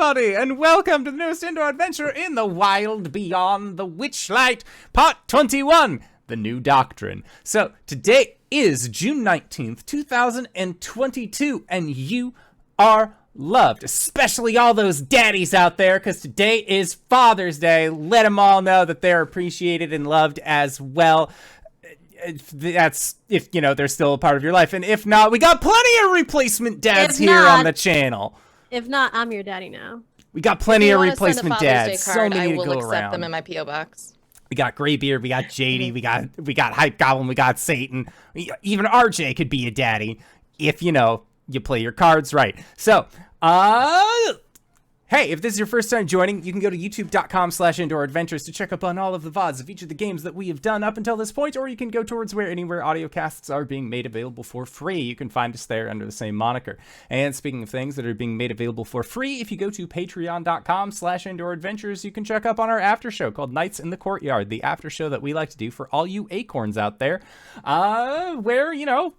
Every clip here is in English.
everybody, and welcome to the newest indoor adventure in the wild beyond the Witchlight, Part 21, The New Doctrine. So, today is June 19th, 2022, and you are loved, especially all those daddies out there, because today is Father's Day. Let them all know that they're appreciated and loved as well. That's if, you know, they're still a part of your life, and if not, we got plenty of replacement dads here on the channel. If not, I'm your daddy now. We got plenty of replacement dads. Card, so many I will to go accept around. them in my P.O. box. We got Graybeard, we got JD, we got HypeGoblin, we got Satan. Even RJ could be a daddy if, you know, you play your cards right. So, hey, if this is your first time joining, you can go to youtube.com/indooradventures to check up on all of the VODs of each of the games that we have done up until this point, or you can go towards anywhere audio casts are being made available for free. You can find us there under the same moniker. And speaking of things that are being made available for free, if you go to patreon.com/indooradventures, you can check up on our after show called Nights in the Courtyard, the after show that we like to do for all you acorns out there, where, you know,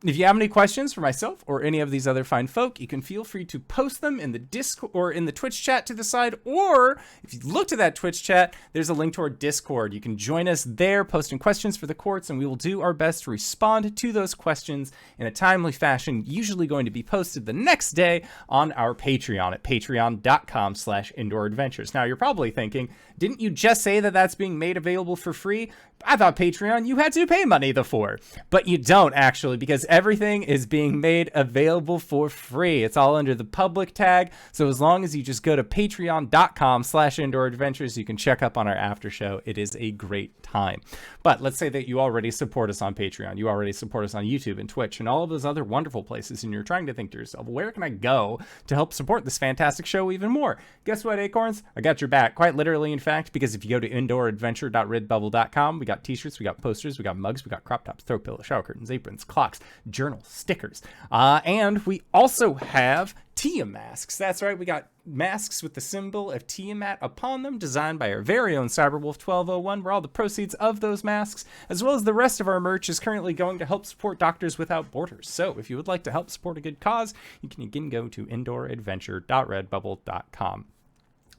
if you have any questions for myself or any of these other fine folk, you can feel free to post them in the Discord or in the Twitch chat to the side, or if you look to that Twitch chat, there's a link to our Discord. You can join us there, posting questions for the courts, and we will do our best to respond to those questions in a timely fashion, usually going to be posted the next day on our Patreon at patreon.com/indooradventures. Now, you're probably thinking, didn't you just say that that's being made available for free? I thought Patreon you had to pay money for, but you don't actually, because everything is being made available for free. It's all under the public tag, so as long as you just go to patreon.com/indooradventures, you can check up on our after show. It is a great time. But let's say that you already support us on Patreon, you already support us on YouTube and Twitch and all of those other wonderful places, and you're trying to think to yourself, where can I go to help support this fantastic show even more? Guess what, acorns? I got your back, quite literally, in fact, because if you go to indooradventure.redbubble.com, we got t-shirts, we got posters, we got mugs, we got crop tops, throw pillows, shower curtains, aprons, clocks, journals, stickers, and we also have Tia masks. That's right, we got masks with the symbol of Tiamat upon them, designed by our very own Cyberwolf 1201, where all the proceeds of those masks, as well as the rest of our merch, is currently going to help support Doctors Without Borders. So if you would like to help support a good cause, you can again go to indooradventure.redbubble.com.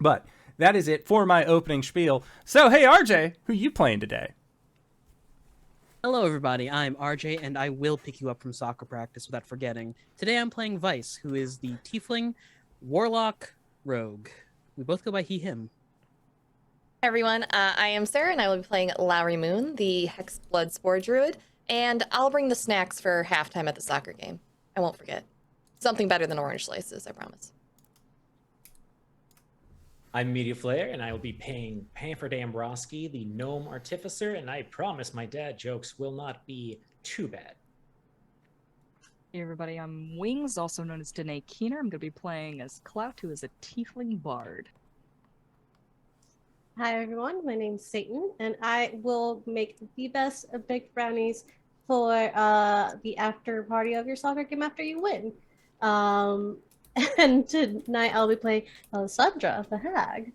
But that is it for my opening spiel. So hey RJ, who you playing today? Hello everybody, I'm RJ, and I will pick you up from soccer practice without forgetting. Today I'm playing Vice, who is the Tiefling Warlock Rogue. We both go by he, him. Hey everyone, I am Sarah, and I will be playing Lowry Moon, the Hex Blood Spore Druid, and I'll bring the snacks for halftime at the soccer game. I won't forget. Something better than orange slices, I promise. I'm Mediaflare, and I will be paying Pamferdam, the Gnome Artificer, and I promise my dad jokes will not be too bad. Hey everybody, I'm Wings, also known as Danae Keener. I'm going to be playing as Clout, who is a Tiefling Bard. Hi everyone, my name's Satan, and I will make the best of baked brownies for the after party of your soccer game after you win. And tonight I'll be playing Alessandra, the Hag.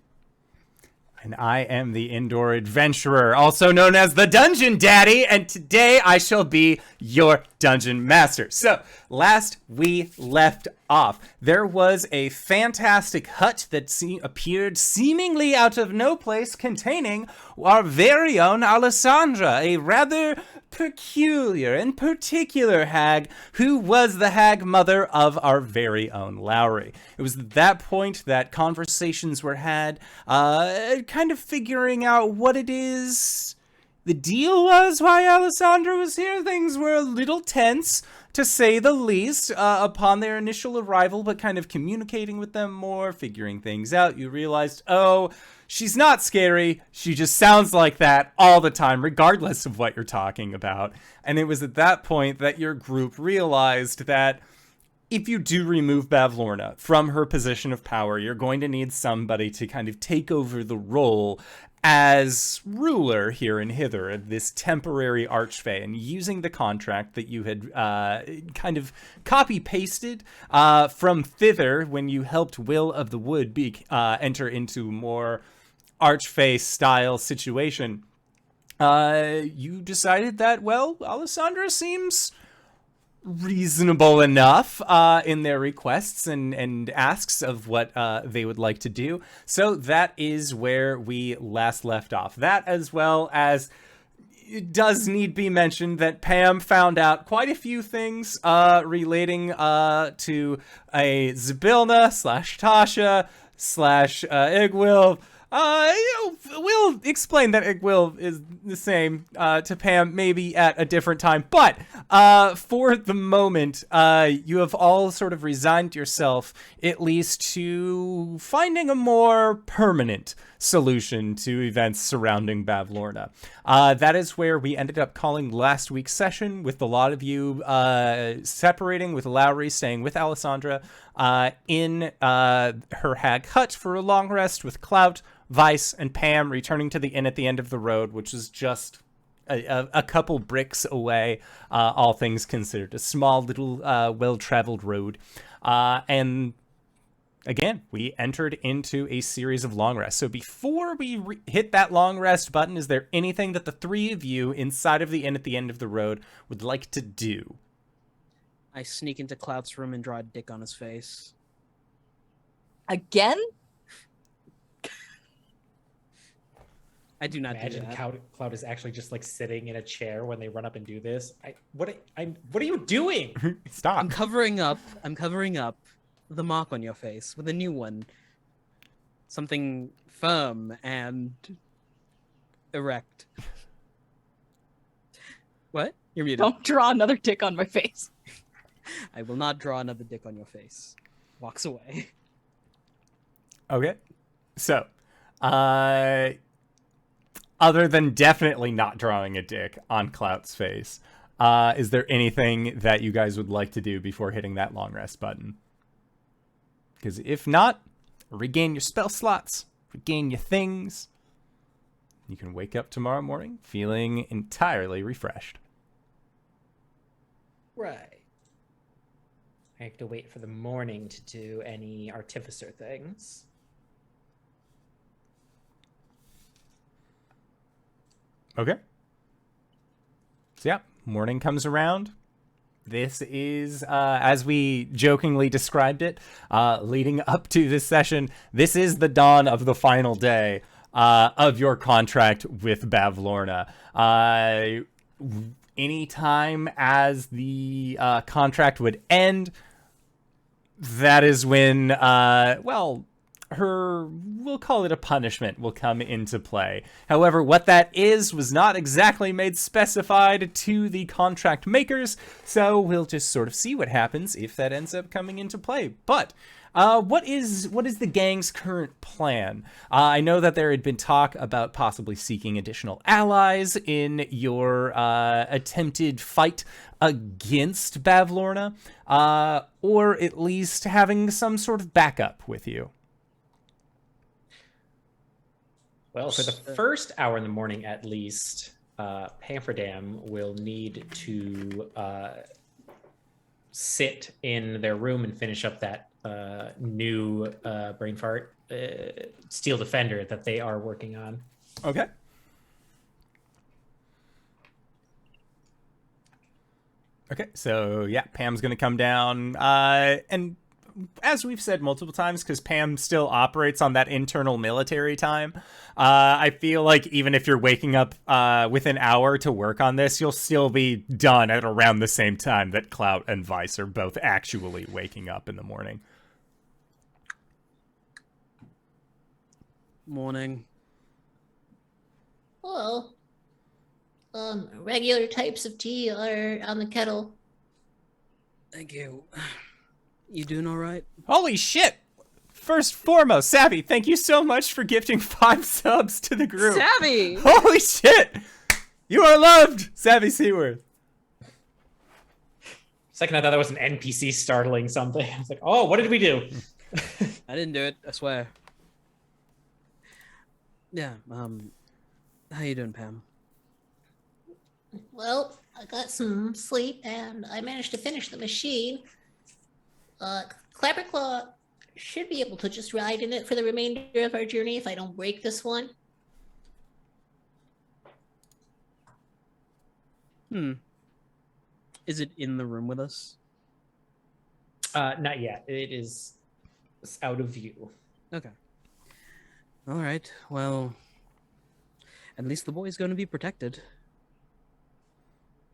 And I am the Indoor Adventurer, also known as the Dungeon Daddy, and today I shall be your Dungeon Master. So, last we left off, there was a fantastic hut that appeared seemingly out of no place, containing our very own Alessandra, a rather peculiar and particular hag who was the hag mother of our very own Lowry. It was at that point that conversations were had, kind of figuring out what it is the deal was, why Alessandra was here. Things were a little tense, to say the least, upon their initial arrival, but kind of communicating with them more, figuring things out, you realized, oh, she's not scary, she just sounds like that all the time, regardless of what you're talking about. And it was at that point that your group realized that if you do remove Bavlorna from her position of power, you're going to need somebody to kind of take over the role as ruler here in Hither of this temporary archfey, and using the contract that you had kind of copy-pasted from thither when you helped Will of the Wood enter into more archfey style situation, you decided that, well, Alessandra seems reasonable enough in their requests and asks of what they would like to do. So that is where we last left off. That, as well as it does need be mentioned that Pam found out quite a few things relating to a Zybilna / Tasha / Igwil. We'll explain that Igwil is the same to Pam, maybe at a different time. But for the moment, you have all sort of resigned yourself, at least, to finding a more permanent solution to events surrounding Bavlorna. That is where we ended up calling last week's session, with a lot of you separating, with Lowry staying with Alessandra in her hag hut for a long rest, with Clout, Vice, and Pam returning to the inn at the end of the road, which is just a couple bricks away, all things considered. A small little well-traveled road. And again, we entered into a series of long rests. So before we hit that long rest button, is there anything that the three of you inside of the inn at the end of the road would like to do? I sneak into Clout's room and draw a dick on his face. Again? I do not Imagine do that. Cloud is actually just like sitting in a chair when they run up and do this. What are you doing? Stop. I'm covering up the mark on your face with a new one. Something firm and erect. What? You're muted. Don't draw another dick on my face. I will not draw another dick on your face. Walks away. Okay. So, other than definitely not drawing a dick on Clout's face, is there anything that you guys would like to do before hitting that long rest button? Because if not, regain your spell slots, regain your things. You can wake up tomorrow morning feeling entirely refreshed. Right. I have to wait for the morning to do any artificer things. Okay. So yeah, morning comes around. This is, as we jokingly described it, leading up to this session, this is the dawn of the final day of your contract with Bavlorna. Anytime as the contract would end, that is when, we'll call it a punishment, will come into play. However, what that is was not exactly made specified to the contract makers, so we'll just sort of see what happens if that ends up coming into play. But what is the gang's current plan? I know that there had been talk about possibly seeking additional allies in your attempted fight against Bavlorna, or at least having some sort of backup with you. Well, for the first hour in the morning at least, Pamferdam will need to sit in their room and finish up that new brain fart steel defender that they are working on. Okay. Okay, so yeah, Pam's gonna come down, and as we've said multiple times, because Pam still operates on that internal military time, I feel like even if you're waking up with an hour to work on this, you'll still be done at around the same time that Clout and Vice are both actually waking up in the morning. Morning. Hello. Regular types of tea are on the kettle. Thank you. You doing all right? Holy shit! First foremost, Savvy, thank you so much for gifting 5 subs to the group. Savvy! Holy shit! You are loved, Savvy Seaworth. Second, I thought that was an NPC startling something. I was like, oh, what did we do? I didn't do it, I swear. Yeah, how you doing, Pam? Well, I got some sleep and I managed to finish the machine. Clapperclaw should be able to just ride in it for the remainder of our journey if I don't break this one. Is it in the room with us? Not yet. It is out of view. Okay. All right. Well, at least the boy's going to be protected.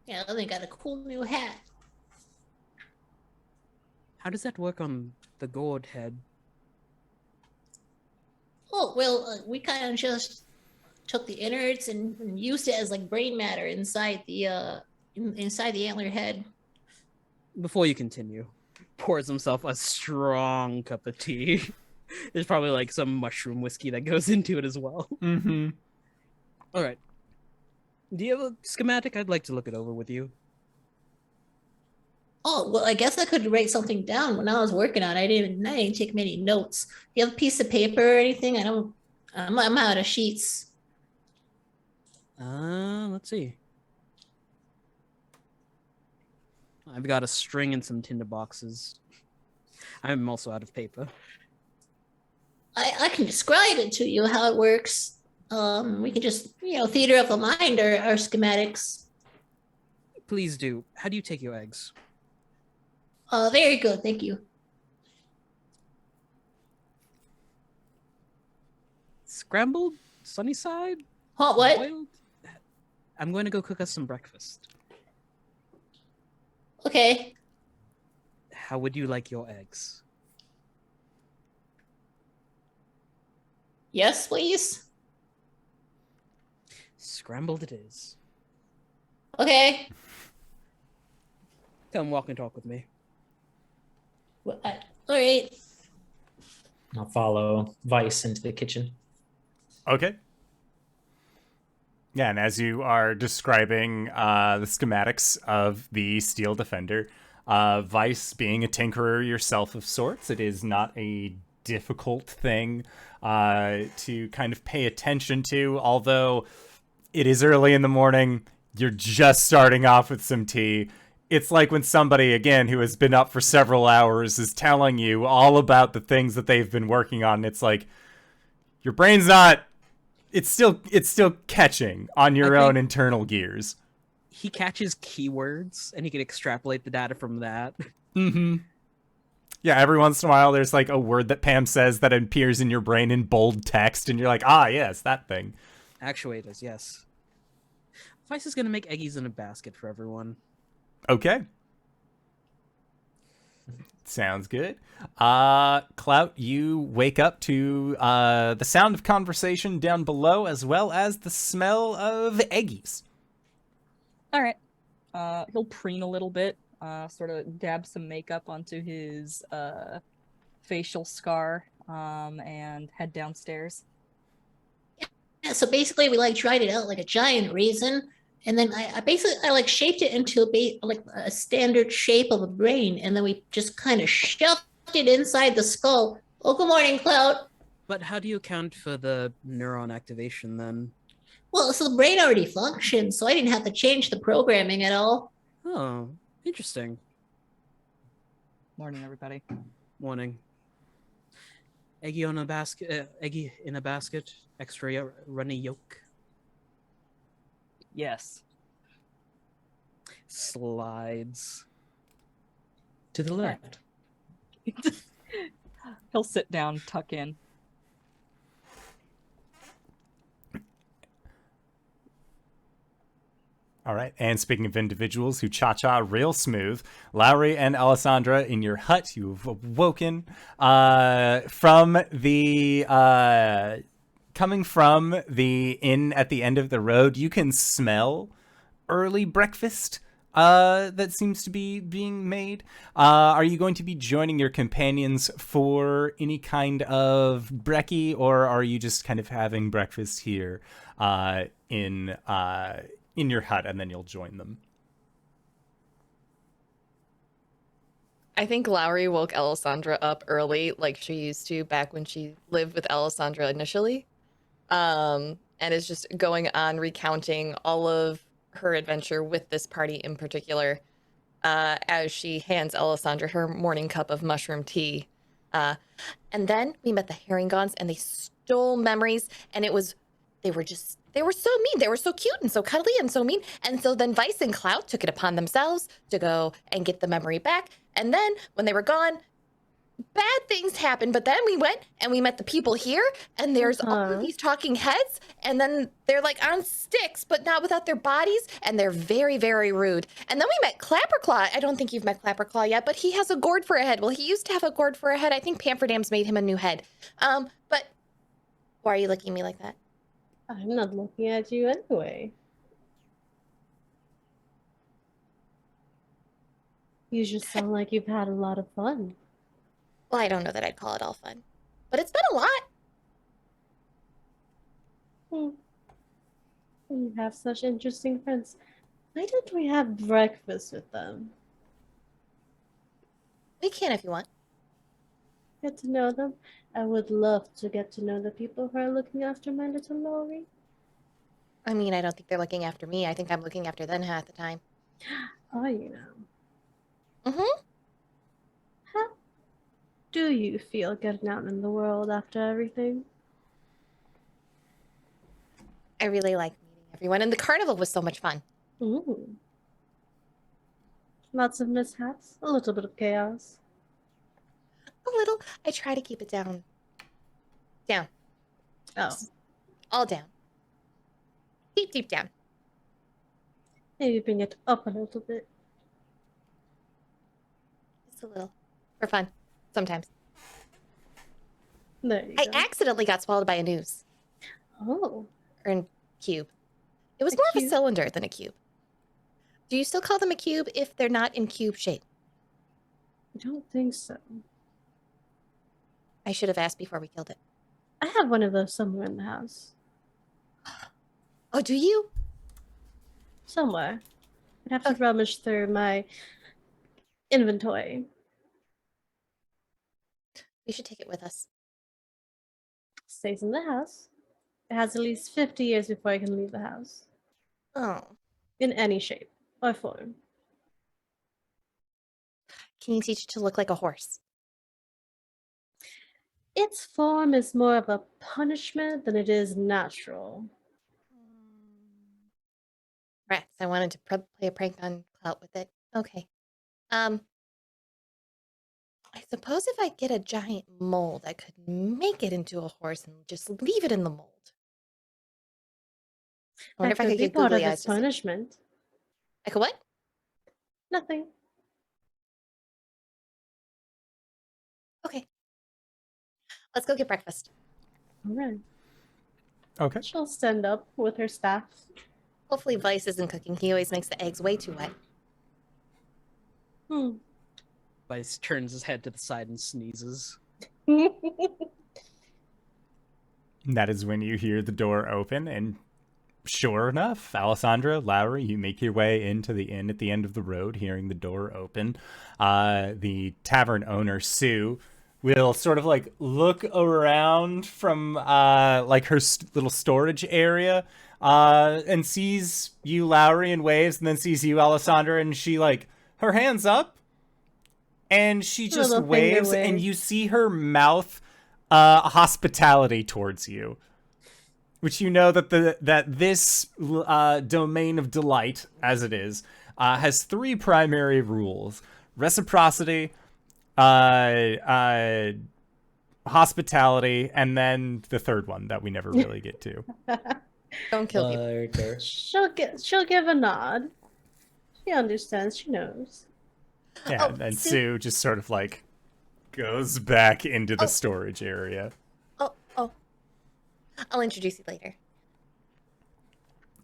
Yeah, they got a cool new hat. How does that work on the gourd head? Oh, well, we kind of just took the innards and used it as like brain matter inside the inside the antler head. Before you continue, pours himself a strong cup of tea. There's probably like some mushroom whiskey that goes into it as well. Mm-hmm. All right. Do you have a schematic? I'd like to look it over with you. Oh, well, I guess I could write something down when I was working on it. I didn't take many notes. Do you have a piece of paper or anything? I'm out of sheets. Let's see. I've got a string and some tinder boxes. I'm also out of paper. I can describe it to you how it works. We can just, theater of the mind our schematics. Please do. How do you take your eggs? Very good, thank you. Scrambled? Sunny side? What? Boiled? I'm going to go cook us some breakfast. Okay. How would you like your eggs? Yes, please. Scrambled it is. Okay. Come walk and talk with me. All right. I'll follow Vice into the kitchen. Okay. Yeah, and as you are describing the schematics of the Steel Defender, Vice being a tinkerer yourself of sorts, it is not a difficult thing to kind of pay attention to, although it is early in the morning, you're just starting off with some tea. It's like when somebody, again, who has been up for several hours is telling you all about the things that they've been working on. It's like, your brain's not... It's still catching on your own internal gears. He catches keywords, and he can extrapolate the data from that. Mm-hmm. Yeah, every once in a while, there's like a word that Pam says that appears in your brain in bold text, and you're like, ah, yes, that thing. Actuators, yes. Vice is going to make eggies in a basket for everyone. Okay. Sounds good. Clout, you wake up to the sound of conversation down below, as well as the smell of eggies. All right. He'll preen a little bit, sort of dab some makeup onto his facial scar, and head downstairs. Yeah, so basically we like dried it out like a giant raisin, and then I basically like shaped it into like a standard shape of a brain, and then we just kind of shoved it inside the skull. Oh, good morning, Clout. But how do you account for the neuron activation then? Well, so the brain already functions, so I didn't have to change the programming at all. Oh, interesting. Morning, everybody. Morning. Eggy on a basket. Eggy in a basket. Extra runny yolk. Yes. Slides to the left. He'll sit down, tuck in. All right, and speaking of individuals who cha-cha real smooth, Lowry and Alessandra in your hut, you've awoken from the... coming from the inn at the end of the road, you can smell early breakfast that seems to be being made. Are you going to be joining your companions for any kind of brekkie, or are you just kind of having breakfast here in your hut, and then you'll join them? I think Lowry woke Alessandra up early, like she used to back when she lived with Alessandra initially. And is just going on recounting all of her adventure with this party in particular, as she hands Alessandra her morning cup of mushroom tea. And then we met the Herringons, and they stole memories, and they were just they were so mean. They were so cute and so cuddly and so mean. And so then Vice and Clout took it upon themselves to go and get the memory back. And then when they were gone, bad things happened. But then we went and we met the people here, and there's all of these talking heads, and then they're like on sticks, but not without their bodies, and they're very, very rude. And then we met Clapperclaw. I don't think you've met Clapperclaw yet, but he has a gourd for a head. Well, he used to have a gourd for a head. I think Pamferdam's made him a new head. But why are you looking at me like that? I'm not looking at you anyway. You just sound like you've had a lot of fun. Well, I don't know that I'd call it all fun, but it's been a lot. You have such interesting friends. Why don't we have breakfast with them? We can if you want. Get to know them. I would love to get to know the people who are looking after my little Lowry. I mean, I don't think they're looking after me. I think I'm looking after them half the time. Oh, you know. Mm-hmm. How do you feel getting out in the world after everything? I really like meeting everyone, and the carnival was so much fun. Ooh. Lots of mishaps, a little bit of chaos. A little. I try to keep it down. Down. Oh, All down. Deep, deep down. maybe bring it up a little bit. Just a little. For fun. Sometimes. There you I go. accidentally got swallowed by a noose. Oh, Or a cube. It was A more of a cube? cylinder than a cube. Do you still call them a cube if they're not in cube shape? I don't think so. I should have asked before we killed it. I have one of those somewhere in the house. Oh, do you? Somewhere. I'd have to rummage through my inventory. We should take it with us. Stays in the house. It has at least 50 years before I can leave the house. Oh. In any shape or form. Can you teach it to look like a horse? Its form is more of a punishment than it is natural. Rats, I wanted to play a prank on Clout with it. Okay. I suppose if I get a giant mold, I could make it into a horse and just leave it in the mold. I wonder if I That could be get part googly of eyes its to see. punishment. I could what? Nothing. Okay. Let's go get breakfast. All right. Okay. She'll stand up with her staff. Hopefully Vice isn't cooking. He always makes the eggs way too wet. Vice turns his head to the side and sneezes. That is when you hear the door open, and sure enough, Alessandra, Lowry, you make your way into the inn at the end of the road, hearing the door open. The tavern owner, Sue, will sort of like look around from like her little storage area and sees you, Lowry, and waves, and then sees you, Alessandra, and she like her hands up and she just Little finger waves, wave. and you see her mouth hospitality towards you, which you know that this domain of delight, as it is, has three primary rules: reciprocity, hospitality, and then the third one that we never really get to. Don't kill people. Barter. She'll give a nod. She understands. She knows. Yeah, Oh, and Sue- Sue just sort of like goes back into the storage area. Oh. I'll introduce you later.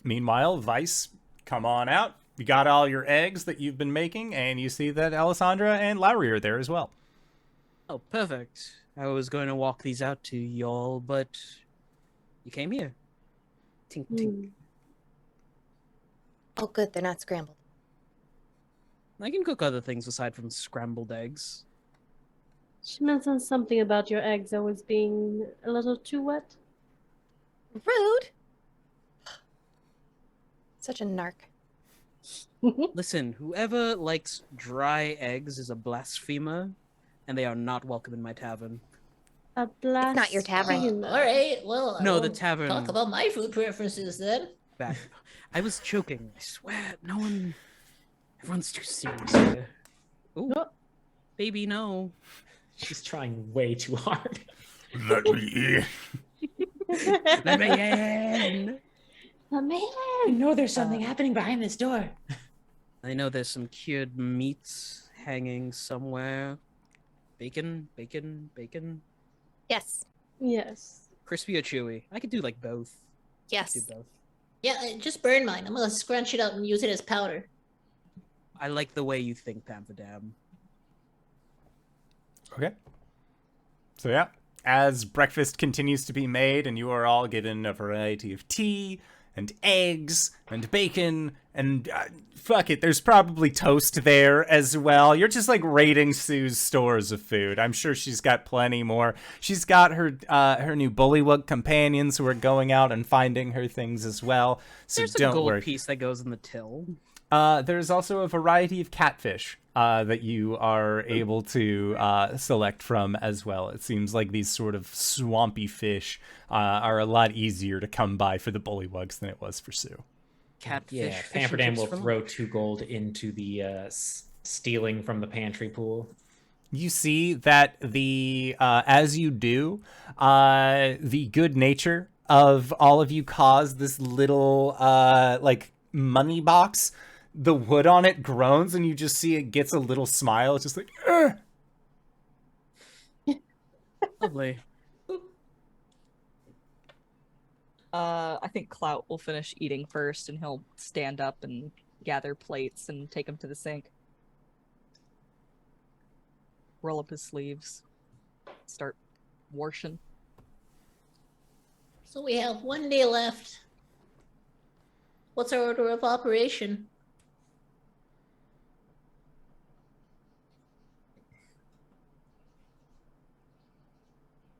Meanwhile, Vice, come on out. You got all your eggs that you've been making, and you see that Alessandra and Lowry are there as well. Oh, perfect. I was going to walk these out to y'all, but you came here. Tink, tink. Oh, good. They're not scrambled. I can cook other things aside from scrambled eggs. She mentioned something about your eggs always being a little too wet. Rude. Such a narc. Listen, whoever likes dry eggs is a blasphemer, and they are not welcome in my tavern. A blast. It's not your tavern. All right. Well, I No, the won't tavern. Talk about my food preferences then. Back. I was joking. I swear. No one. Everyone's too serious here. Ooh. Baby, no. She's trying way too hard. Let me Let me in. Oh, man. I know there's something happening behind this door. I know there's some cured meats hanging somewhere. Bacon, bacon, bacon. Yes. Yes. Crispy or chewy? I could do like both. Yes. Do both. Yeah, just burn mine. I'm gonna scrunch it up and use it as powder. I like the way you think, Pamferdam. Okay. So yeah, as breakfast continues to be made and you are all given a variety of tea and eggs and bacon and fuck it, there's probably toast there as well. You're just like raiding Sue's stores of food. I'm sure she's got plenty more. She's got her new bullywug companions who are going out and finding her things as well. So There's don't a gold worry. piece that goes in the till. There's also a variety of catfish that you are able to select from as well. It seems like these sort of swampy fish are a lot easier to come by for the bullywugs than it was for Sue. Catfish. Yeah, fish and Pamferdam chips will for throw lunch. 2 gold into the stealing from the pantry pool. You see that the as you do, the good nature of all of you cause this little like money box. The wood on it groans, and you just see it gets a little smile. It's just like, "Ugh." Lovely. I think Clout will finish eating first, and he'll stand up and gather plates and take them to the sink. Roll up his sleeves. Start washing. So we have 1 day left. What's our order of operation?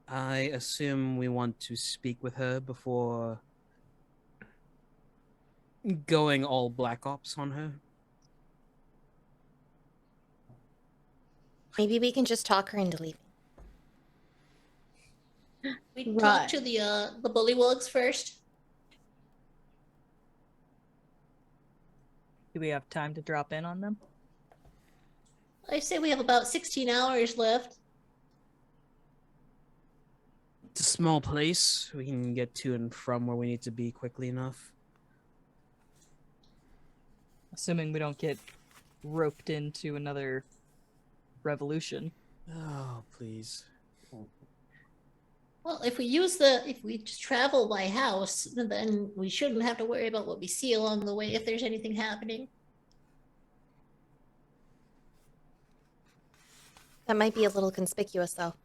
I assume we want to speak with her before going all Black Ops on her. Maybe we can just talk her into leaving. We Right. talk to the bullywugs first. Do we have time to drop in on them? I say we have about 16 hours left. It's a small place. We can get to and from where we need to be quickly enough. Assuming we don't get roped into another revolution. Oh, please. Well, if we just travel by house, then we shouldn't have to worry about what we see along the way if there's anything happening. That might be a little conspicuous, though.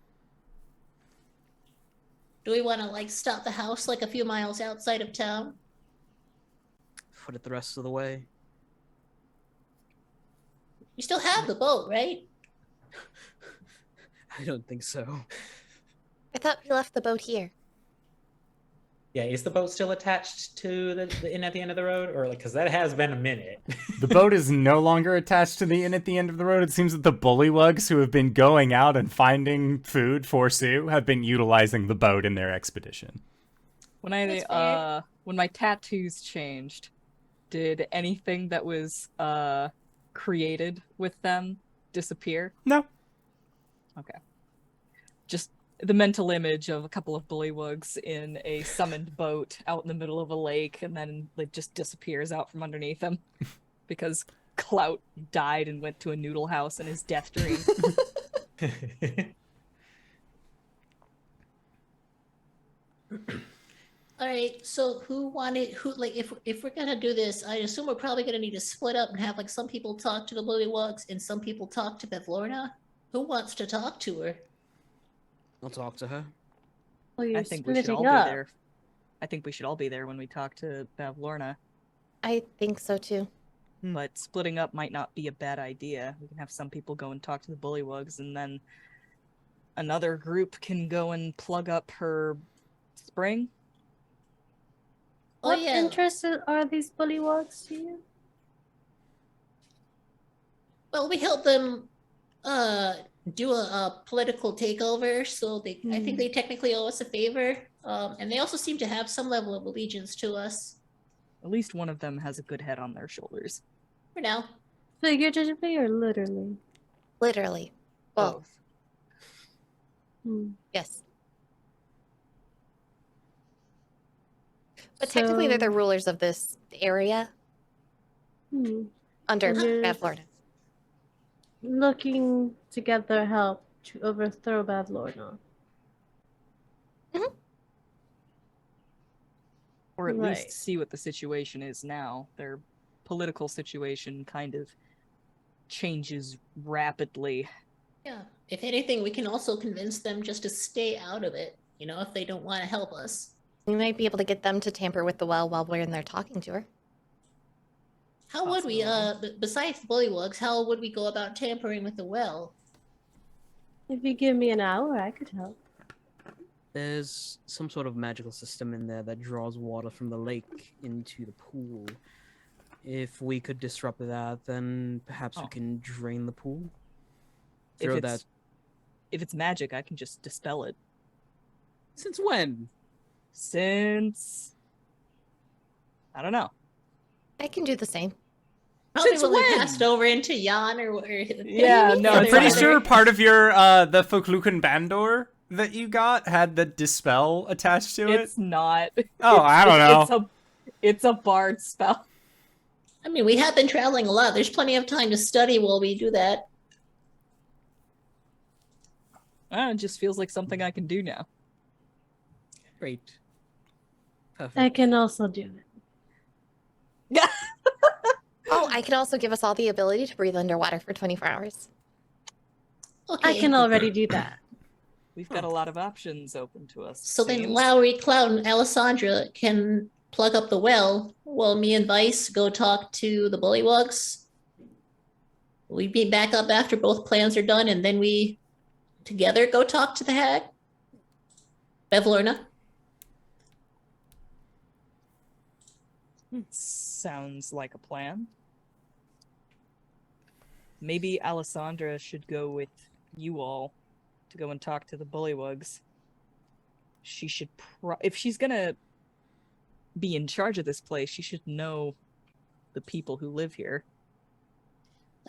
Do we want to stop the house a few miles outside of town? Foot it the rest of the way. You still have the boat, right? I don't think so. I thought we left the boat here. Yeah, is the boat still attached to the inn at the end of the road? Or because that has been a minute. The boat is no longer attached to the inn at the end of the road. It seems that the bullywugs who have been going out and finding food for Sue have been utilizing the boat in their expedition. When That's fair. when my tattoos changed, did anything that was created with them disappear? No. Okay. Just the mental image of a couple of bullywugs in a summoned boat out in the middle of a lake, and then it just disappears out from underneath them because Clout died and went to a noodle house in his death dream. All right. So if we're gonna do this, I assume we're probably gonna need to split up and have some people talk to the bullywugs and some people talk to Bavlorna. Who wants to talk to her? I'll talk to her. Well, you're I think we should splitting all up. be there. I think we should all be there when we talk to Bavlorna. I think so, too. But splitting up might not be a bad idea. We can have some people go and talk to the bullywugs, and then another group can go and plug up her spring. Oh What yeah. interests are these bullywugs to you? Well, we help them do a political takeover. So I think Hmm. they technically owe us a favor. And they also seem to have some level of allegiance to us At least one of them has a good head on their shoulders. for now. Figuratively or literally? Literally. Well, Both. Hmm. yes. But technically, they're the So- rulers of this area Hmm. under And you're- Bavlorna. Looking to get their help to overthrow Bavlorna. Or at Right. least see what the situation is now. Their political situation kind of changes rapidly. Yeah. If anything, we can also convince them just to stay out of it, if they don't want to help us. We might be able to get them to tamper with the well while we're in there talking to her. How would we, Possibility. besides the bullywugs, how would we go about tampering with the well? If you give me an hour, I could help. There's some sort of magical system in there that draws water from the lake into the pool. If we could disrupt that, then perhaps we Oh. can drain the pool. If Throw it's, that. if it's magic, I can just dispel it. Since when? Since I don't know. I can do the same. Probably Since when we when? passed over into Jan or Yeah, no, I'm it's pretty fine. sure part of your the Folkluken Bandor that you got had the dispel attached to it. It's not. Oh, I don't know. It's a bard spell. I mean, we have been traveling a lot. There's plenty of time to study while we do that. It just feels like something I can do now. Great. Perfect. I can also do it. Oh, I can also give us all the ability to breathe underwater for 24 hours. Okay. I can already do that. We've got a lot of options open to us. So then seems. Lowry, Clout, and Alessandra can plug up the well while me and Vice go talk to the bullywugs. We be back up after both plans are done, and then we together go talk to the hag. Bavlorna. Sounds like a plan. Maybe Alessandra should go with you all to go and talk to the bullywugs. She should if she's gonna be in charge of this place, she should know the people who live here.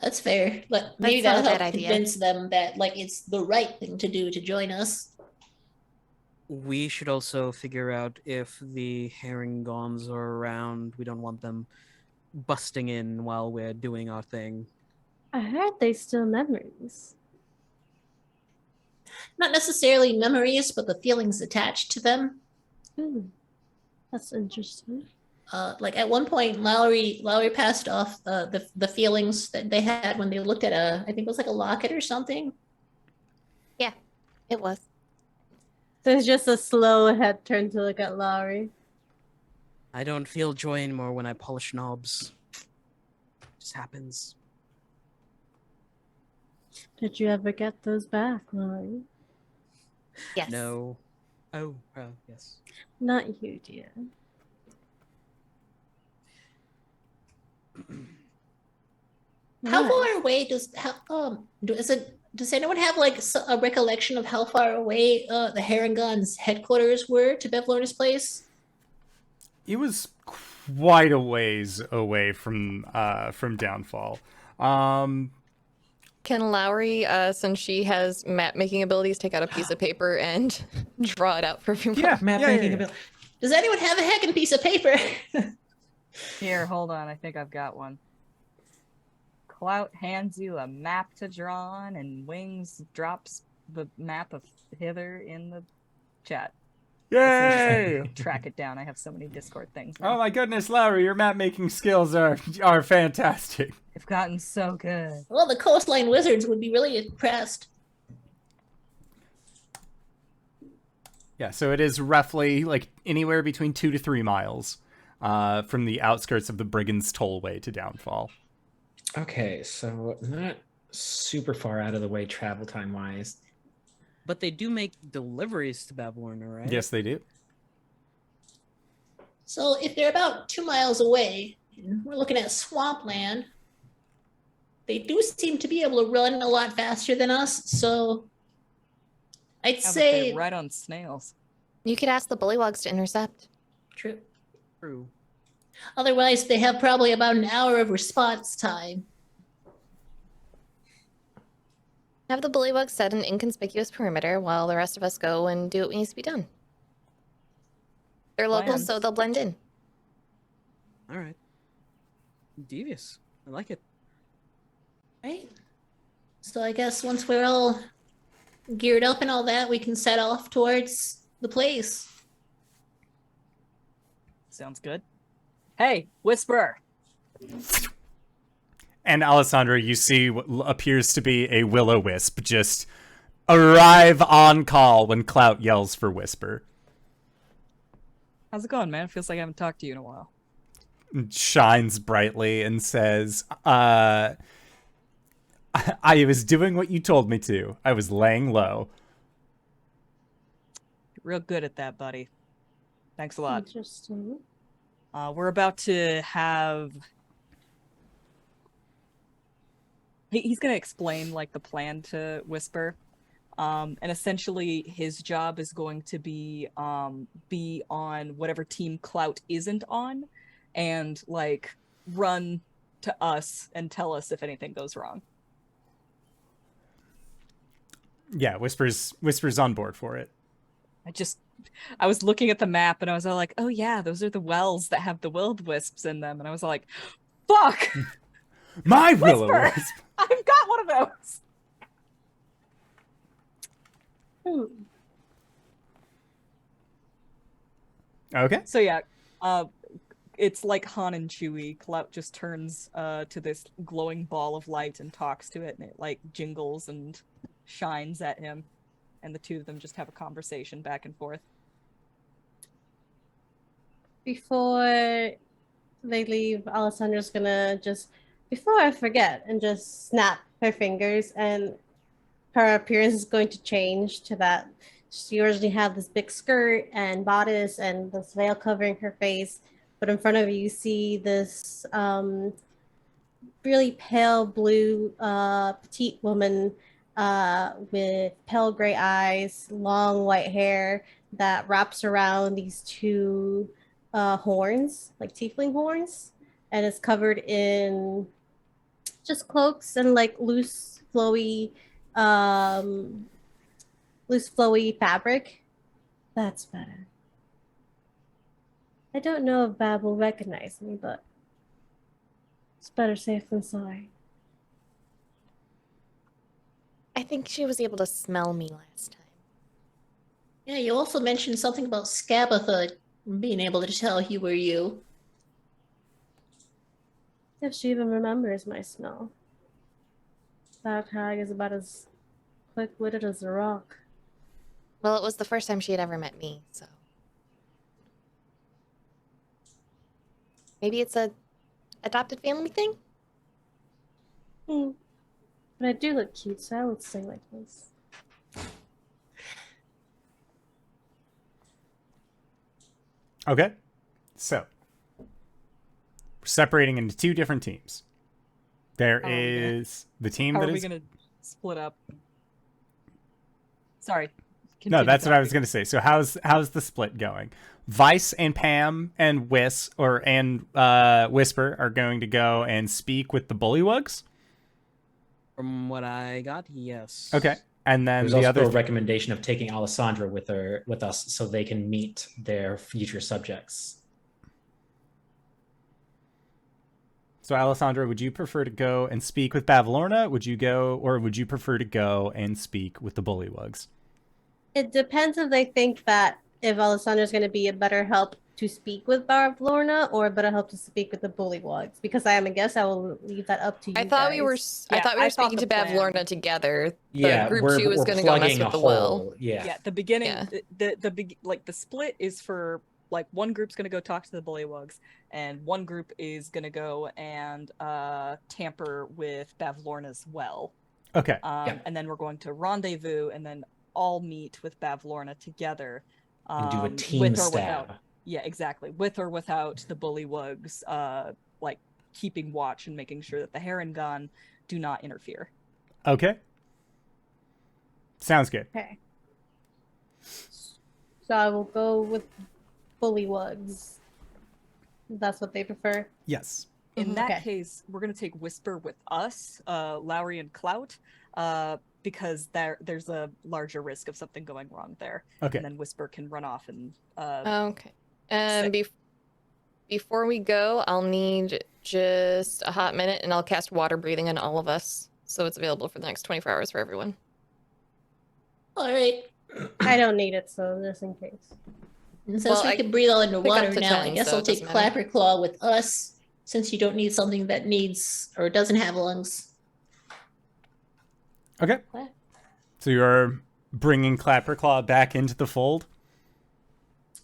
That's fair. But maybe That's not that'll a bad help idea. convince them that it's the right thing to do to join us. We should also figure out if the herringons are around. We don't want them busting in while we're doing our thing. I heard they steal memories. Not necessarily memories, but the feelings attached to them. That's interesting. At one point, Lowry passed off the feelings that they had when they looked at I think it was like a locket or something. It was. There's just a slow head turn to look at Lowry. I don't feel joy anymore when I polish knobs. Just happens. Did you ever get those back, Lowry? Yes. No. Oh, yes. Not you, dear. How Right. far away does anyone have a recollection of how far away the Harangon's headquarters were to Bavlorna's place? It was quite a ways away from Downfall. Can Lowry, since she has map making abilities, take out a piece of paper and draw it out for everyone? Yeah, Map yeah, making yeah. ability. Does anyone have a heckin' piece of paper? Here, hold on. I think I've got one. Clout hands you a map to draw on, and Wings drops the map of Hither in the chat. Yay! Track it down. I have so many Discord things. Oh Now. my goodness, Lowry, your map making skills are fantastic. I've gotten so good. Well, the coastline wizards would be really impressed. Yeah, so it is roughly anywhere between 2 to 3 miles from the outskirts of the Brigands Tollway to Downfall. Okay, so not super far out of the way travel time wise. But they do make deliveries to Bavlorna, right? Yes, they do. So if they're about 2 miles away, and we're looking at swampland, they do seem to be able to run a lot faster than us, so I'd How about say they ride on snails? You could ask the bullywugs to intercept. true. True. Otherwise, they have probably about an hour of response time. Have the bullywugs set an inconspicuous perimeter while the rest of us go and do what needs to be done. They're locals, Plans. so they'll blend in. All right. Devious. I like it. Right? So I guess once we're all geared up and all that, we can set off towards the place. Sounds good. Hey, Whisper! And Alessandra, you see what appears to be a will-o-wisp just arrive on call when Clout yells for Whisper. How's it going, man? Feels like I haven't talked to you in a while. Shines brightly and says, I was doing what you told me to. I was laying low. Real good at that, buddy. Thanks a lot. Interesting. We're about to have... He's going to explain, like, the plan to Whisper. And essentially, his job is going to be on whatever team Clout isn't on, and, like, run to us and tell us if anything goes wrong. Yeah, Whisper's on board for it. I was looking at the map and I was all like, oh yeah, those are the wells that have the will-o-wisps in them. And I was like, fuck! My Whisper! will-o-wisp! I've got one of those! Okay. So yeah, it's like Han and Chewie. Clout just turns to this glowing ball of light and talks to it, and it like jingles and shines at him. And the two of them just have a conversation back and forth. Before they leave, Alessandra's gonna just, before I forget, and just snap her fingers, and her appearance is going to change to that. She originally had this big skirt and bodice and this veil covering her face, but in front of you see this really pale blue petite woman with pale gray eyes, long white hair that wraps around these two horns, like tiefling horns, and is covered in just cloaks and like loose flowy fabric. That's better. I don't know if Bab will recognize me, but it's better safe than sorry. I think she was able to smell me last time. Yeah, you also mentioned something about Scabatha being able to tell you were you. If she even remembers my smell. That hag is about as quick-witted as a rock. Well, it was the first time she had ever met me, so. Maybe it's a adopted family thing? But I do look cute, so I would say like this. Okay. So, we're separating into two different teams. There is the team How that are we is... gonna split up? Sorry. No, Continue that's what I was talking. going to say. So how's the split going? Vice and Pam and Whisper are going to go and speak with the bullywugs. From what I got, yes. Okay, and then There's the also other a recommendation of taking Alessandra with us so they can meet their future subjects. So Alessandra, would you prefer to go and speak with Bavlorna? Would you prefer to go and speak with the bullywugs? It depends if they think that if Alessandra's going to be a better help to speak with Bavlorna or a better help to speak with the bullywugs. Because I am a guest, I will leave that up to you I thought guys. we were Yeah, I I thought thought we were speaking to the plan- Bavlorna together. The Yeah, group we're, two was we're going to go mess plugging with a the well. hole. Yeah. Yeah, the beginning, Yeah. the split is for like one group's gonna go talk to the bullywugs, and one group is gonna go and tamper with Bavlorna's well. Okay. And then we're going to rendezvous and then all meet with Bavlorna together. And do a team with or stab. without. Yeah, exactly. With or without the bullywugs, like keeping watch and making sure that the Herongon do not interfere. Okay. Sounds good. Okay. So I will go with bullywugs. That's what they prefer. Yes. In that Okay. case, we're gonna take Whisper with us, Lowry and Clout, because there's a larger risk of something going wrong there. Okay. And then Whisper can run off and Okay. And before we go, I'll need just a hot minute, and I'll cast water breathing on all of us, so it's available for the next 24 hours for everyone. All right. I don't need it, so just in case. And since Well, we I can breathe all pick up underwater to now, I 10, guess so I'll it take doesn't matter. Clapperclaw with us, since you don't need something that needs or doesn't have lungs. Okay. What? So you're bringing Clapperclaw back into the fold?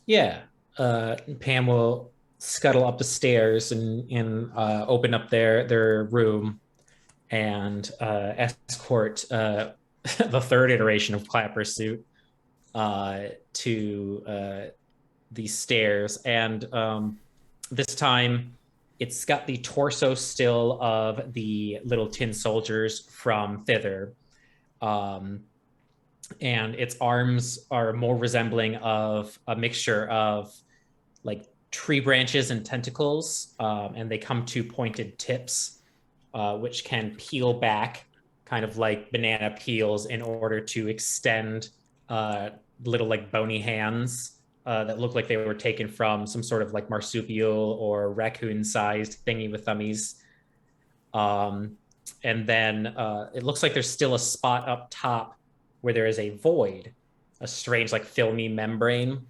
Yeah. Pam will scuttle up the stairs and open up their room and escort the third iteration of Clapper's suit to these stairs. And this time, it's got the torso still of the little tin soldiers from thither. And its arms are more resembling of a mixture of like tree branches and tentacles, and they come to pointed tips, which can peel back kind of like banana peels in order to extend little like bony hands that look like they were taken from some sort of like marsupial or raccoon-sized thingy with thummies. And then it looks like there's still a spot up top where there is a void, a strange like filmy membrane,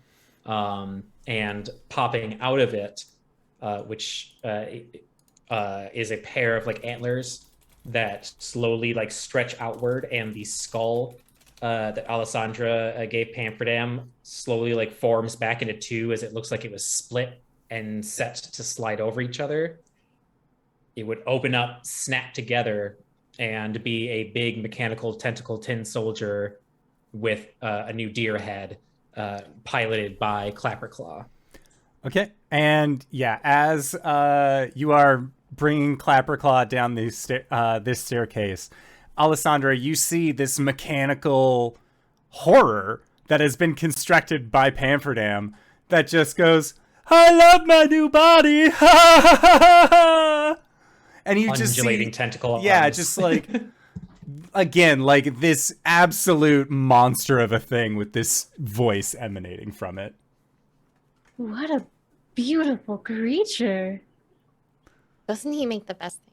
and popping out of it, which is a pair of like antlers that slowly like stretch outward, and the skull that Alessandra gave Pamferdam slowly like forms back into two as it looks like it was split and set to slide over each other. It would open up, snap together, and be a big mechanical tentacle tin soldier with a new deer head, piloted by Clapperclaw. Okay. And yeah, as you are bringing Clapperclaw down this staircase, Alessandra, you see this mechanical horror that has been constructed by Pamferdam that just goes, "I love my new body!" And you just Undulating see, tentacle yeah, arms. just like, again, like this absolute monster of a thing with this voice emanating from it. What a beautiful creature. Doesn't he make the best thing?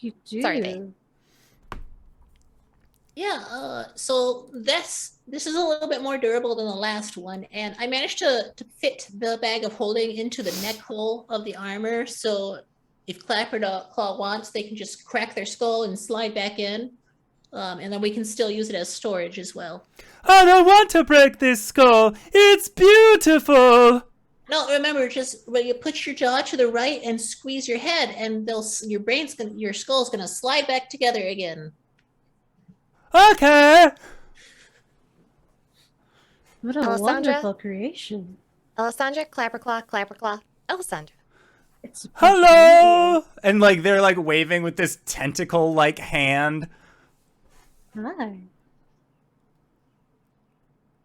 You do. Sorry, Faye. Yeah, so this is a little bit more durable than the last one, and I managed to fit the bag of holding into the neck hole of the armor, so if Clapperclaw wants, they can just crack their skull and slide back in, and then we can still use it as storage as well. I don't want to break this skull. It's beautiful. No, remember, just when you put your jaw to the right and squeeze your head, and your skull's gonna slide back together again. Okay. What a Alessandra? wonderful creation. Alessandra, Clapperclaw, Alessandra. It's Hello. And like they're like waving with this tentacle like hand. Hi.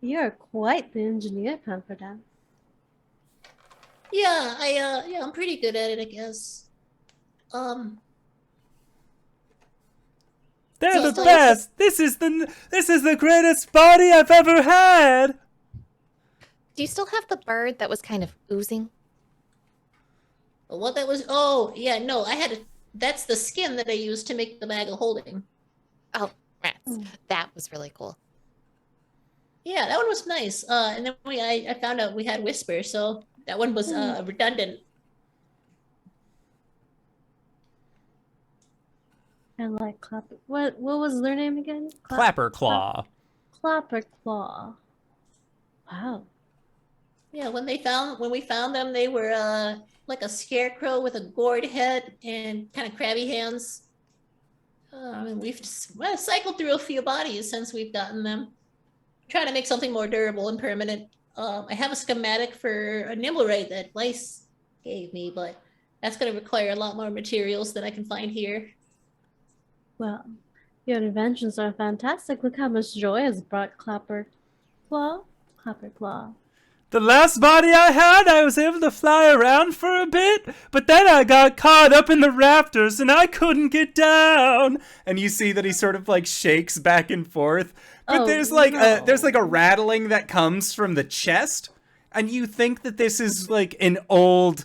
You're quite the engineer, Pamferdam. Yeah, I'm pretty good at it, I guess. They're So- the so- best. This is the greatest body I've ever had. Do you still have the bird that was kind of oozing? What that was? Oh, yeah, no, that's the skin that I used to make the bag of holding. Oh, rats. That was really cool. Yeah, that one was nice. And then I found out we had Whisper, so that one was redundant. I like Clapper. What was their name again? Clapperclaw. Clapperclaw. Wow. Yeah, when we found them, they were like a scarecrow with a gourd head and kind of crabby hands. And we've cycled through a few bodies since we've gotten them. Trying to make something more durable and permanent. I have a schematic for a Nimblerite that Weiss gave me, but that's going to require a lot more materials than I can find here. Well, your inventions are fantastic. Look how much joy has brought Clapper Claw. The last body I had, I was able to fly around for a bit, but then I got caught up in the rafters and I couldn't get down. And you see that he sort of like shakes back and forth. But Oh, there's like no. a rattling that comes from the chest, and you think that this is like an old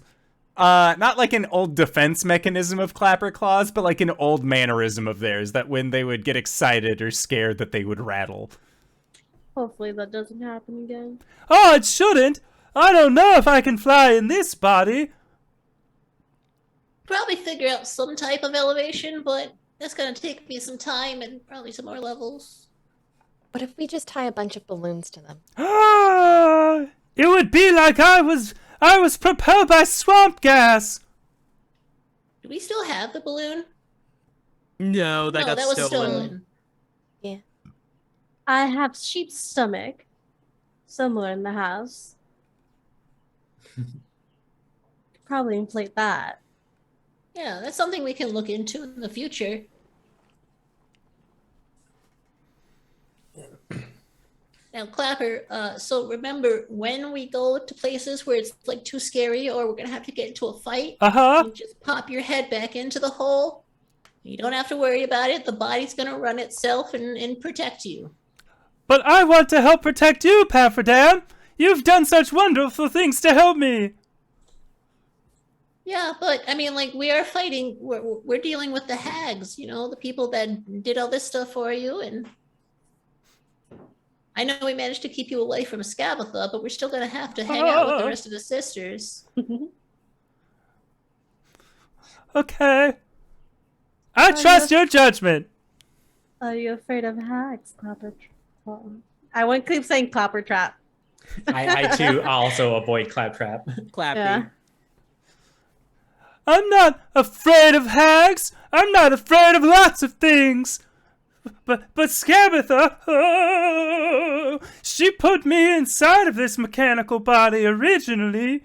not like an old defense mechanism of Clapper Claws, but like an old mannerism of theirs that when they would get excited or scared that they would rattle. Hopefully that doesn't happen again. Oh, it shouldn't. I don't know if I can fly in this body. Probably figure out some type of elevation, but that's gonna take me some time and probably some more levels. What if we just tie a bunch of balloons to them? Ah, it would be like I was propelled by swamp gas. Do we still have the balloon? No, that No, got that was stolen. stolen. Yeah. I have sheep's stomach somewhere in the house. Probably inflate that. Yeah, that's something we can look into in the future. Now, Clapper, so remember, when we go to places where it's like too scary or we're gonna have to get into a fight, you just pop your head back into the hole. You don't have to worry about it. The body's gonna run itself and protect you. But I want to help protect you, Pamferdam. You've done such wonderful things to help me. Yeah, but I mean, like, we are fighting. We're dealing with the hags, you know, the people that did all this stuff for you. And I know we managed to keep you away from Scabatha, but we're still gonna have to hang out with the rest of the sisters. Okay. I trust your judgment. Are you afraid of hags, Clapper? I won't keep saying Clapper Trap. I too also avoid Claptrap. Clappy. Yeah. I'm not afraid of hags. I'm not afraid of lots of things. But Scabatha, oh, she put me inside of this mechanical body originally.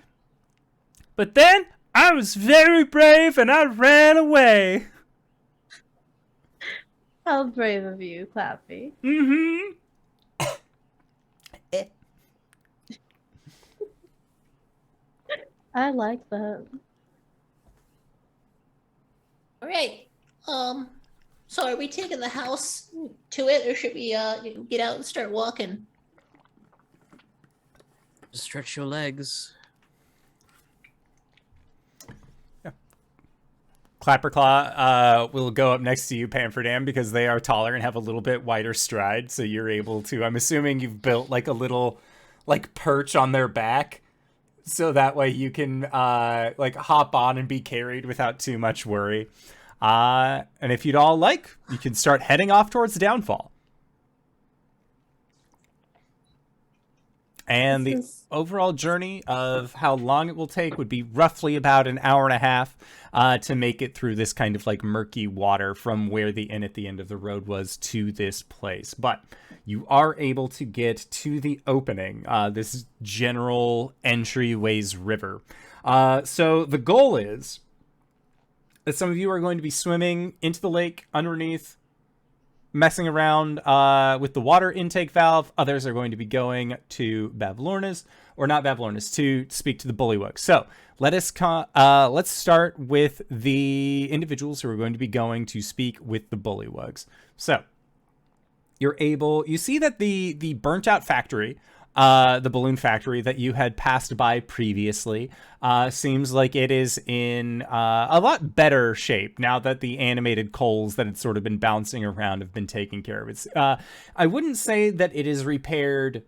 But then I was very brave and I ran away. How brave of you, Clappy. Mm-hmm. I like that. All right. So are we taking the house to it, or should we get out and start walking? Stretch your legs. Clapperclaw will go up next to you, Pamferdam, because they are taller and have a little bit wider stride, so you're able to, I'm assuming you've built like a little like perch on their back, so that way you can like hop on and be carried without too much worry. And if you'd all like, you can start heading off towards the downfall. And the overall journey of how long it will take would be roughly about an hour and a half to make it through this kind of like murky water from where the inn at the end of the road was to this place. But you are able to get to the opening, this general entryways river. So the goal is that some of you are going to be swimming into the lake underneath, messing around with the water intake valve. Others are going to be going to Bavlorna's, or not Bavlorna's, to speak to the bullywug. So let's start with the individuals who are going to be going to speak with the bullywugs. So you see that the burnt out factory, the balloon factory that you had passed by previously, seems like it is in a lot better shape now that the animated coals that had sort of been bouncing around have been taken care of. It's I wouldn't say that it is repaired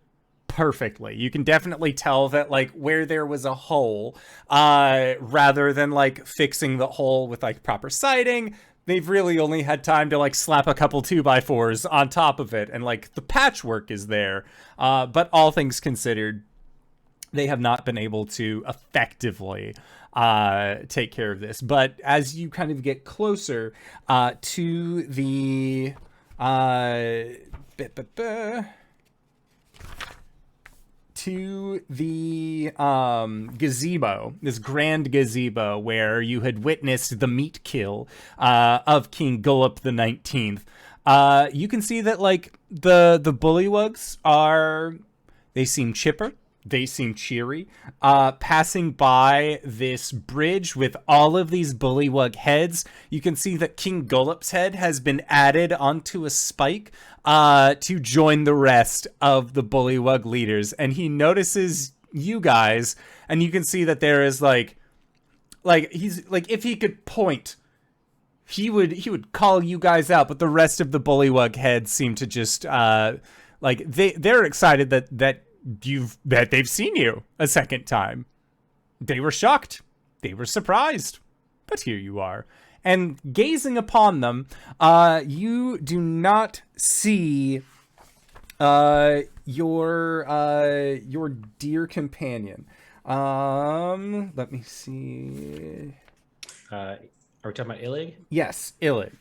perfectly. You can definitely tell that like where there was a hole, rather than like fixing the hole with like proper siding, they've really only had time to like slap a couple 2x4s on top of it, and like the patchwork is there. But all things considered, they have not been able to effectively take care of this. But as you kind of get closer to the to the gazebo, this grand gazebo where you had witnessed the meat kill of King Gullup the 19th. You can see that like the bullywugs they seem chipper. They seem cheery. Passing by this bridge with all of these bullywug heads, you can see that King Gullup's head has been added onto a spike to join the rest of the bullywug leaders. And he notices you guys, and you can see that there is like he's like, if he could point, he would call you guys out, but the rest of the bullywug heads seem to just like they're excited that they've seen you a second time. They were shocked. They were surprised. But here you are. And gazing upon them, you do not see your dear companion. Let me see. Are we talking about Illig? Yes, Illig.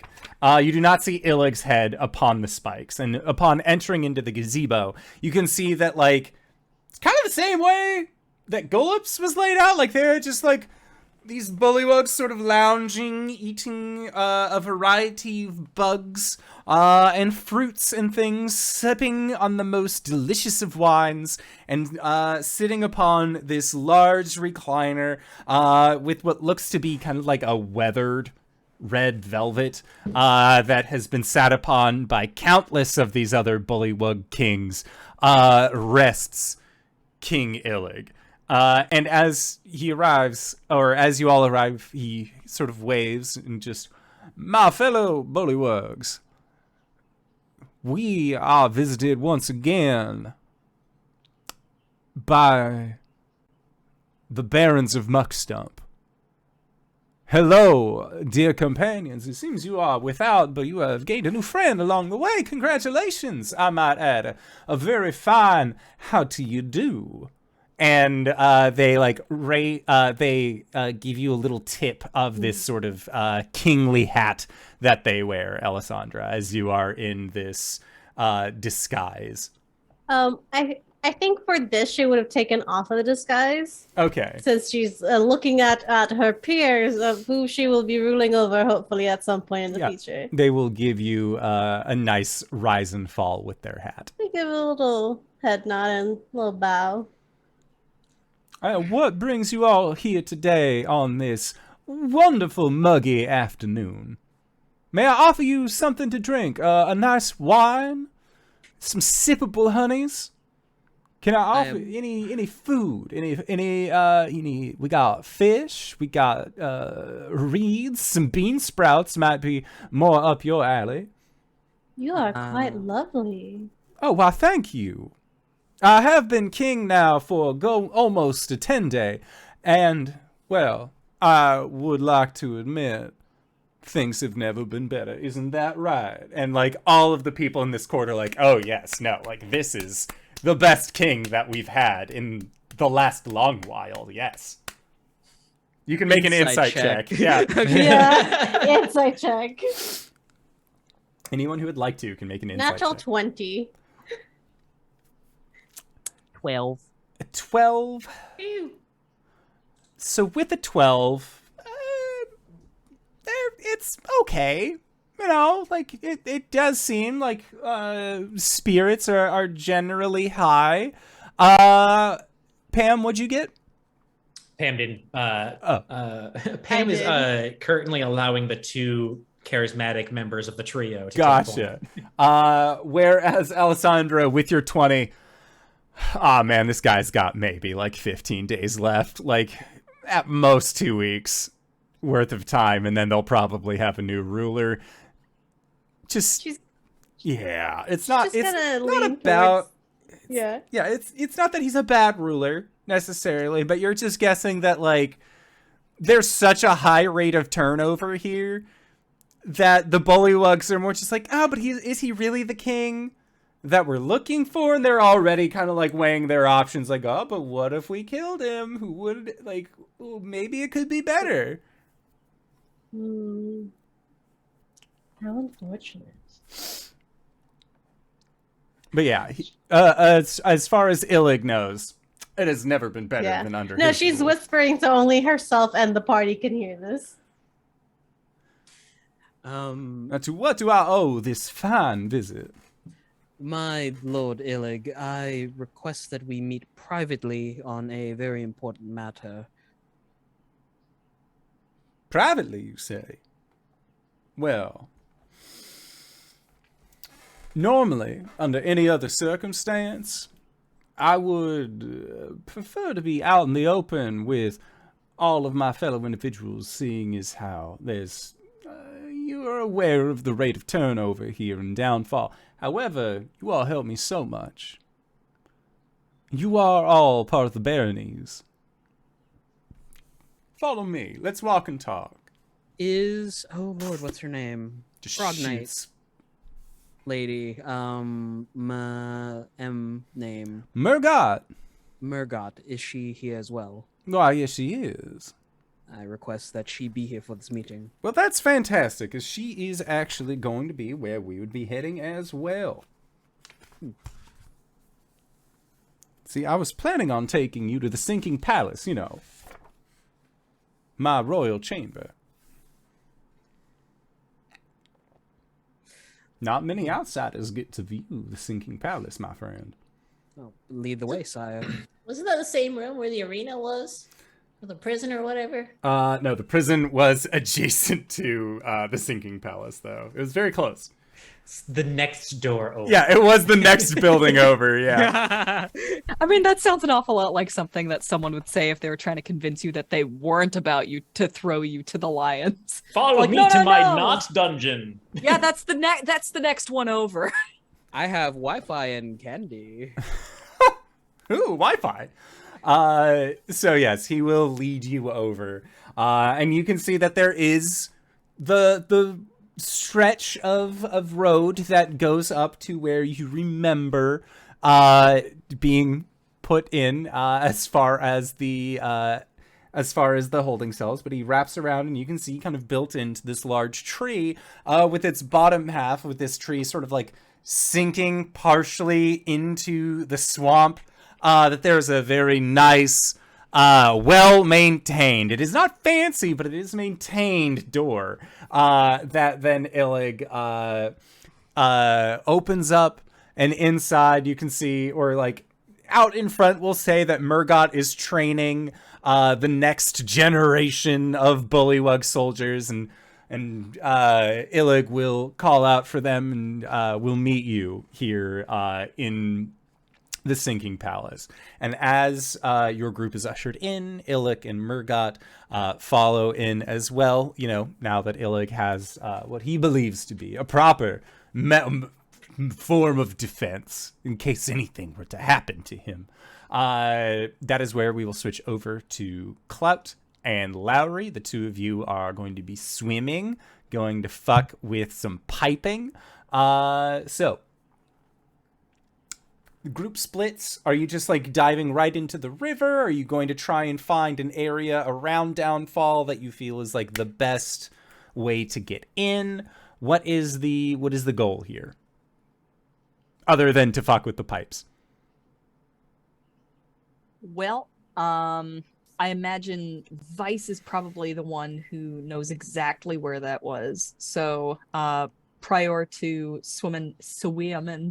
You do not see Illig's head upon the spikes. And upon entering into the gazebo, you can see that, like, it's kind of the same way that Gullup's was laid out. Like, they're just, like, these bullywugs sort of lounging, eating a variety of bugs and fruits and things, sipping on the most delicious of wines, and sitting upon this large recliner with what looks to be kind of like a weathered red velvet that has been sat upon by countless of these other bullywug kings, rests King Illig. And as he arrives, or as you all arrive, he sort of waves and just, "My fellow bullywugs, we are visited once again by the Barons of Muckstump. Hello, dear companions. It seems you are without, but you have gained a new friend along the way. Congratulations, I might add. A very fine how do you do." And they give you a little tip of this sort of kingly hat that they wear, Alessandra, as you are in this disguise. I think for this she would have taken off of the disguise. Okay. Since she's looking at her peers of who she will be ruling over, hopefully at some point in the future. They will give you a nice rise and fall with their hat. They give a little head nod and a little bow. What brings you all here today on this wonderful muggy afternoon? May I offer you something to drink? A nice wine? Some sippable honeys? Can I offer any food? Any we got fish, we got reeds, some bean sprouts might be more up your alley. You are quite lovely. Oh, why thank you. I have been king now for almost a 10-day, and, well, I would like to admit, things have never been better. Isn't that right? And, like, all of the people in this court are like, oh, yes, no, like, this is the best king that we've had in the last long while, yes. You can make an insight check. Yeah. Yeah, insight check. Anyone who would like to can make an insight Natural check. 20. 12. A 12. Ew. So with a 12, it's okay. You know, like, it does seem like spirits are generally high. Pam, what'd you get? Pam didn't. I Pam is currently allowing the two charismatic members of the trio to take Gotcha. Whereas Alessandra, with your 20, man, this guy's got maybe like 15 days left, like at most 2 weeks worth of time, and then they'll probably have a new ruler. It's not about it's not that he's a bad ruler necessarily, but you're just guessing that like there's such a high rate of turnover here that the bullywugs are more just like, oh, but is he really the king that we're looking for? And they're already kind of like weighing their options, like, oh, but what if we killed him? Who would, like, ooh, maybe it could be better. How unfortunate. But yeah, as far as Illig knows, it has never been better Yeah. than under No, his she's rule. whispering so only herself and the party can hear this. Now, to what do I owe this fine visit? My Lord Illig, I request that we meet privately on a very important matter. Privately, you say? Well, normally, under any other circumstance, I would prefer to be out in the open with all of my fellow individuals, seeing as how there's you are aware of the rate of turnover here in Downfall. However, you all help me so much. You are all part of the baronies. Follow me. Let's walk and talk. Oh Lord, what's her name? Just Frog Knight shoots. lady. Name. Murgot. Murgot. Is she here as well? Why, yes, she is. I request that she be here for this meeting. Well, that's fantastic, because she is actually going to be where we would be heading as well. See, I was planning on taking you to the Sinking Palace, you know. My royal chamber. Not many outsiders get to view the Sinking Palace, my friend. Oh, lead the way, sire. Wasn't that the same room where the arena was? Or the prison or whatever? No, the prison was adjacent to the Sinking Palace, though. It was very close. It's the next door over. Yeah, it was the next building over, yeah. I mean, that sounds an awful lot like something that someone would say if they were trying to convince you that they weren't about you to throw you to the lions. Follow Like, me no, to no, my no. not dungeon. Yeah, that's the next one over. I have Wi-Fi and candy. Ooh, Wi-Fi. So yes, he will lead you over. And you can see that there is the stretch of road that goes up to where you remember being put in as far as the holding cells, but he wraps around and you can see kind of built into this large tree with its bottom half, with this tree sort of like sinking partially into the swamp, that there's a very nice, well-maintained, it is not fancy, but it is maintained door that then Illig opens up, and inside you can see, or like out in front, we'll say that Murgot is training the next generation of Bullywug soldiers, and Illig will call out for them, and will meet you here in the Sinking Palace. And as your group is ushered in, Illig and Murgot follow in as well. You know, now that Illig has what he believes to be a proper form of defense in case anything were to happen to him. That is where we will switch over to Clout and Lowry. The two of you are going to be swimming, going to fuck with some piping. So the group splits. Are you just like diving right into the river? Are you going to try and find an area around Downfall that you feel is like the best way to get in? What is the goal here? Other than to fuck with the pipes. Well, I imagine Vice is probably the one who knows exactly where that was. So, prior to swimming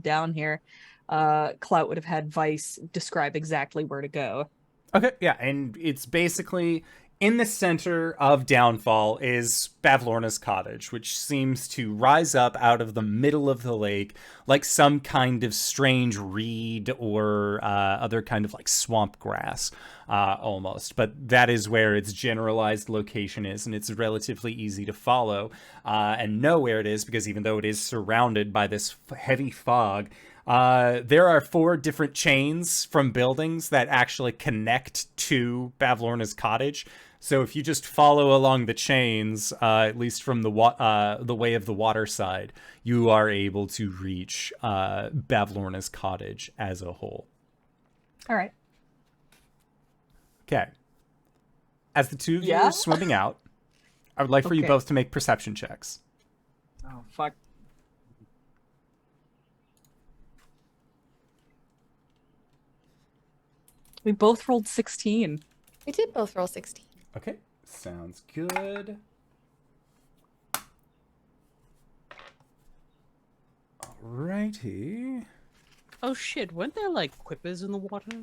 down here, Clout would have had Vice describe exactly where to go. Okay, yeah, and it's basically in the center of Downfall is Bavlorna's cottage, which seems to rise up out of the middle of the lake like some kind of strange reed or other kind of like swamp grass almost. But that is where its generalized location is, and it's relatively easy to follow and know where it is, because even though it is surrounded by this heavy fog, there are 4 different chains from buildings that actually connect to Bavlorna's cottage. So if you just follow along the chains, at least from the way of the water side, you are able to reach Bavlorna's cottage as a whole. All right. Okay. As the two of you are swimming out, I would like for you both to make perception checks. Oh, fuck. We both rolled 16. We did both roll 16. Okay, sounds good. Alrighty. Oh shit, weren't there like quippers in the water?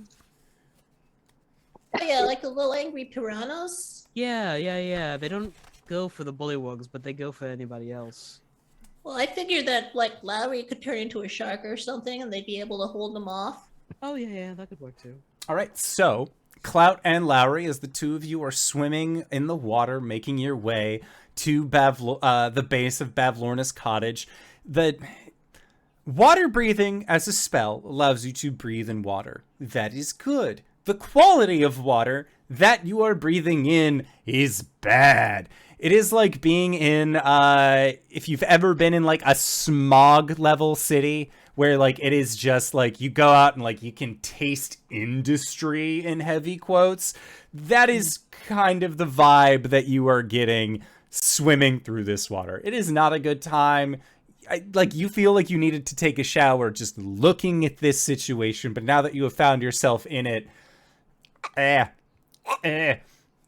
Oh, yeah, like the little angry piranhas. Yeah. They don't go for the bullywugs, but they go for anybody else. Well, I figured that like Lowry could turn into a shark or something, and they'd be able to hold them off. Oh yeah, that could work too. All right, so Clout and Lowry, as the two of you are swimming in the water, making your way to the base of Bavlorna's cottage, the water breathing as a spell allows you to breathe in water. That is good. The quality of water that you are breathing in is bad. It is like being in, if you've ever been in like a smog level city where like it is just like you go out and like you can taste industry in heavy quotes. That is kind of the vibe that you are getting swimming through this water. It is not a good time. Like you feel like you needed to take a shower just looking at this situation, but now that you have found yourself in it,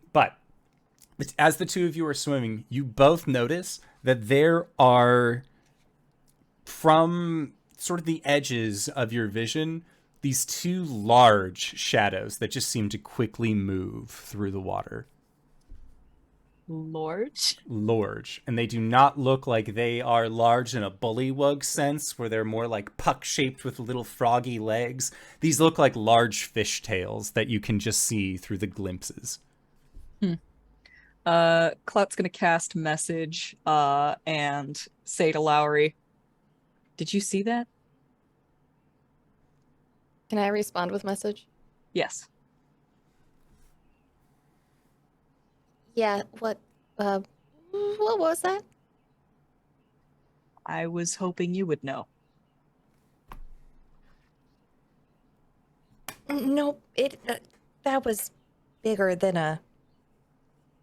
But as the two of you are swimming, you both notice that there are, from sort of the edges of your vision, these two large shadows that just seem to quickly move through the water. Large. And they do not look like they are large in a bullywug sense, where they're more like puck-shaped with little froggy legs. These look like large fish tails that you can just see through the glimpses. Clout's gonna cast message and say to Lowry, "Did you see that?" Can I respond with message? Yes. Yeah, what was that? I was hoping you would know. Nope, that was bigger than a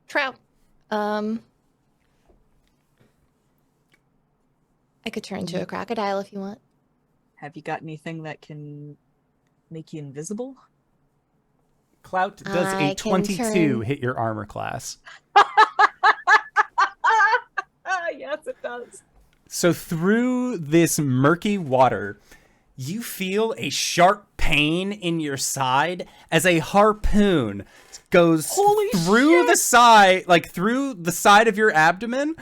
trout. I could turn into a crocodile if you want. Have you got anything that can make you invisible? Clout does I a can 22 turn- hit your armor class. Yes, it does. So through this murky water, you feel a sharp pain in your side as a harpoon goes through the side, like through the side of your abdomen.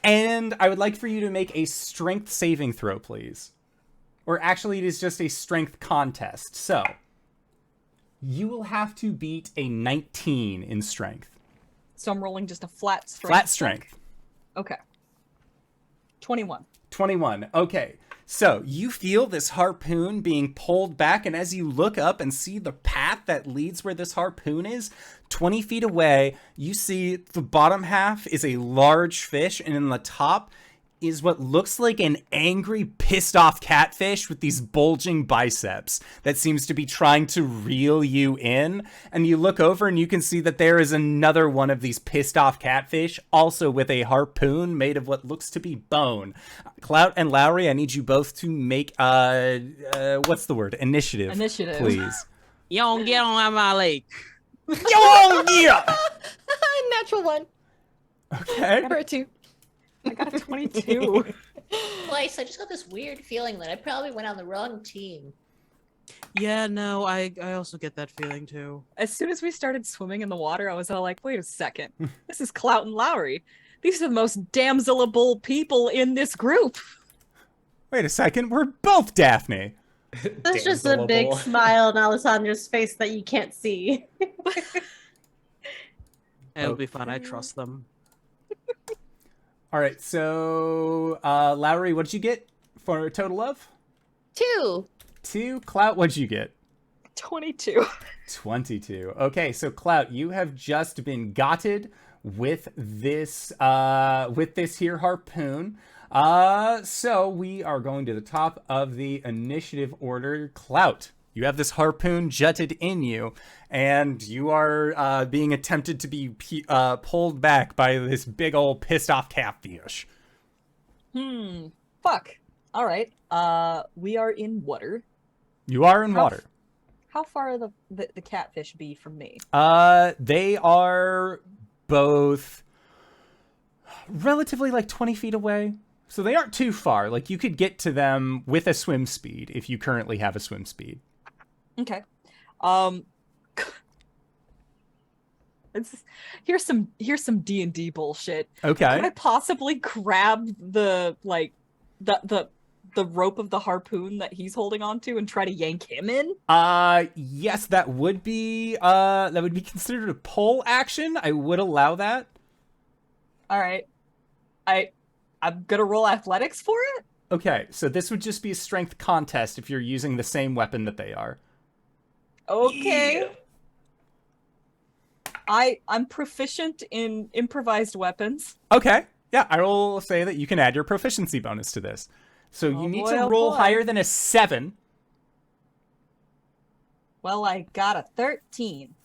And I would like for you to make a strength saving throw, please. Or actually, it is just a strength contest. So you will have to beat a 19 in strength. So I'm rolling just a flat strength. Flat strength. Okay. 21. 21. Okay. So you feel this harpoon being pulled back, and as you look up and see the path that leads where this harpoon is, 20 feet away, you see the bottom half is a large fish, and in the top is what looks like an angry, pissed-off catfish with these bulging biceps that seems to be trying to reel you in. And you look over and you can see that there is another one of these pissed-off catfish, also with a harpoon made of what looks to be bone. Clout and Lowry, I need you both to make, what's the word? Initiative. Please. You don't get on my lake. Oh, yeah! Natural one. Okay. For a 2. I got a 22. Twice, I just got this weird feeling that I probably went on the wrong team. Yeah, no, I also get that feeling too. As soon as we started swimming in the water, I was all like, wait a second. This is Clout and Lowry. These are the most damselable people in this group. Wait a second, we're both Daphne. That's just a big smile on Alessandra's face that you can't see. It'll be fun, I trust them. All right, so Lowry, what'd you get for a total of? 2. 2. Clout, what'd you get? 22. 22. Okay, so Clout, you have just been gotted with this here harpoon. So we are going to the top of the initiative order. Clout, you have this harpoon jutted in you, and you are being attempted to be pulled back by this big old pissed off catfish. Fuck. All right. We are in water. You are in water. How far are the catfish be from me? They are both relatively like 20 feet away. So they aren't too far. Like you could get to them with a swim speed if you currently have a swim speed. Okay. Here's some D&D bullshit. Okay. Could I possibly grab the rope of the harpoon that he's holding onto and try to yank him in? Yes, that would be considered a pull action. I would allow that. All right. I'm gonna roll athletics for it. Okay, so this would just be a strength contest if you're using the same weapon that they are. Okay. I'm proficient in improvised weapons. Okay. Yeah, I will say that you can add your proficiency bonus to this. So you need to roll higher than a 7. Well, I got a 13.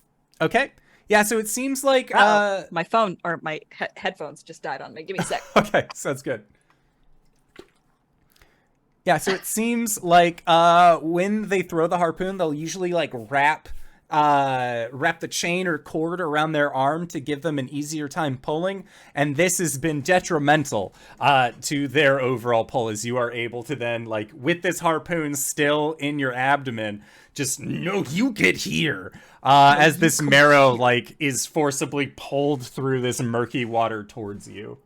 Okay. Yeah, so it seems like my phone or my headphones just died on me. Give me a sec. Okay, sounds good. Yeah, so it seems like when they throw the harpoon, they'll usually like wrap the chain or cord around their arm to give them an easier time pulling, and this has been detrimental to their overall pull, as you are able to then, like, with this harpoon still in your abdomen, just, no, you get here, as this marrow, like, is forcibly pulled through this murky water towards you.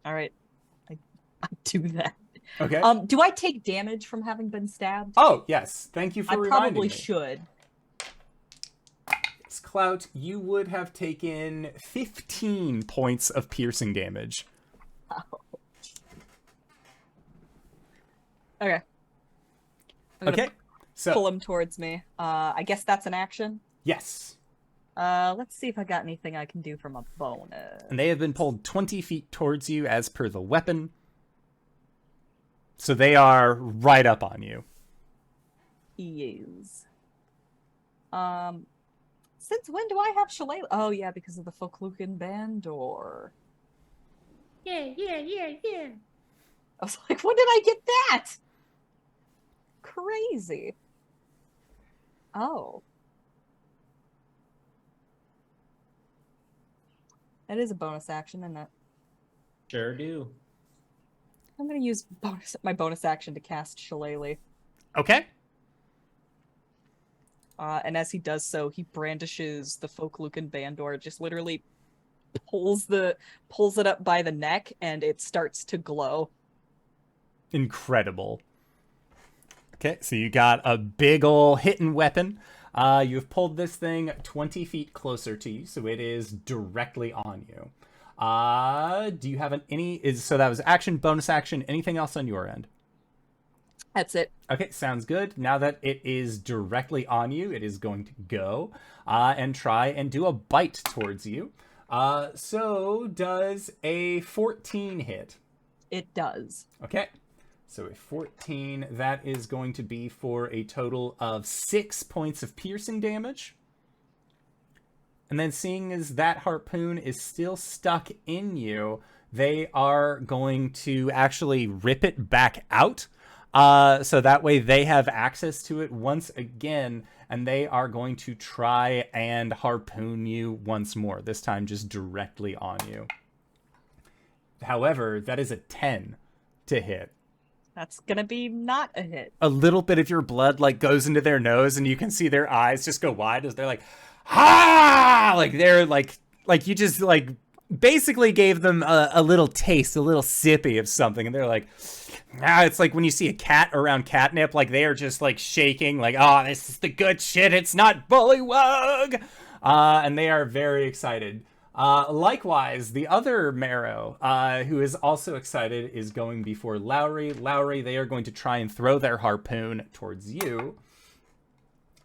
All right, I do that. Okay. Do I take damage from having been stabbed? Oh, yes. Thank you for reminding me. I probably should. Clout, you would have taken 15 points of piercing damage. Oh. Okay. Okay. So pull him towards me. I guess that's an action. Yes. Let's see if I got anything I can do from a bonus. And they have been pulled 20 feet towards you as per the weapon. So they are right up on you. Yes. Since when do I have Shillelagh? Oh, yeah, because of the Folklucan Bandor. Yeah. I was like, when did I get that? Crazy. Oh. That is a bonus action, isn't it? Sure do. I'm going to use my bonus action to cast Shillelagh. Okay. And as he does so, he brandishes the Folklucan Bandor, just literally pulls it up by the neck, and it starts to glow. Incredible. Okay, so you got a big ol' hitting weapon. You've pulled this thing 20 feet closer to you, so it is directly on you. Do you have so that was action, bonus action, anything else on your end? That's it. Okay, sounds good. Now that it is directly on you, it is going to go and try and do a bite towards you. So does a 14 hit? It does. Okay. So a 14, that is going to be for a total of 6 points of piercing damage. And then seeing as that harpoon is still stuck in you, they are going to actually rip it back out. So that way they have access to it once again, and they are going to try and harpoon you once more, this time just directly on you. However, that is a 10 to hit. That's gonna be not a hit. A little bit of your blood like goes into their nose, and you can see their eyes just go wide as they're like, ha! Like they're like you just like basically gave them a little taste, a little sippy of something, and they're like, it's like when you see a cat around catnip, like they are just like shaking, like, oh, this is the good shit, it's not bullywug! And they are very excited. Likewise, the other Marrow, who is also excited, is going before Lowry. Lowry, they are going to try and throw their harpoon towards you.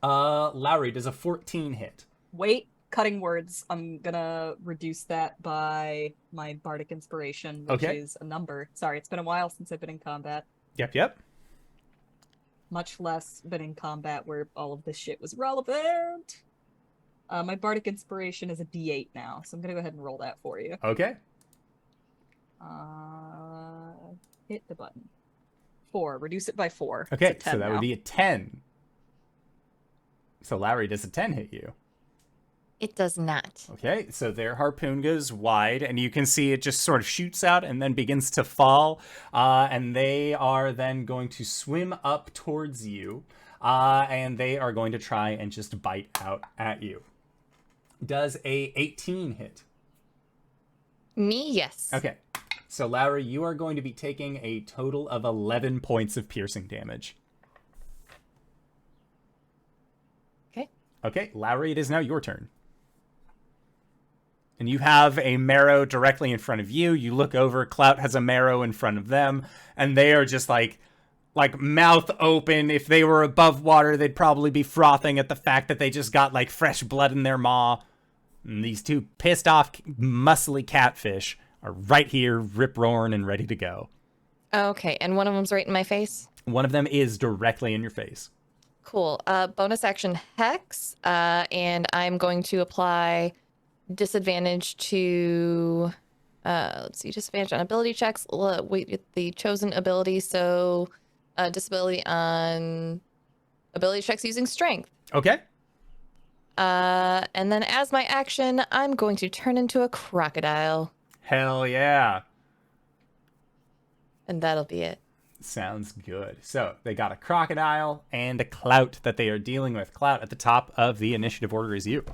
Lowry, does a 14 hit? Wait, cutting words. I'm gonna reduce that by my Bardic Inspiration, which is a number. Sorry, it's been a while since I've been in combat. Yep. Much less been in combat where all of this shit was relevant. My Bardic Inspiration is a D8 now, so I'm gonna go ahead and roll that for you. Okay. Hit the button. 4. Reduce it by 4. Okay, it's a 10 so that now. would be a 10. So Lowry, does a 10 hit you? It does not. Okay, so their harpoon goes wide, and you can see it just sort of shoots out and then begins to fall. And they are then going to swim up towards you, and they are going to try and just bite out at you. Does a 18 hit? Me, yes. Okay, so Lowry, you are going to be taking a total of 11 points of piercing damage. Okay. Okay, Lowry, it is now your turn. And you have a marrow directly in front of you. You look over, Clout has a marrow in front of them, and they are just like mouth open. If they were above water, they'd probably be frothing at the fact that they just got like fresh blood in their maw. And these two pissed off, muscly catfish are right here, rip-roaring and ready to go. Okay, and one of them's right in my face? One of them is directly in your face. Cool. Bonus action Hex, and I'm going to apply disadvantage to, let's see, disadvantage on ability checks. Wait, the chosen ability, so disability on ability checks using strength. Okay. And then as my action, I'm going to turn into a crocodile. Hell yeah. And that'll be it. Sounds good. So they got a crocodile and a Clout that they are dealing with. Clout, at the top of the initiative order is you.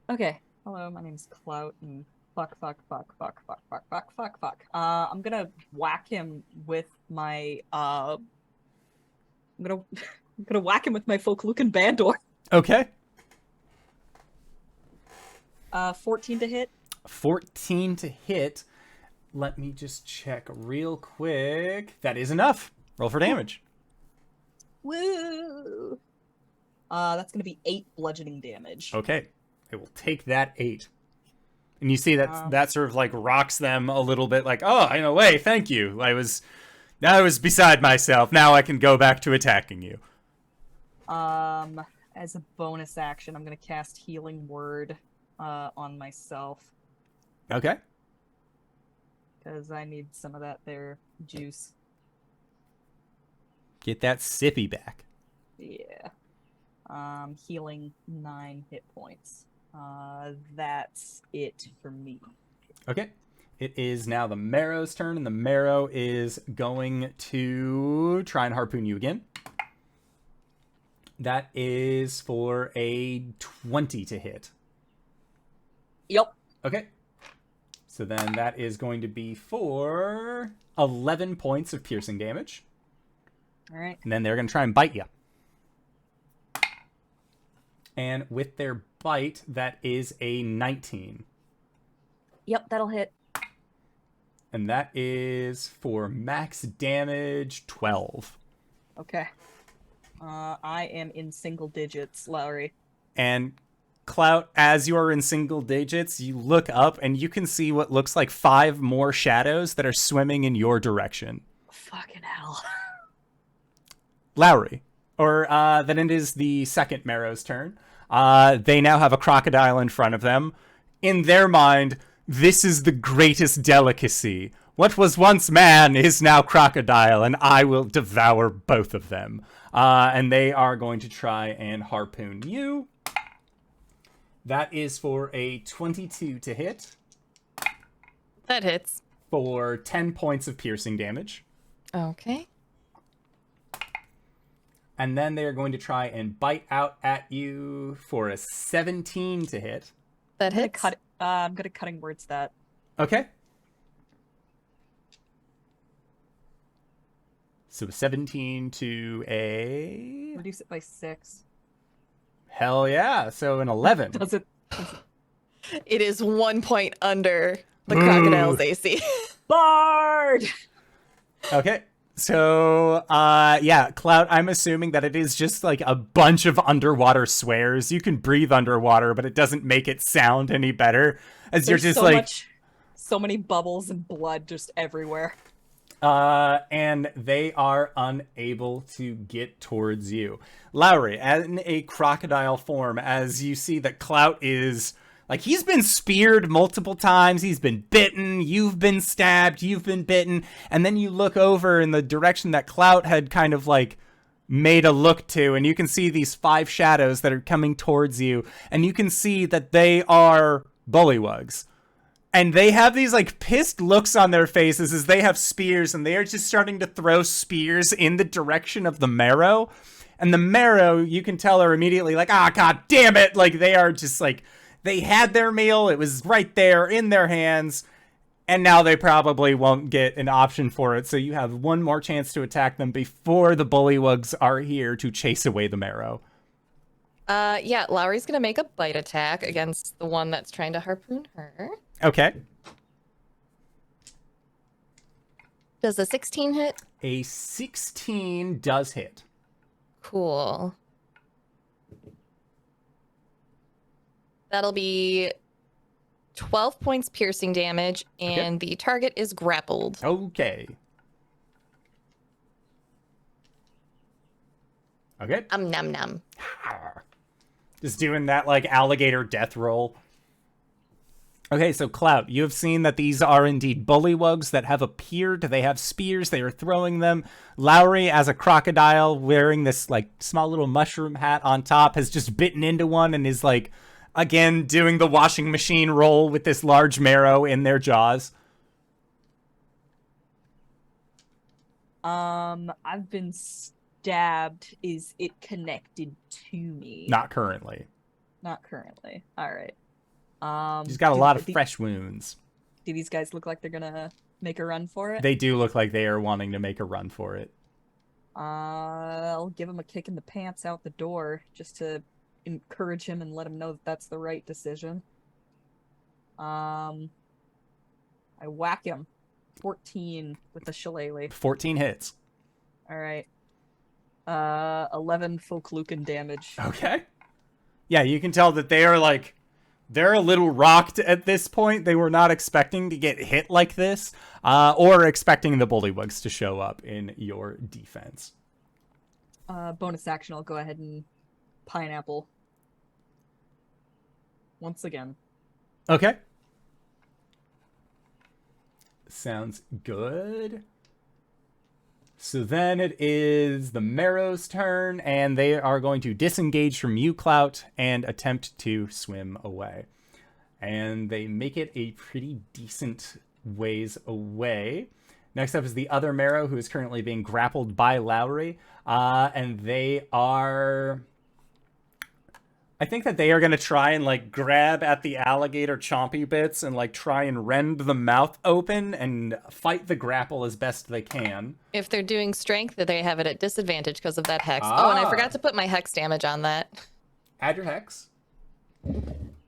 Okay. Hello, my name's Clout, and fuck. I'm gonna whack him with my I'm gonna whack him with my Folklucan Bandor. Okay. 14 to hit. 14 to hit. Let me just check real quick. That is enough. Roll for damage. Woo! That's gonna be 8 bludgeoning damage. Okay. I will take that 8. And you see that sort of like rocks them a little bit, like, oh, in a way, thank you. I was beside myself. Now I can go back to attacking you. As a bonus action, I'm gonna cast Healing Word on myself. Okay. Because I need some of that there juice. Get that sippy back. Yeah. Healing 9 hit points. That's it for me. Okay. It is now the Marrow's turn, and the Marrow is going to try and harpoon you again. That is for a 20 to hit. Yep. Okay. So then that is going to be for 11 points of piercing damage. All right. And then they're going to try and bite you. And with their bite, that is a 19. Yep, that'll hit. And that is for max damage 12. Okay. I am in single digits, Lowry. And Clout, as you are in single digits, you look up and you can see what looks like 5 more shadows that are swimming in your direction. Fucking hell. Lowry. Or then it is the second Marrow's turn. They now have a crocodile in front of them. In their mind, this is the greatest delicacy. What was once man is now crocodile, and I will devour both of them. And they are going to try and harpoon you. That is for a 22 to hit. That hits. For 10 points of piercing damage. Okay. And then they are going to try and bite out at you for a 17 to hit. That hits. I'm gonna cutting words that. Okay. So 17 to a... Reduce it by 6. Hell yeah. So an 11. Does it? It is 1 point under the crocodile's AC. Bard! Okay. So, yeah, Clout, I'm assuming that it is just like a bunch of underwater swears. You can breathe underwater, but it doesn't make it sound any better. As you're just like... so many bubbles and blood just everywhere. And they are unable to get towards you. Lowry, in a crocodile form, as you see that Clout is... Like, he's been speared multiple times, he's been bitten, you've been stabbed, you've been bitten, and then you look over in the direction that Clout had kind of, like, made a look to, and you can see these 5 shadows that are coming towards you, and you can see that they are bullywugs. And they have these like pissed looks on their faces as they have spears, and they are just starting to throw spears in the direction of the marrow. And the marrow, you can tell, are immediately like, ah, god damn it. Like, they are just like, they had their meal. It was right there in their hands. And now they probably won't get an option for it. So you have one more chance to attack them before the bullywugs are here to chase away the marrow. Yeah, Lowry's gonna make a bite attack against the one that's trying to harpoon her. Okay. Does a 16 hit? A 16 does hit. Cool. That'll be 12 points piercing damage, and the target is grappled. Okay. Okay. Num num. Just doing that like alligator death roll. Okay, so Clout, you have seen that these are indeed bullywugs that have appeared. They have spears. They are throwing them. Lowry, as a crocodile, wearing this like small little mushroom hat on top, has just bitten into one and is like, again, doing the washing machine roll with this large marrow in their jaws. I've been stabbed. Is it connected to me? Not currently. Not currently. All right. He's got a lot of fresh wounds. Do these guys look like they're gonna make a run for it? They do look like they are wanting to make a run for it. I'll give him a kick in the pants out the door just to encourage him and let him know that that's the right decision. I whack him. 14 with the shillelagh. 14 hits. All right. 11 Folkluken damage. Okay. Yeah, you can tell that they are like, they're a little rocked at this point. They were not expecting to get hit like this, or expecting the bullywugs to show up in your defense. Bonus action, I'll go ahead and pineapple. Once again. Okay. Sounds good. So then it is the Marrow's turn, and they are going to disengage from you, Clout, and attempt to swim away. And they make it a pretty decent ways away. Next up is the other Marrow, who is currently being grappled by Lowry. And they are... I think that they are going to try and, like, grab at the alligator chompy bits and, like, try and rend the mouth open and fight the grapple as best they can. If they're doing strength, they have it at disadvantage because of that hex. Oh, and I forgot to put my hex damage on that. Add your hex.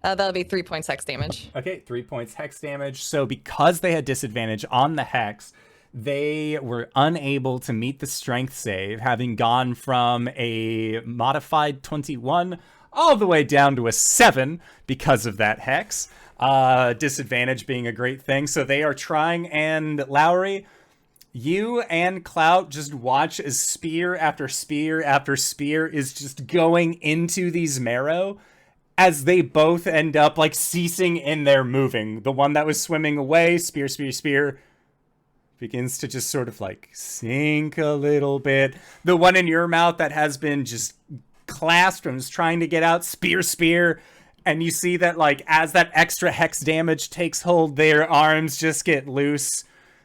That'll be 3 points hex damage. Okay, 3 points hex damage. So because they had disadvantage on the hex, they were unable to meet the strength save, having gone from a modified 21 all the way down to a 7 because of that hex. Disadvantage being a great thing. So they are trying, and Lowry, you and Clout just watch as spear after spear after spear is just going into these Marrow as they both end up like ceasing in their moving. The one that was swimming away, spear, spear, spear, begins to just sort of like sink a little bit. The one in your mouth that has been just clasped and is trying to get out, spear, spear. And you see that like as that extra hex damage takes hold, their arms just get loose,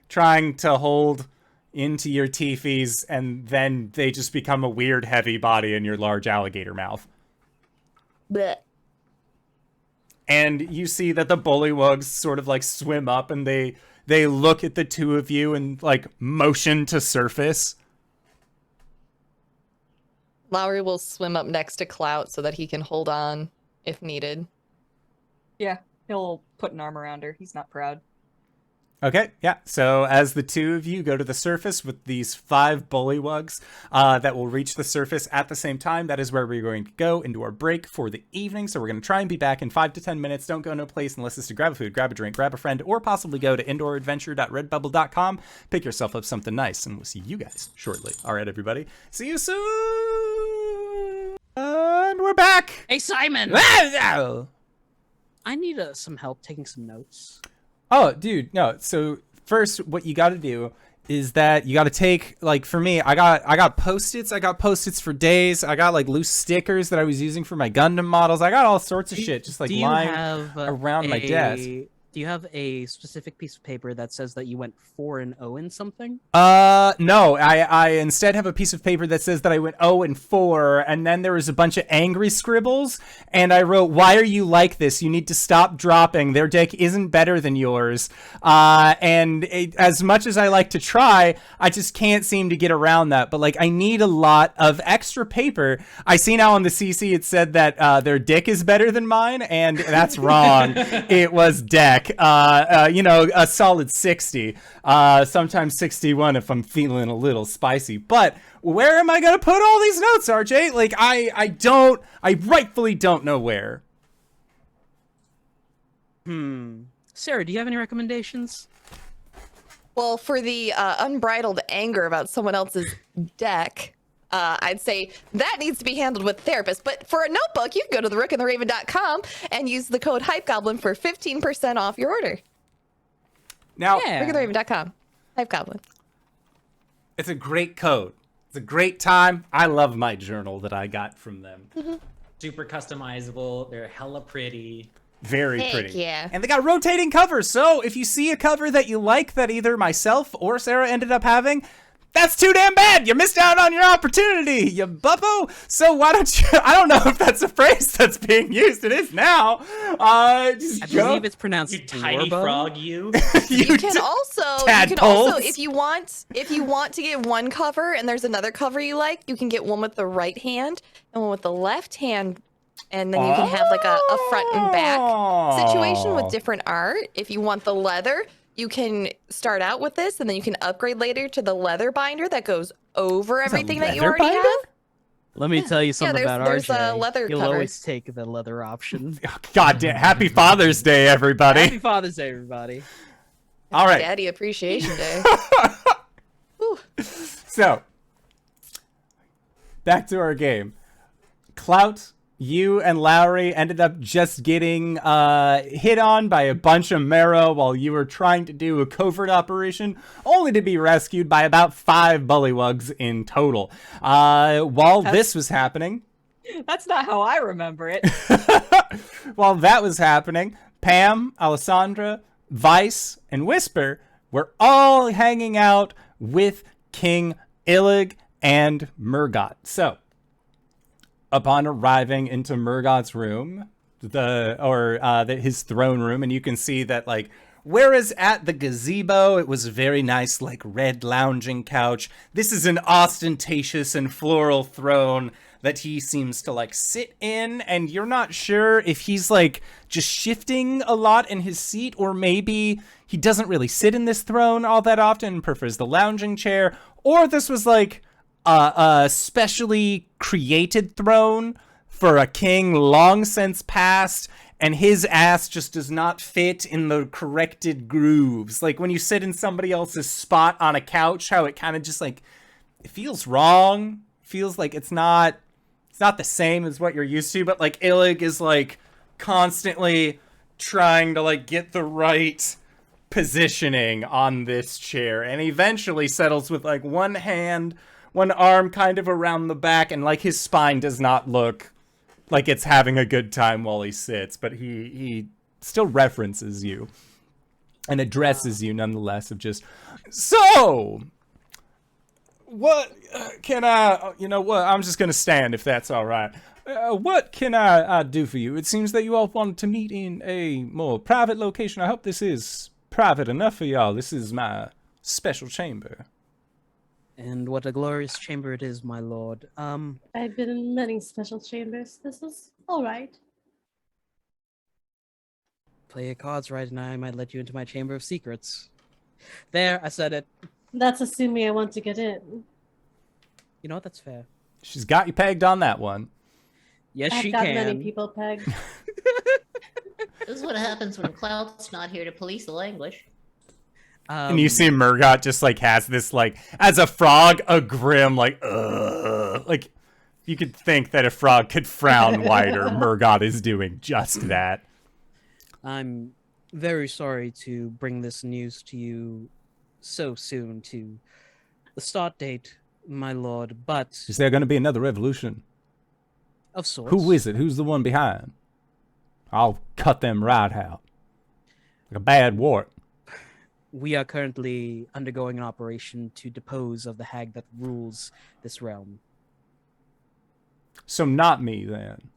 trying to hold into your teefies, and then they just become a weird heavy body in your large alligator mouth. Blech. And you see that the bullywugs sort of like swim up, and they look at the two of you and like motion to surface. Lowry will swim up next to Clout so that he can hold on if needed. Yeah, he'll put an arm around her. He's not proud. Okay, yeah. So as the two of you go to the surface with these 5 bullywugs that will reach the surface at the same time, that is where we're going to go into our break for the evening. So we're going to try and be back in 5 to 10 minutes. Don't go no place unless it's to grab a food, grab a drink, grab a friend, or possibly go to indooradventure.redbubble.com. Pick yourself up something nice, and we'll see you guys shortly. All right, everybody. See you soon. And we're back. Hey, Simon! Ah! I need some help taking some notes. Oh, dude, no. So first, what you got to do is that you got to take, like, for me, I got Post-its. I got Post-its for days. I got like loose stickers that I was using for my Gundam models. I got all sorts of shit just like lying around my desk. Do you have a specific piece of paper that says that you went 4-0 in something? No. I instead have a piece of paper that says that I went 0-4, and then there was a bunch of angry scribbles, and I wrote, "Why are you like this? You need to stop dropping. Their deck isn't better than yours." As much as I like to try, I just can't seem to get around that. But like, I need a lot of extra paper. I see now on the CC it said that their dick is better than mine, and that's wrong. It was deck. A solid 60, sometimes 61 if I'm feeling a little spicy. But where am I gonna put all these notes, RJ? Like, I rightfully don't know where. Sarah, do you have any recommendations? Well, for the unbridled anger about someone else's deck, I'd say that needs to be handled with a therapist. But for a notebook, you can go to therookandtheraven.com and use the code HypeGoblin for 15% off your order. Now, Rookandtheraven.com. HypeGoblin. it's a great code. It's a great time. I love my journal that I got from them. Super customizable. They're hella pretty. Very Heck pretty. yeah. And they got rotating covers. So if you see a cover that you like that either myself or Sarah ended up having, that's too damn bad. You missed out on your opportunity, you buppo. So why don't you, I don't know if that's a phrase that's being used. It is now. I believe it's pronounced You tiny Lorbo. frog, you. You can also tadpoles. if you want to get one cover and there's another cover you like, you can get one with the right hand and one with the left hand, and then you can have like a front and back situation with different art. If you want the leather, you can start out with this and then you can upgrade later to the leather binder that goes over everything that you leather already binder? have. Let me tell you something about there's RJ. a leather He'll cover. always take the leather option. God damn. Happy Father's Day, everybody. Happy Father's Day, everybody. All right. Daddy Appreciation Day. Whew. So, back to our game. Clout, you and Lowry ended up just getting hit on by a bunch of Marrow while you were trying to do a covert operation, only to be rescued by about 5 bullywugs in total. While this was happening... That's not how I remember it. While that was happening, Pam, Alessandra, Vice, and Whisper were all hanging out with King Illig and Murgot. So, upon arriving into Murgot's room, his throne room, and you can see that, like, whereas at the gazebo, it was a very nice, like, red lounging couch, this is an ostentatious and floral throne that he seems to, like, sit in, and you're not sure if he's, like, just shifting a lot in his seat, or maybe he doesn't really sit in this throne all that often and prefers the lounging chair, or this was, like, a specially created throne for a king long since past, and his ass just does not fit in the corrected grooves. Like when you sit in somebody else's spot on a couch, how it kind of just like, it feels wrong. Feels like it's not the same as what you're used to, but like Illig is like constantly trying to like get the right positioning on this chair, and eventually settles with like one arm kind of around the back, and like his spine does not look like it's having a good time while he sits, but he still references you and addresses you nonetheless of just, so what can I, you know what, I'm just gonna stand if that's all right. What can I do for you? It seems that you all wanted to meet in a more private location. I hope this is private enough for y'all. This is my special chamber. And what a glorious chamber it is, my lord. I've been in many special chambers. This is all right. Play your cards right, and I might let you into my chamber of secrets. There, I said it. That's assuming I want to get in. You know what? That's fair. She's got you pegged on that one. Yes, I've she got can. many people pegged. This is what happens when Clout's not here to police the language. And you see Murgot just like has this like, as a frog, a grim like, ugh. Like you could think that a frog could frown wider. Murgot is doing just that. I'm very sorry to bring this news to you so soon to the start date, my lord, but Is there going to be another revolution? of sorts. Who is it? Who's the one behind? I'll cut them right out. Like a bad wart. We are currently undergoing an operation to depose of the hag that rules this realm. So not me, then.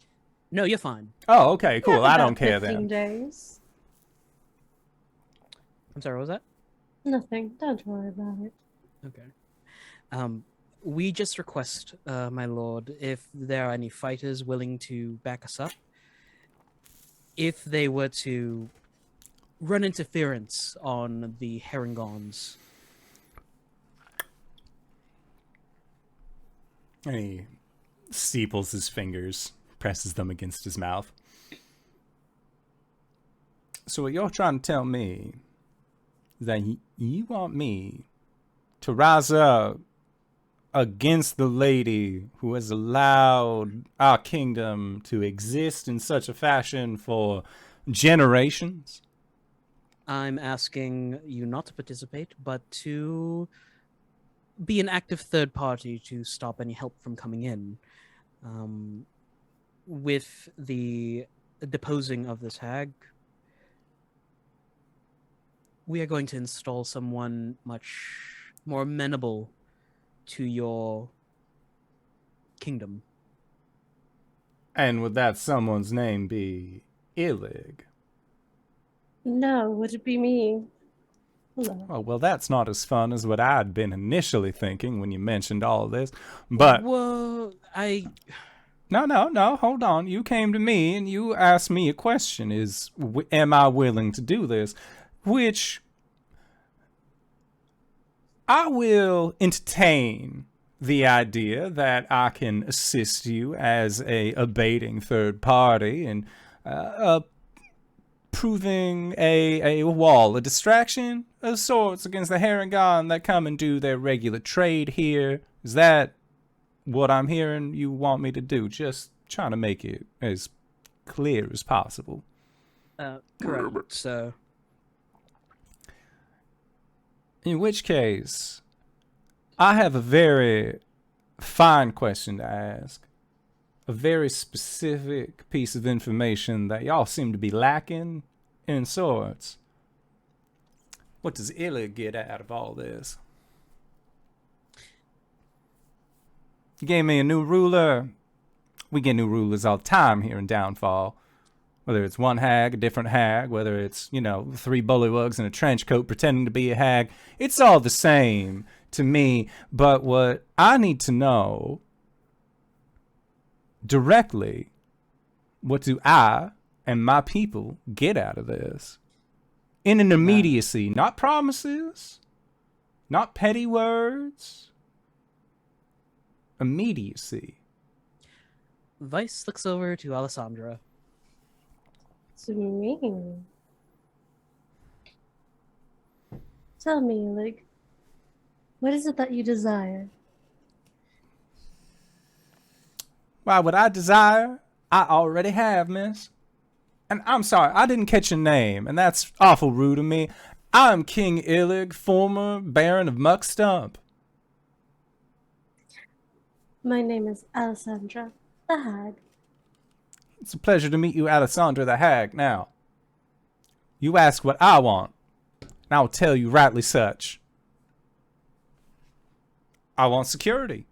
No, you're fine. Oh, okay, cool. You have I about don't care 15 then. days. I'm sorry, what was that? Nothing. Don't worry about it. Okay. We just request, my lord, if there are any fighters willing to back us up, if they were to run interference on the Herringons. And he steeples his fingers, presses them against his mouth. So what you're trying to tell me is that you want me to rise up against the lady who has allowed our kingdom to exist in such a fashion for generations? I'm asking you not to participate, but to be an active third party to stop any help from coming in. With the deposing of this hag, we are going to install someone much more amenable to your kingdom. And would that someone's name be Illig? No, would it be me? Hello. Oh, well, that's not as fun as what I'd been initially thinking when you mentioned all of this. But Well, no, hold on. You came to me and you asked me a question: am I willing to do this? Which I will entertain the idea that I can assist you as a abating third party and proving a wall, a distraction of sorts against the Herringon that come and do their regular trade here. Is that what I'm hearing you want me to do? Just trying to make it as clear as possible. correct, sir. In which case, I have a very fine question to ask. A very specific piece of information that y'all seem to be lacking in sorts. What does Illig get out of all this? You gave me a new ruler. We get new rulers all the time here in Downfall. Whether it's one hag, a different hag, whether it's, 3 bullywugs in a trench coat pretending to be a hag, it's all the same to me. But what I need to know directly, what do I and my people get out of this? In an immediacy, not promises, not petty words. Immediacy. Vice looks over to Alessandra. To me. Tell me, like, what is it that you desire? Why, what I desire, I already have, miss. And I'm sorry, I didn't catch your name, and that's awful rude of me. I'm King Illig, former Baron of Muckstump. My name is Alessandra, the hag. It's a pleasure to meet you, Alessandra the Hag. Now, you ask what I want, and I'll tell you rightly such. I want security.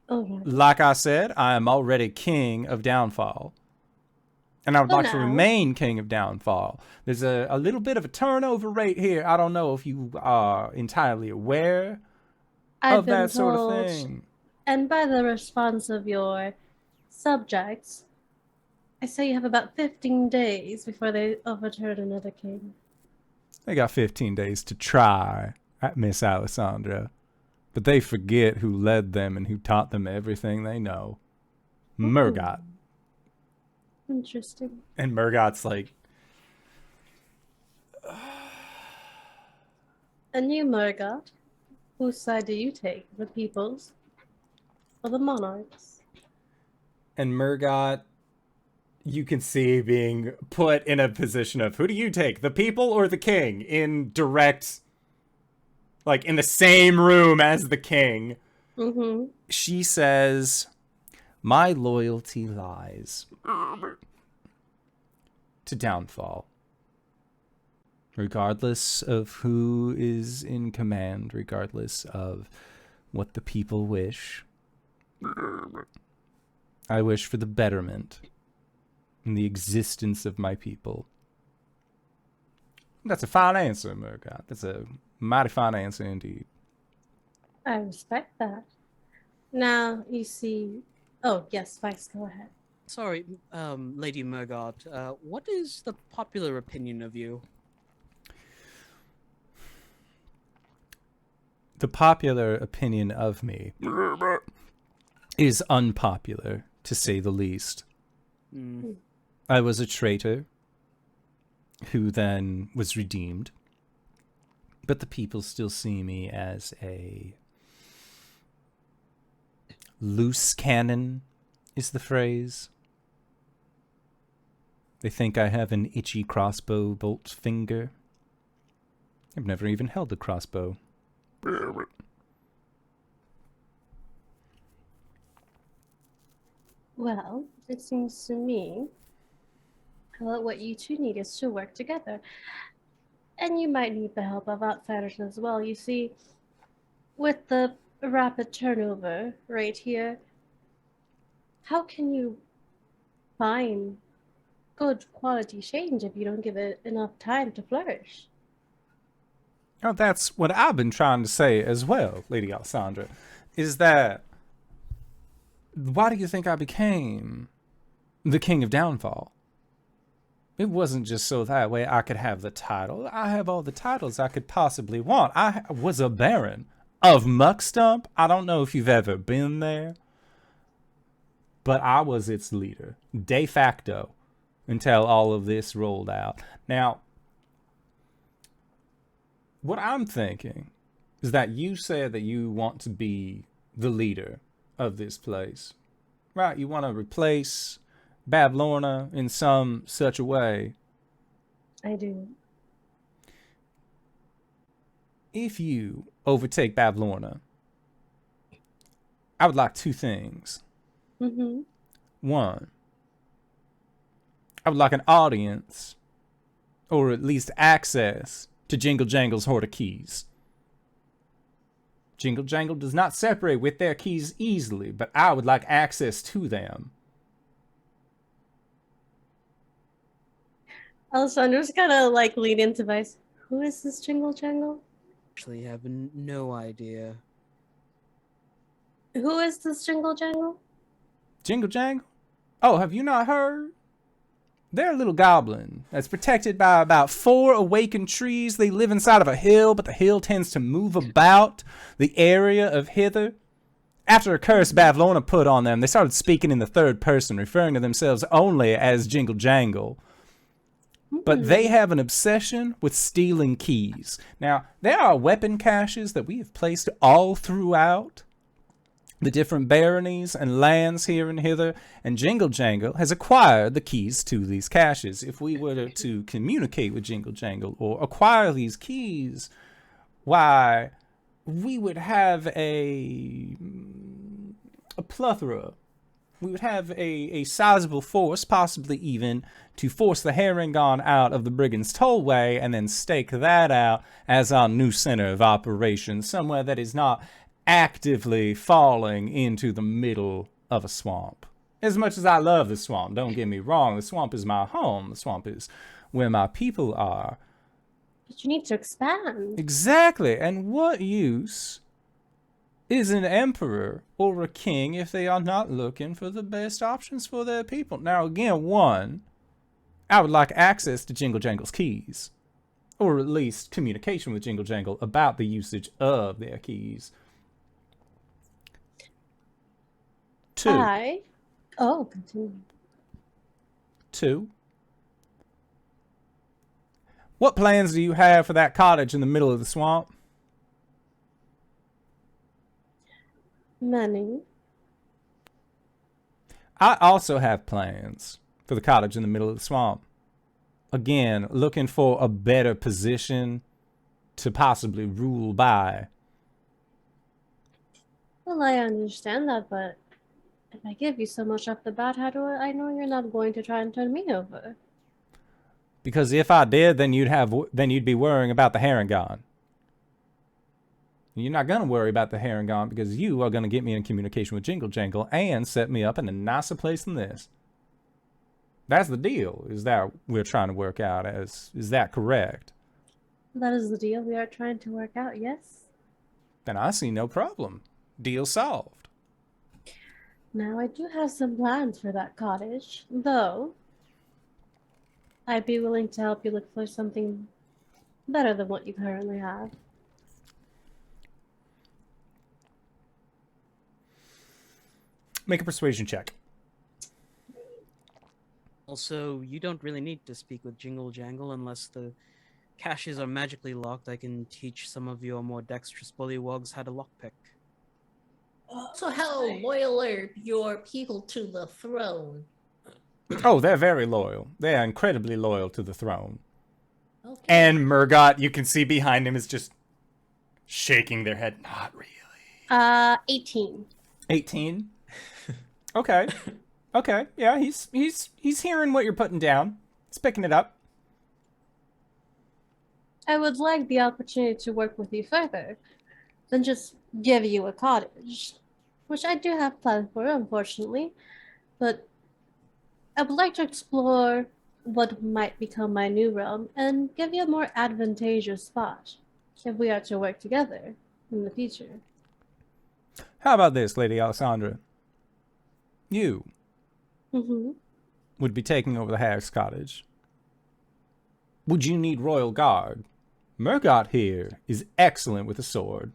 Okay. Like I said, I am already king of Downfall. And I would For like to now. remain king of Downfall. There's a little bit of a turnover rate here. I don't know if you are entirely aware I've of been that sort of told, thing. and by the response of your subjects, I say you have about 15 days before they overturn another king. They got 15 days to try at Miss Alessandra. But they forget who led them and who taught them everything they know. Murgot. Interesting. And Murgot's like, And you, Murgot, whose side do you take? The people's or the monarchs? and Murgot, you can see being put in a position of, who do you take, the people or the king, in direct like in the same room as the king. Mm-hmm. She says, "My loyalty lies to downfall. Regardless of who is in command, regardless of what the people wish, I wish for the betterment and the existence of my people." That's a fine answer, Murgot. That's a mighty fine answer indeed. I respect that. Now, you see... Oh, yes, Vice, go ahead. Sorry, Lady Murgot, what is the popular opinion of you? The popular opinion of me is unpopular, to say the least. Mm. I was a traitor who then was redeemed, but the people still see me as a loose cannon, is the phrase. They think I have an itchy crossbow bolt finger. I've never even held a crossbow. Well, it seems to me that what you two need is to work together. And you might need the help of outsiders as well. You see, with the rapid turnover right here, how can you find good quality change if you don't give it enough time to flourish? Oh, that's what I've been trying to say as well, Lady Alessandra, is that why do you think I became the King of Downfall? It wasn't just so that way I could have the title. I have all the titles I could possibly want. I was a baron of Muckstump. I don't know if you've ever been there, but I was its leader, de facto, until all of this rolled out. Now, what I'm thinking is that you said that you want to be the leader of this place, right? You want to replace Bavlorna in some such a way. I do. If you overtake Bavlorna, I would like two things. Mm-hmm. One, I would like an audience, or at least access, to Jingle Jangle's hoard of keys. Jingle Jangle does not separate with their keys easily, but I would like access to them. Alessandra's gonna like lean into Vice. Who is this Jingle Jangle? Actually, have no idea. Who is this Jingle Jangle? Jingle Jangle? Oh, have you not heard? They're a little goblin that's protected by about 4 awakened trees. They live inside of a hill, but the hill tends to move about the area of hither. After a curse Bavlorna put on them, they started speaking in the third person, referring to themselves only as Jingle Jangle. But they have an obsession with stealing keys. Now, there are weapon caches that we have placed all throughout the different baronies and lands here and hither, and Jingle Jangle has acquired the keys to these caches. If we were to communicate with Jingle Jangle or acquire these keys, why, we would have a plethora. We would have a sizable force, possibly even, to force the Herringon out of the Brigand's Tollway and then stake that out as our new center of operations, somewhere that is not actively falling into the middle of a swamp. As much as I love the swamp, don't get me wrong, the swamp is my home. The swamp is where my people are. But you need to expand. Exactly. And what use is an emperor or a king if they are not looking for the best options for their people? Now, again, one, I would like access to Jingle Jangle's keys, or at least communication with Jingle Jangle about the usage of their keys. Two, Continue. What plans do you have for that cottage in the middle of the swamp? Money. I also have plans for the cottage in the middle of the swamp. Again, looking for a better position to possibly rule by. Well, I understand that, but if I give you so much off the bat, how do I know you're not going to try and turn me over? Because if I did, then you'd be worrying about the Harangon. You're not gonna worry about the Harangon because you are gonna get me in communication with Jingle Jangle and set me up in a nicer place than this. That's the deal. Is that we're trying to work out as? Is that correct? That is the deal we are trying to work out, yes? Then I see no problem. Deal solved. Now, I do have some plans for that cottage, though I'd be willing to help you look for something better than what you currently have. Make a persuasion check. Also, you don't really need to speak with Jingle Jangle unless the caches are magically locked. I can teach some of your more dexterous bullywugs how to lockpick. So how loyal are your people to the throne? Oh, they're very loyal. They are incredibly loyal to the throne. Okay. And Murgot, you can see behind him, is just shaking their head. Not really. 18. 18. Okay. Okay. Yeah, he's hearing what you're putting down. He's picking it up. I would like the opportunity to work with you further than just give you a cottage, which I do have plans for, unfortunately, but I would like to explore what might become my new realm and give you a more advantageous spot if we are to work together in the future. How about this, Lady Alessandra? You Mm-hmm. would be taking over the Hag's cottage. Would you need royal guard? Murgot here is excellent with a sword.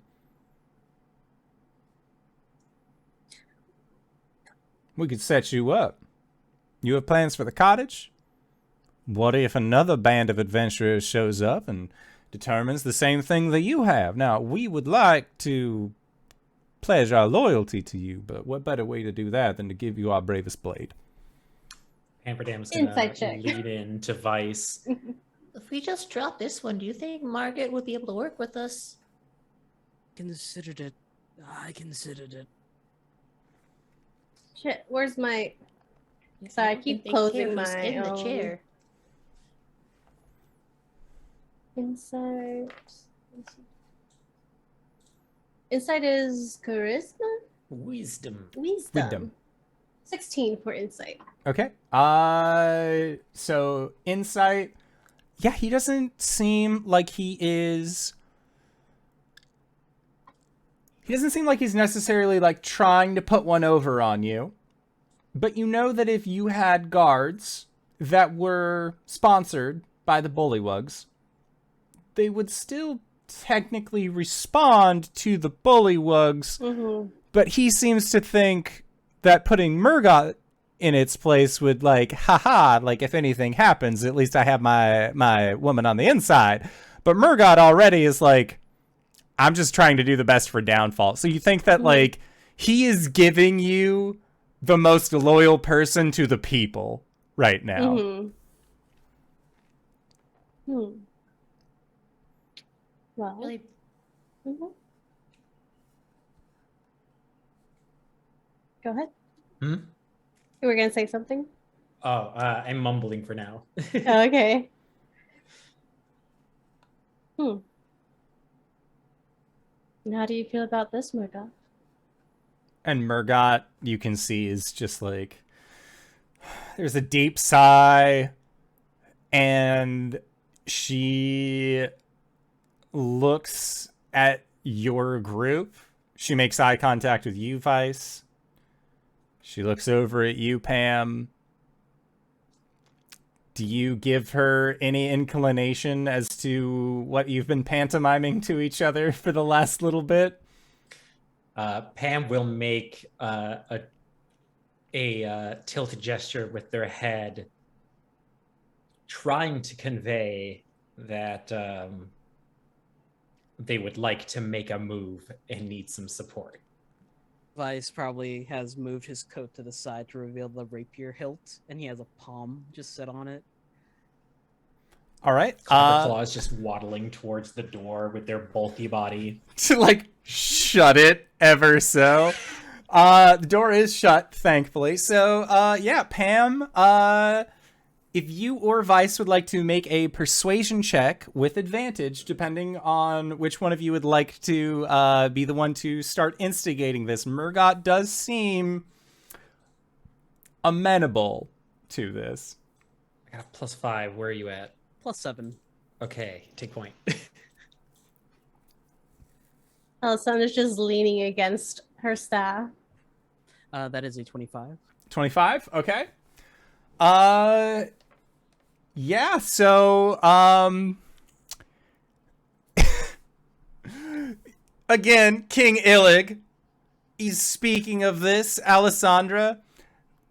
We could set you up. You have plans for the cottage? What if another band of adventurers shows up and determines the same thing that you have? Now, we would like to pledge our loyalty to you, but what better way to do that than to give you our bravest blade? Pamferdam's gonna Insight check. lead into Vice. If we just drop this one, do you think Margaret would be able to work with us? Considered it. I considered it. Shit, where's my... Yes, Sorry, I don't keep think they closing care who's my, in the chair. Insight... Insight is charisma? Wisdom. Wisdom. 16 for insight. Okay. So insight. Yeah, he doesn't seem like he is. He doesn't seem like he's necessarily like trying to put one over on you. But you know that if you had guards that were sponsored by the Bullywugs, they would still technically respond to the Bullywugs. Mm-hmm. But he seems to think that putting Murgot in its place would, like, haha, like, if anything happens, at least I have my woman on the inside. But Murgot already is like, I'm just trying to do the best for Downfall. So you think that, like, he is giving you the most loyal person to the people right now. Mm-hmm. Well, Really, mhm. Go ahead. Hmm? You were gonna say something? Oh, I'm mumbling for now. Oh, okay. And how do you feel about this, Murdoch? And Murgot, you can see, is just like, there's a deep sigh, and she looks at your group. She makes eye contact with you, Vice. She looks over at you, Pam. Do you give her any inclination as to what you've been pantomiming to each other for the last little bit? Pam will make a tilt gesture with their head, trying to convey that they would like to make a move and need some support. Vice probably has moved his coat to the side to reveal the rapier hilt, and he has a palm just set on it. All right. Copperclaw is just waddling towards the door with their bulky body. To like shut it ever so. The door is shut, thankfully. So, yeah, Pam, if you or Vice would like to make a persuasion check with advantage, depending on which one of you would like to be the one to start instigating this. Murgot does seem amenable to this. I got +5. Where are you at? +7. Okay, take point. Alessandra's just leaning against her staff. That is a 25. 25? Okay. Yeah, so, again, King Illig, he's speaking of this, Alessandra.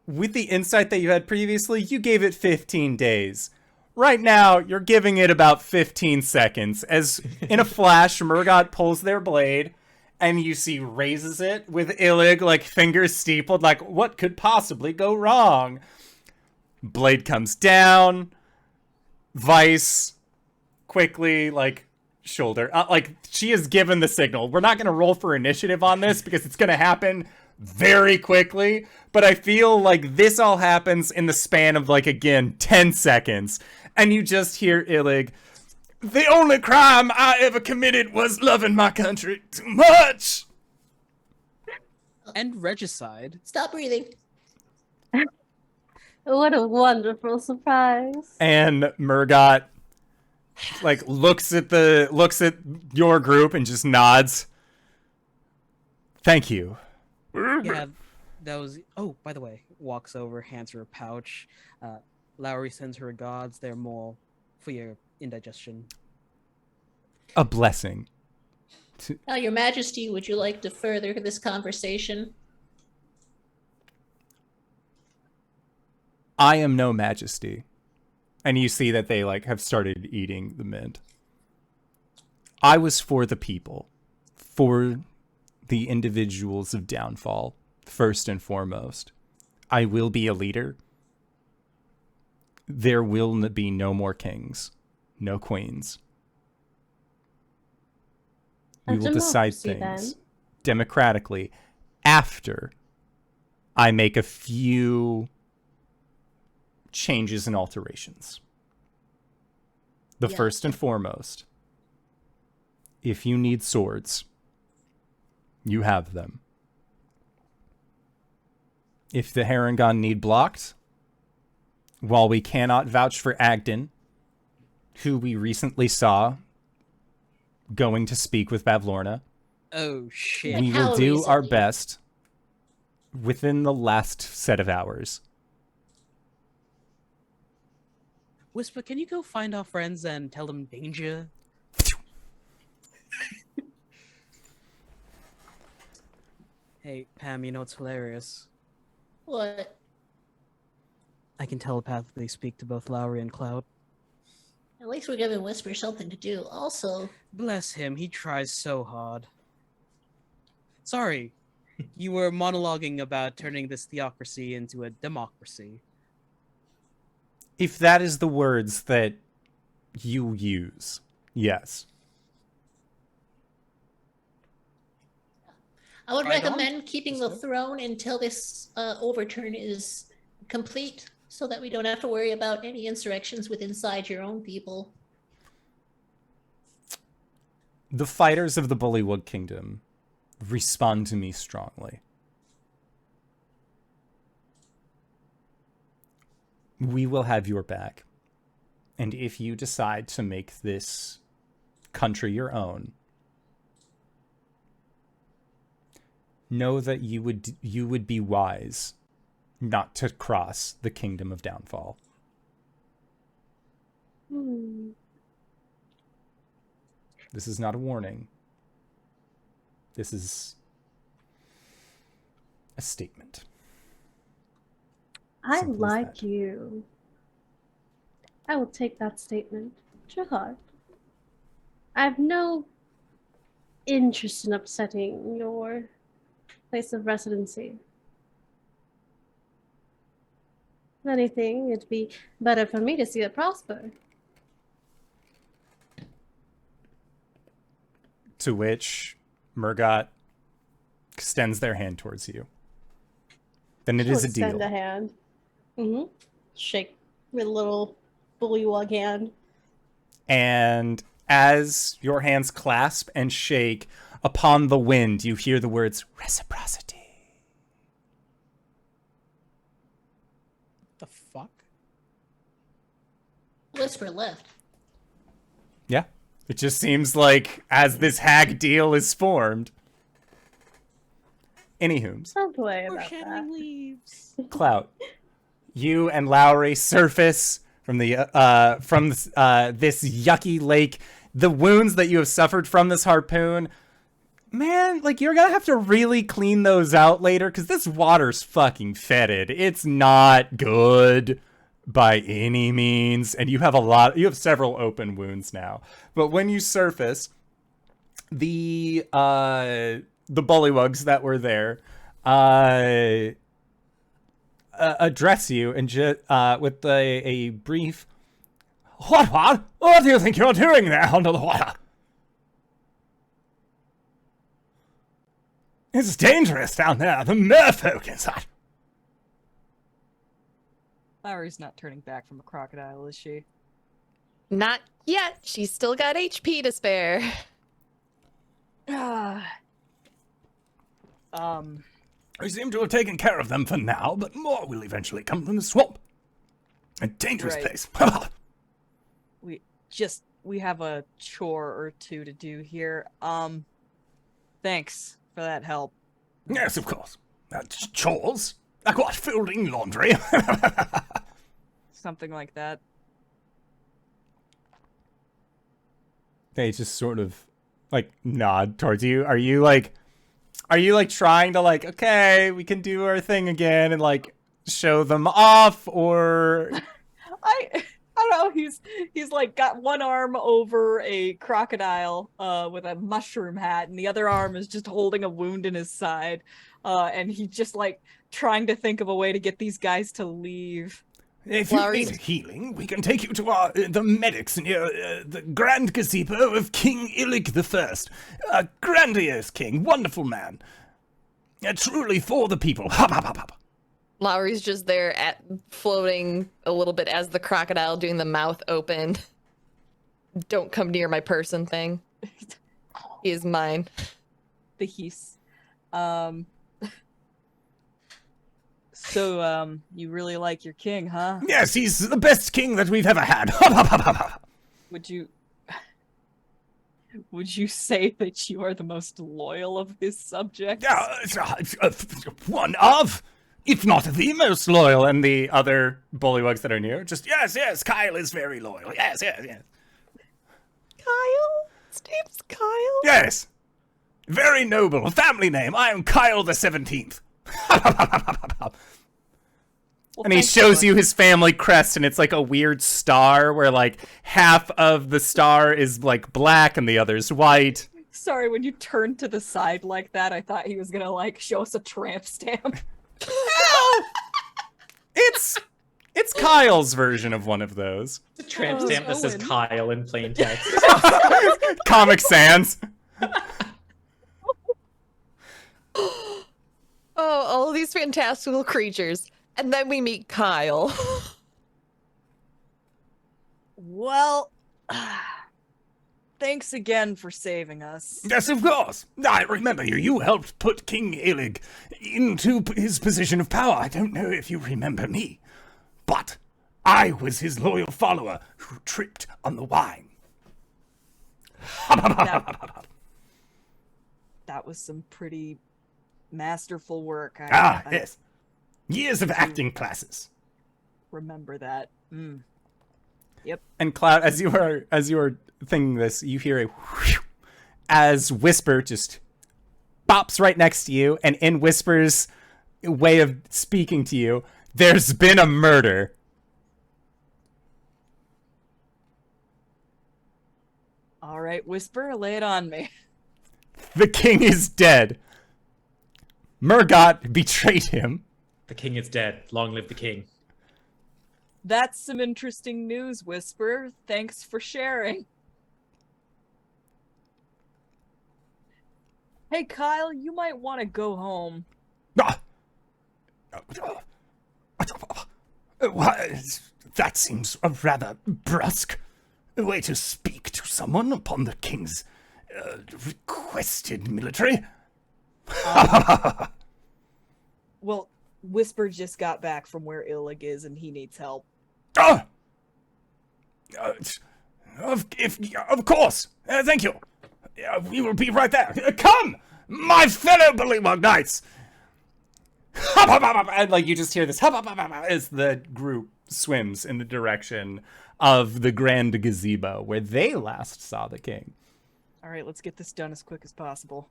With the insight that you had previously, you gave it 15 days. Right now, you're giving it about 15 seconds, as in a flash, Murgot pulls their blade, and you see raises it with Illig, like, fingers steepled, like, what could possibly go wrong? Blade comes down. Vice quickly, like, shoulder. Like, she has given the signal. We're not going to roll for initiative on this because it's going to happen very quickly. But I feel like this all happens in the span of, like, again, 10 seconds. And you just hear Illig, the only crime I ever committed was loving my country too much. And regicide. Stop breathing. What a wonderful surprise. And Murgot, like, looks at your group and just nods. Thank you. Yeah, that was... Oh, by the way, walks over, hands her a pouch. Lowry sends her regards. They're more for your indigestion. A blessing. Now, Your Majesty, would you like to further this conversation? I am no majesty. And you see that they, like, have started eating the mint. I was for the people. For the individuals of Downfall, first and foremost. I will be a leader. There will be no more kings. No queens. We will decide things democratically after I make a few changes and alterations. The first and foremost, if you need swords, you have them. If the Harengon need blocked, while we cannot vouch for Agden, who we recently saw going to speak with Bavlorna, Oh, shit. we will do our best within the last set of hours. Whisper, can you go find our friends and tell them danger? Hey, Pam, you know what's hilarious? What? I can telepathically speak to both Lowry and Clout. At least we're giving Whisper something to do. Also, Bless him, he tries so hard. Sorry, you were monologuing about turning this theocracy into a democracy. If that is the words that you use, yes. I would Right on. recommend keeping the throne until this overturn is complete, so that we don't have to worry about any insurrections with inside your own people. The fighters of the Bullywug Kingdom respond to me strongly. We will have your back. And if you decide to make this country your own, know that you would be wise not to cross the kingdom of Downfall. This is not a warning. This is a statement. I Simple as like that. you. I will take that statement to heart. I have no interest in upsetting your place of residency. If anything, it'd be better for me to see it prosper. To which Murgot extends their hand towards you. Then it She'll is a deal. extend a hand. Mm-hmm. Shake with a little bullywug hand. And as your hands clasp and shake, upon the wind, you hear the words reciprocity. The fuck? Whisper left. Yeah. It just seems like as this hag deal is formed. Anywhooms, Don't play We're about shedding that. leaves. Clout, you and Lowry surface from this yucky lake. The wounds that you have suffered from this harpoon, man, like you're gonna have to really clean those out later because this water's fucking fetid. It's not good by any means, and you have several open wounds now. But when you surface, the bullywugs that were there address you and with a brief, What? What do you think you're doing there under the water? It's dangerous down there. The merfolk inside. Lowry's not turning back from a crocodile, is she? Not yet. She's still got HP to spare. We seem to have taken care of them for now, but more will eventually come from the swamp. A dangerous Right. place. We have a chore or two to do here. Thanks for that help. Yes, of course. Chores? Like what? Folding laundry? Something like that. They just sort of like nod towards you. Are you like trying to like, okay, we can do our thing again and like show them off, or I don't know. He's like got one arm over a crocodile with a mushroom hat, and the other arm is just holding a wound in his side, and he's just like trying to think of a way to get these guys to leave. if you Lowry's- need healing, we can take you to the medics near the Grand Gazebo of King Illig I. A grandiose king, wonderful man. Truly for the people. Hop, hop, hop, hop. Lowry's just there floating a little bit as the crocodile doing the mouth open. Don't come near my person thing. He is mine. The hiss. So, you really like your king, huh? Yes, he's the best king that we've ever had. Hop, hop, hop, hop, hop. Would you say that you are the most loyal of his subjects? One of, if not the most loyal, and the other bullywugs that are near, just, yes, Kyle is very loyal. Yes. Kyle? His name's Kyle? Yes. Very noble. Family name. I am Kyle the 17th. Well, And he thanks shows for- you his family crest, and it's like a weird star where like half of the star is like black and the other's white. Sorry, when you turned to the side like that, I thought he was gonna like show us a tramp stamp. It's Kyle's version of one of those. The tramp Oh, stamp that says Owen. Kyle in plain text. Comic Sans. Oh, all these fantastical creatures. And then we meet Kyle. Well, thanks again for saving us. Yes, of course. I remember you. You helped put King Illig into his position of power. I don't know if you remember me, but I was his loyal follower who tripped on the wine. That was some pretty masterful work. I Yes. Years of acting classes. remember that. And Cloud, as you are thinking this, you hear a whew as Whisper just bops right next to you, and in Whisper's way of speaking to you, there's been a murder. All right, Whisper, lay it on me. The king is dead. Murgot betrayed him. The king is dead. Long live the king. That's some interesting news, Whisper. Thanks for sharing. Hey, Kyle, you might want to go home. That seems a rather brusque way to speak to someone upon the king's requested military. Well, Whisper just got back from where Illig is, and he needs help. Of course. Thank you. We will be right there. Come, my fellow Bullywug Knights. And like you just hear this as the group swims in the direction of the grand gazebo where they last saw the king. All right, let's get this done as quick as possible.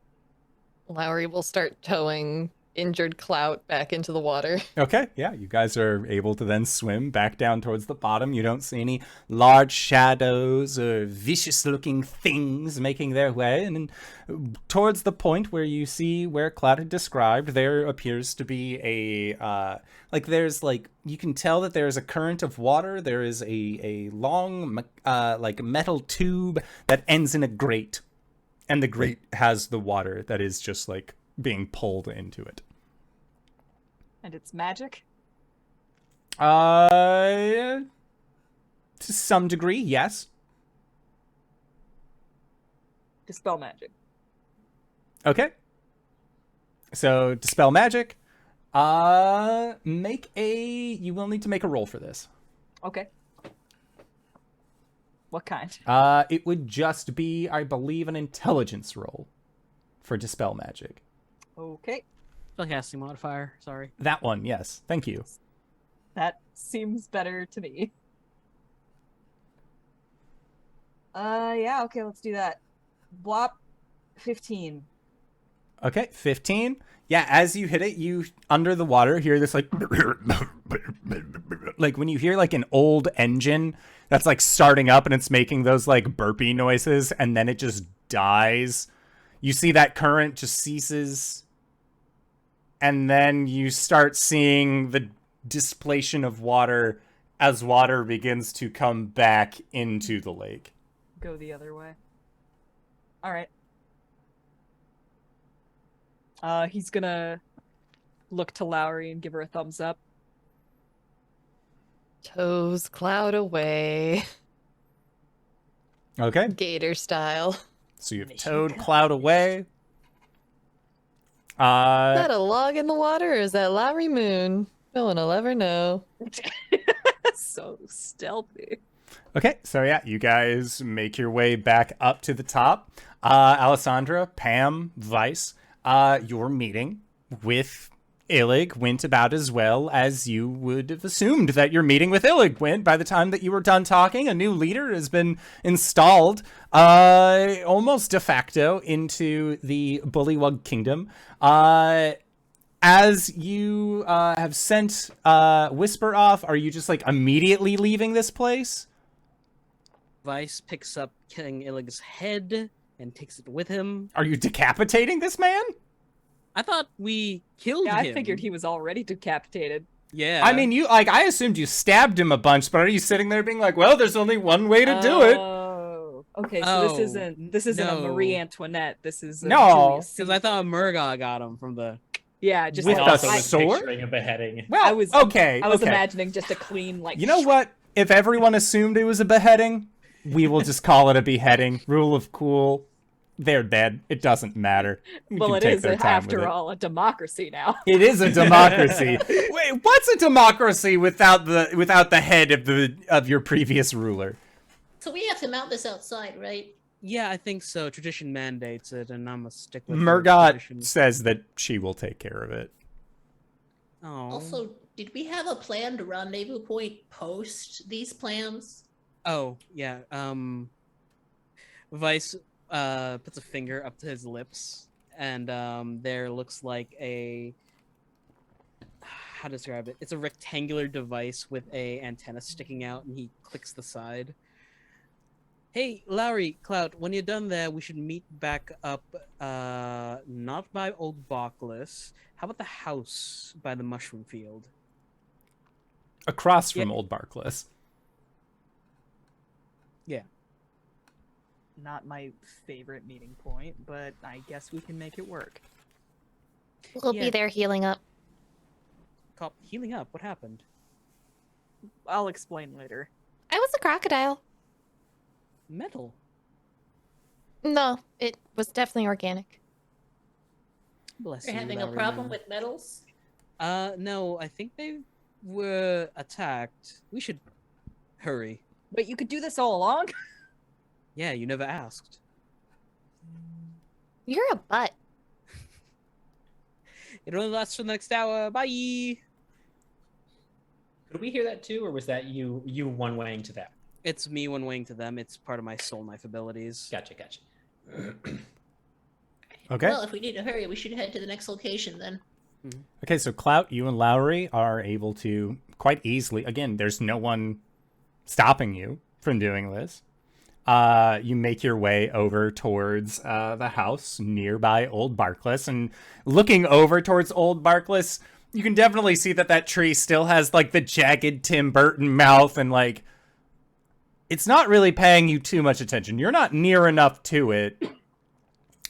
Lowry will start towing injured Clout back into the water. Okay, yeah, you guys are able to then swim back down towards the bottom. You don't see any large shadows or vicious-looking things making their way. And then towards the point where you see where Clout had described, there appears to be a, you can tell that there's a current of water. There is a long, metal tube that ends in a grate. And the grate has the water that is just, being pulled into it. And it's magic? To some degree, yes. Dispel magic. Okay. So, dispel magic. You will need to make a roll for this. Okay. What kind? It would just be, I believe, an intelligence roll for dispel magic. Okay. Spellcasting modifier, sorry. That one, yes. Thank you. That seems better to me. Yeah, okay, let's do that. Blop 15. Okay, 15. Yeah, as you hit it, you, under the water, hear this, like when you hear, an old engine that's, starting up and it's making those, burpy noises, and then it just dies. You see that current just ceases, and then you start seeing the displacement of water as water begins to come back into the lake. Go the other way. Alright. He's gonna look to Lowry and give her a thumbs up. Toes Clout away. Okay. Gator style. So you've towed Clout away. Is that a log in the water, or is that Lowry Moon? No one will ever know. So stealthy. Okay, so yeah, you guys make your way back up to the top. Alessandra, Pam, Vice, your meeting with Illig went about as well as you would have assumed that your meeting with Illig went. By the time that you were done talking, a new leader has been installed, almost de facto, into the Bullywug Kingdom. As you have sent Whisper off, are you just immediately leaving this place? Vice picks up King Illig's head and takes it with him. Are you decapitating this man? I thought we killed him. Yeah, I figured he was already decapitated. Yeah. I mean, I assumed you stabbed him a bunch, but are you sitting there being like, well, there's only one way to do it? Oh, okay. So this isn't a Marie Antoinette. This is a No, Julius because I thought Murgaugh got him from the... Yeah, just With I a also was sword? picturing a beheading. Well, I was okay. I was okay. imagining just a clean You know what? If everyone assumed it was a beheading, we will just call it a beheading. Rule of cool. They're dead. It doesn't matter. You Well, can it take is their time with after it. all a democracy now. It is a democracy. Wait, what's a democracy without the head of your previous ruler? So we have to mount this outside, right? Yeah, I think so. Tradition mandates it, and I'm a stickler for Murgaugh tradition. says that she will take care of it. Oh. Also, did we have a planned rendezvous point post these plans? Oh, yeah. Vice puts a finger up to his lips, and there looks like a... How to describe it? It's a rectangular device with a antenna sticking out, and he clicks the side. Hey, Lowry, Clout, when you're done there, we should meet back up, not by Old Bacchus. How about the house by the mushroom field? Across from Old Barclay. Yeah. not my favorite meeting point, but I guess we can make it work. We'll Yeah. be there healing up. Healing up. What happened? I'll explain later. I was a crocodile. Metal. No, it was definitely organic. Bless You're you. having a Lowry problem Moon. with metals? No, I think they were attacked. We should hurry. But you could do this all along? Yeah, you never asked. You're a butt. It only lasts for the next hour. Bye. Could we hear that too, or was that you one-weighing to that? It's me one wing to them. It's part of my soul knife abilities. Gotcha. Okay. Well, if we need to hurry, we should head to the next location then. Okay, so Clout, you and Lowry are able to quite easily, again, there's no one stopping you from doing this. You make your way over towards the house nearby Old Barkless, and looking over towards Old Barkless, you can definitely see that tree still has like the jagged Tim Burton mouth, and like it's not really paying you too much attention. You're not near enough to it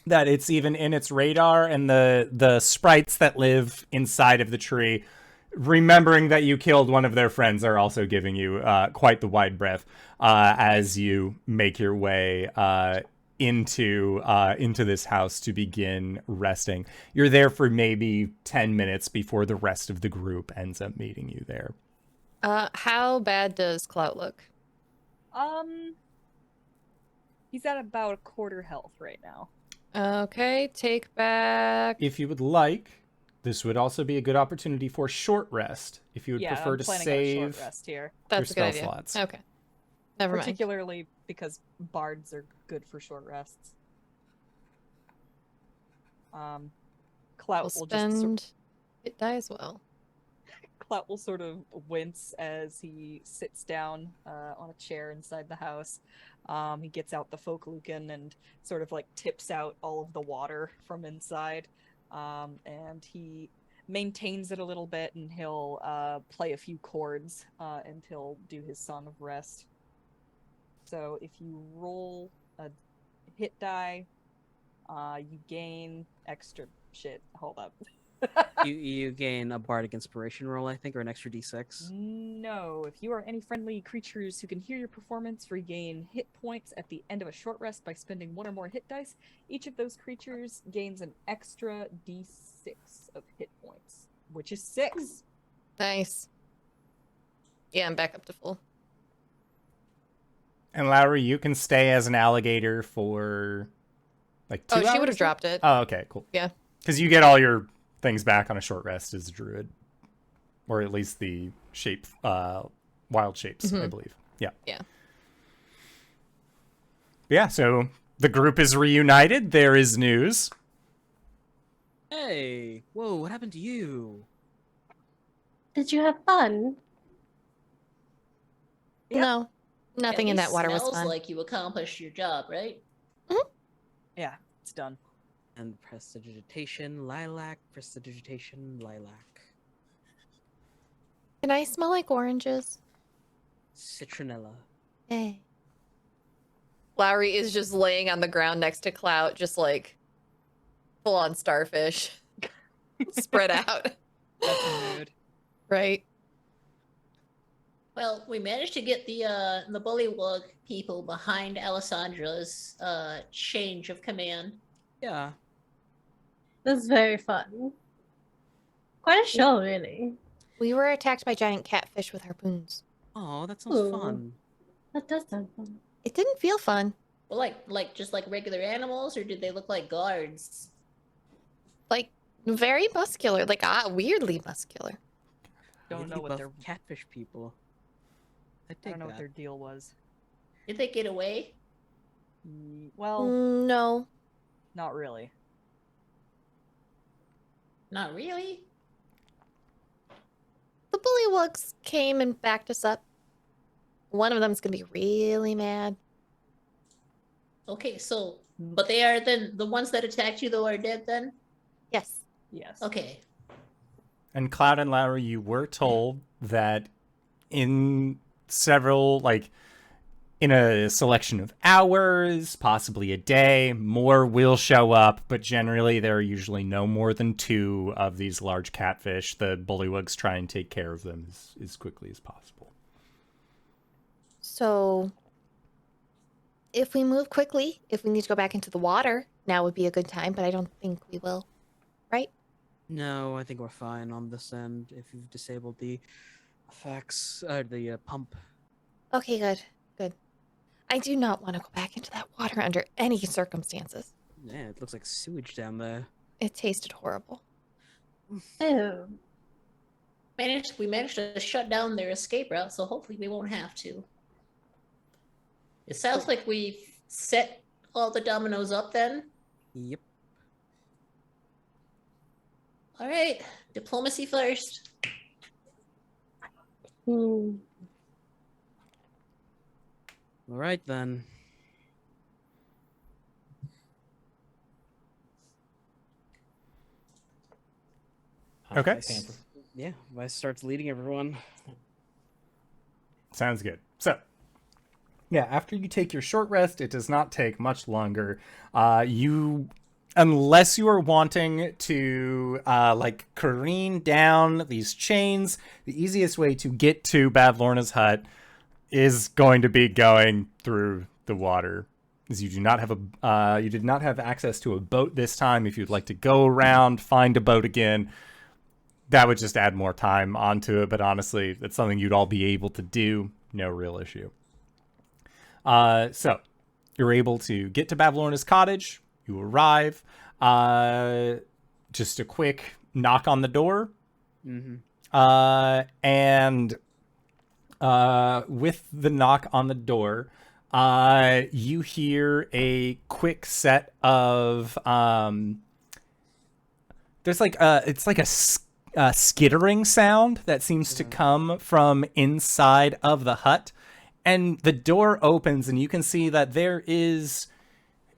that it's even in its radar, and the sprites that live inside of the tree, remembering that you killed one of their friends, are also giving you quite the wide breath as you make your way into this house to begin resting. You're there for maybe 10 minutes before the rest of the group ends up meeting you there. How bad does Clout look? He's at about a quarter health right now. Okay, take back. If you would like, this would also be a good opportunity for short rest. If you would Yeah, prefer I'm to planning on a save short rest here. That's a spell good idea. slots. Okay. Never mind. Particularly because bards are good for short rests. Clout We'll will just spend it die as well. Clout will sort of wince as he sits down on a chair inside the house. He gets out the Folkluken and sort of like tips out all of the water from inside. And he maintains it a little bit, and he'll play a few chords and he'll do his Song of Rest. So if you roll a hit die, you gain extra shit. Hold up. You gain a bardic inspiration roll, I think, or an extra d6. No, if you are any friendly creatures who can hear your performance, regain hit points at the end of a short rest by spending one or more hit dice. Each of those creatures gains an extra d6 of hit points, which is 6. Nice. Yeah, I'm back up to full. And Lowry, you can stay as an alligator for like 2 hours. Oh, she would have dropped it. Oh, okay, cool. Yeah. Because you get all your things back on a short rest as a druid, or at least the shape, wild shapes, I believe. Yeah. Yeah. Yeah. So the group is reunited. There is news. Hey, whoa, what happened to you? Did you have fun? Yep. No, nothing At in that least water was smells fun. like you accomplished your job, right? Yeah, it's done. And prestidigitation, lilac, prestidigitation, lilac. Can I smell like oranges? Citronella. Hey. Lowry is just laying on the ground next to Clout, just like full on starfish, spread out. That's a mood. Right. Well, we managed to get the Bullywug people behind Alessandra's change of command. Yeah. That's very fun. Quite a show, really. We were attacked by giant catfish with harpoons. Oh, that sounds Ooh. fun. That does sound fun. It didn't feel fun. Well, like just like regular animals, or did they look like guards? Like very muscular, like weirdly muscular. Don't Really know what buff their catfish people. I I dig don't know what that. their deal was. Did they get away? Well, No. not really. Not really. The bullywugs came and backed us up. One of them's gonna be really mad. Okay, so but they are then the ones that attacked you though are dead then? Yes. Yes. Okay. And Cloud and Lowry, you were told that in several, like, in a selection of hours, possibly a day. More will show up, but generally there are usually no more than 2 of these large catfish. The bullywugs try and take care of them as quickly as possible. So, if we move quickly, if we need to go back into the water, now would be a good time, but I don't think we will. Right? No, I think we're fine on this end if you've disabled the effects, the pump. Okay, good. Good. I do not want to go back into that water under any circumstances. Yeah, it looks like sewage down there. It tasted horrible. Oh. We managed to shut down their escape route, so hopefully we won't have to. It sounds like we've set all the dominoes up then. Yep. All right, diplomacy first. Hmm. All right then. Okay. Pamper. Yeah, Vice starts leading everyone. Sounds good. So, yeah, after you take your short rest, it does not take much longer. Unless you are wanting to, careen down these chains, the easiest way to get to Bavlorna's hut is going to be going through the water. As you do not have you did not have access to a boat this time. If you'd like to go around, find a boat again, that would just add more time onto it. But honestly, that's something you'd all be able to do. No real issue. So you're able to get to Bavlorna's cottage. You arrive. Just a quick knock on the door. Mm-hmm. And with the knock on the door, you hear a quick set of there's like it's like a skittering sound that seems to come from inside of the hut, and the door opens and you can see that there is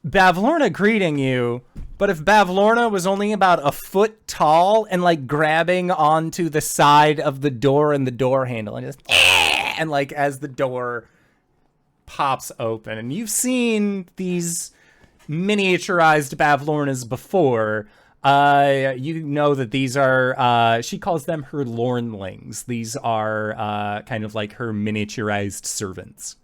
Bavlorna greeting you. But if Bavlorna was only about a foot tall and like grabbing onto the side of the door and the door handle and just and like as the door pops open, and you've seen these miniaturized Bavlornas before, you know that these are she calls them her lornlings. These are kind of like her miniaturized servants.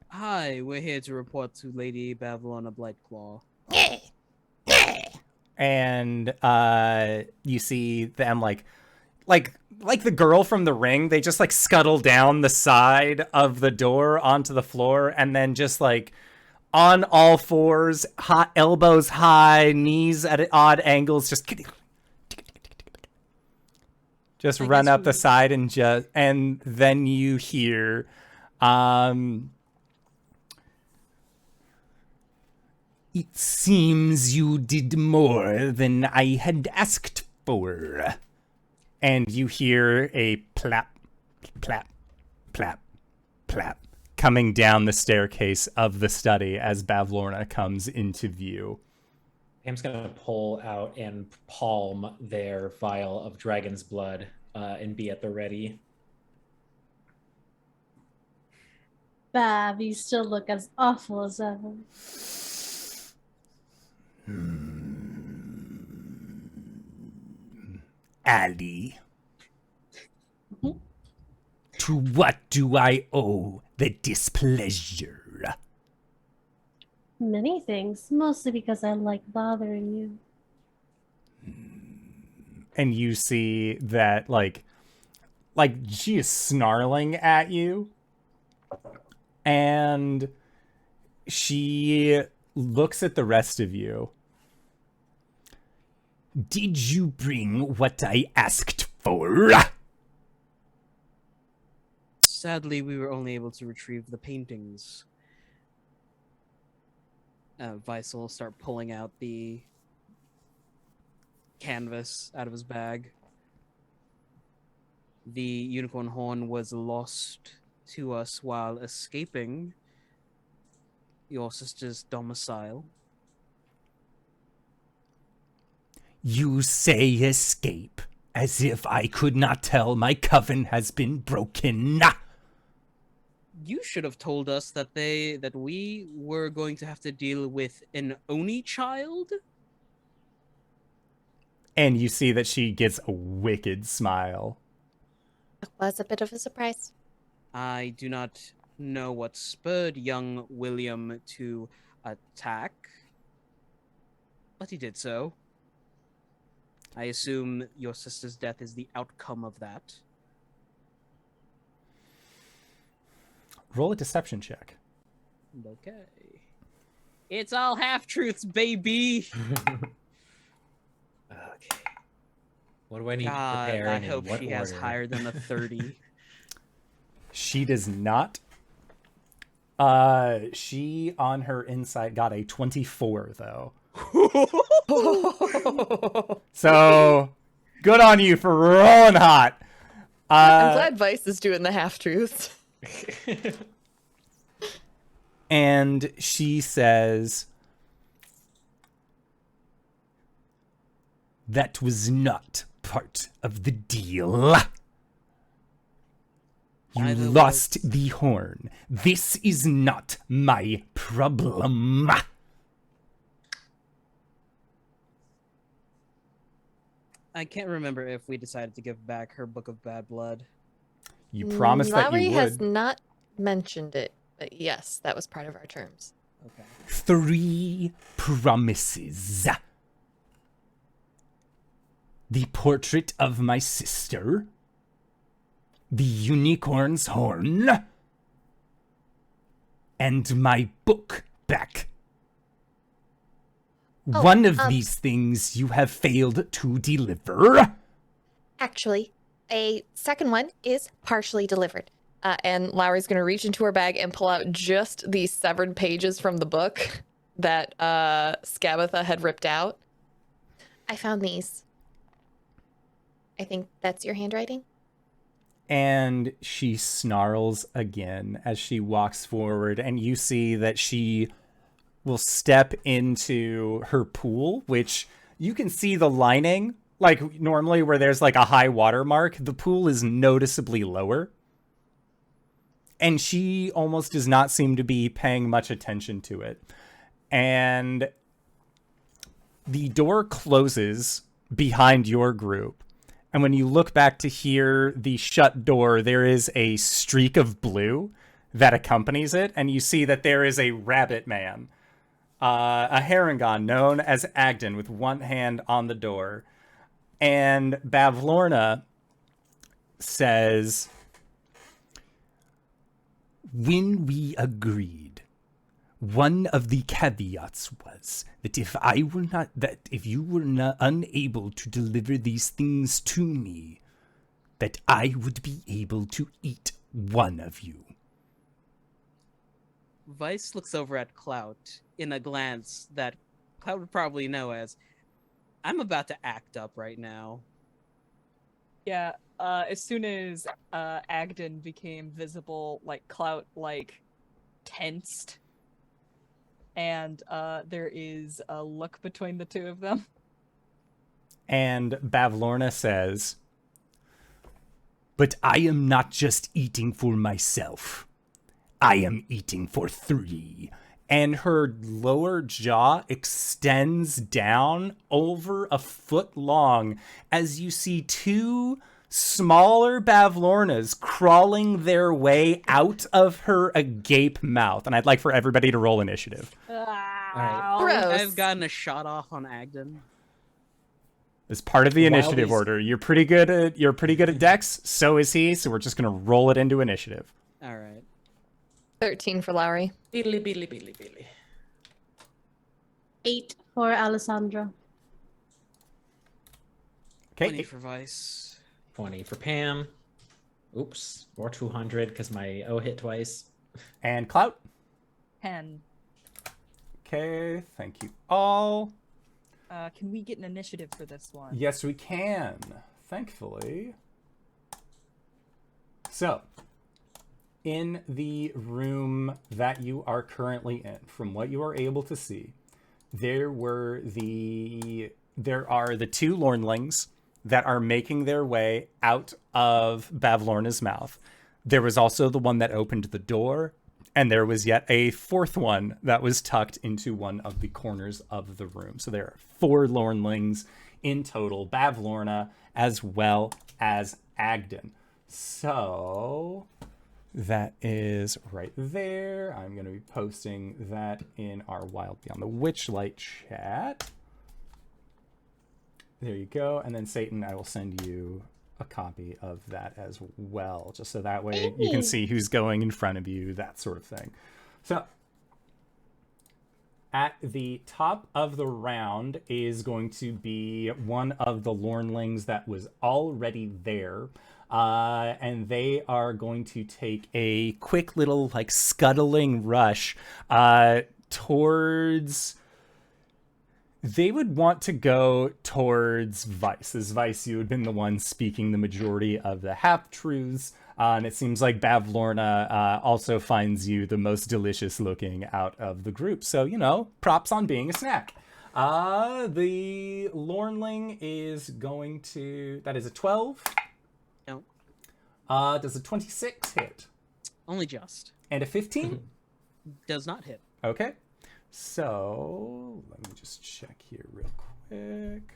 Hi, we're here to report to Lady Bavlorna Blightclaw. And you see them like the girl from The Ring. They just like scuttle down the side of the door onto the floor, and then just like on all fours, hot elbows high, knees at odd angles, just run up the side and then you hear it seems you did more than I had asked for. And you hear a plap, plap, plap, plap coming down the staircase of the study as Bavlorna comes into view. Pam's going to pull out and palm their vial of dragon's blood and be at the ready. Bav, you still look as awful as ever. Ali, to what do I owe the displeasure? Many things, mostly because I like bothering you. And you see that like she is snarling at you, and she looks at the rest of you. Did you bring what I asked for? Sadly, we were only able to retrieve the paintings. Vice will start pulling out the canvas out of his bag. The unicorn horn was lost to us while escaping your sister's domicile. You say escape, as if I could not tell my coven has been broken. You should have told us that we were going to have to deal with an Oni child. And you see that she gets a wicked smile. It was a bit of a surprise. I do not know what spurred young William to attack, but he did so. I assume your sister's death is the outcome of that. Roll a deception check. Okay. It's all half-truths, baby! Okay. What do I need God, to prepare I and in hope what she order? has higher than a 30. She does not. She on her insight got a 24 though. So good on you for rolling hot. I'm glad Vice is doing the half truths. And she says, "That was not part of the deal. You Neither lost was- the horn. This is not my problem." I can't remember if we decided to give back her Book of Bad Blood. You promised that Lowry you has would. not mentioned it, but yes, that was part of our terms. Okay. 3 promises. The portrait of my sister, the unicorn's horn, and my book back. Oh, One of these things you have failed to deliver. Actually, a second one is partially delivered. And Lowry's going to reach into her bag and pull out just the severed pages from the book that Scabatha had ripped out. I found these. I think that's your handwriting. And she snarls again as she walks forward, and you see that she will step into her pool, which you can see the lining. Like normally where there's like a high water mark, the pool is noticeably lower. And she almost does not seem to be paying much attention to it. And the door closes behind your group. And when you look back to hear the shut door, there is a streak of blue that accompanies it. And you see that there is a rabbit man, a Harangon known as Agden, with one hand on the door. And Bavlorna says, "When we agreed, one of the caveats was that if you were not unable to deliver these things to me, that I would be able to eat one of you." Vice looks over at Clout in a glance that Clout would probably know as, I'm about to act up right now. Yeah, as soon as Agden became visible, like Clout tensed. And there is a look between the two of them. And Bavlorna says, "But I am not just eating for myself. I am eating for 3. And her lower jaw extends down over a foot long as you see 2 smaller Bavlornas crawling their way out of her agape mouth. And I'd like for everybody to roll initiative. right. Gross. I've gotten a shot off on Agden. As part of the While initiative these- order, you're pretty good at Dex. So is he. So we're just gonna roll it into initiative. All right. 13 for Lowry. Beedly, beedly, beedly, beedly. 8 for Alessandra. 20 Okay. for Vice. 20 for Pam. Oops. Or 200 because my O hit twice. And Clout. 10. Okay. Thank you all. Can we get an initiative for this one? Yes, we can. Thankfully. So, in the room that you are currently in, from what you are able to see, there are the 2 Lornlings that are making their way out of Bavlorna's mouth. There was also the one that opened the door, and there was yet a fourth one that was tucked into one of the corners of the room. So there are 4 Lornlings in total, Bavlorna as well as Agden. So that is right there. I'm going to be posting that in our Wild Beyond the Witchlight chat. There you go. And then Satan, I will send you a copy of that as well, just so that way you can see who's going in front of you, that sort of thing. So at the top of the round is going to be one of the Lornlings that was already there. And they are going to take a quick little like scuttling rush towards... They would want to go towards Vice. As Vice, you had been the one speaking the majority of the half-truths. And it seems like Bavlorna also finds you the most delicious looking out of the group. So, you know, props on being a snack. The Lornling is going to... That is a 12. No. Does a 26 hit? Only just. And a 15? Does not hit. Okay. So, let me just check here real quick.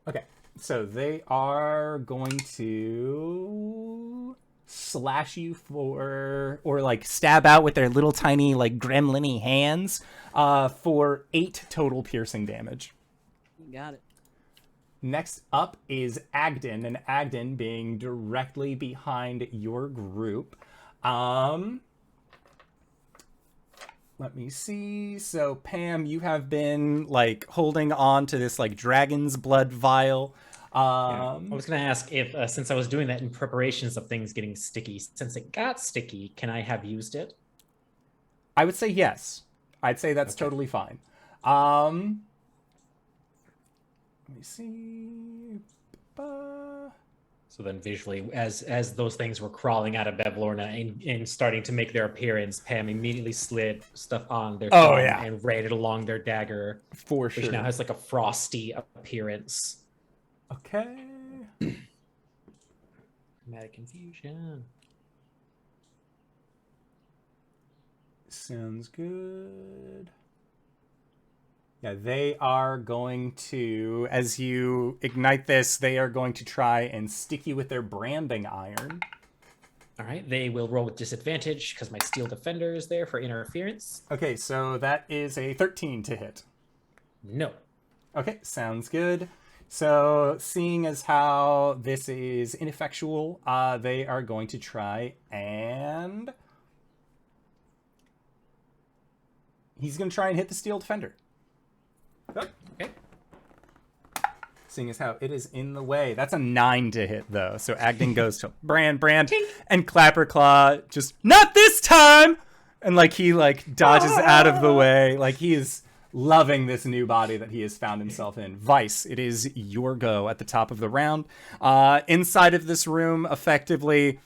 Okay, so they are going to slash you for, or like stab out with their little tiny like gremlin-y hands for 8 total piercing damage. Got it. Next up is Agden, and Agden being directly behind your group. Let me see. So, Pam, you have been, like, holding on to this, like, dragon's blood vial. I was going to ask if, since I was doing that in preparations of things getting sticky, since it got sticky, can I have used it? I would say yes. I'd say that's totally fine. Let me see. So then visually, as those things were crawling out of Bavlorna and starting to make their appearance, Pam immediately slid stuff on their thumb and ran it along their dagger. For sure. Which now has like a frosty appearance. Okay. Dramatic confusion. Sounds good. Yeah, they are going to, as you ignite this, they are going to try and stick you with their branding iron. All right, they will roll with disadvantage because my steel defender is there for interference. Okay, so that is a 13 to hit. No. Okay, sounds good. So, seeing as how this is ineffectual, they are going to try and... He's going to try and hit the steel defender. Oh, okay. Seeing as how it is in the way. That's a 9 to hit, though. So Agden goes to Brand, and Clapperclaw just, not this time! And, like, he, like, dodges out of the way. Like, he is loving this new body that he has found himself in. Vice, it is your go at the top of the round. Inside of this room, effectively,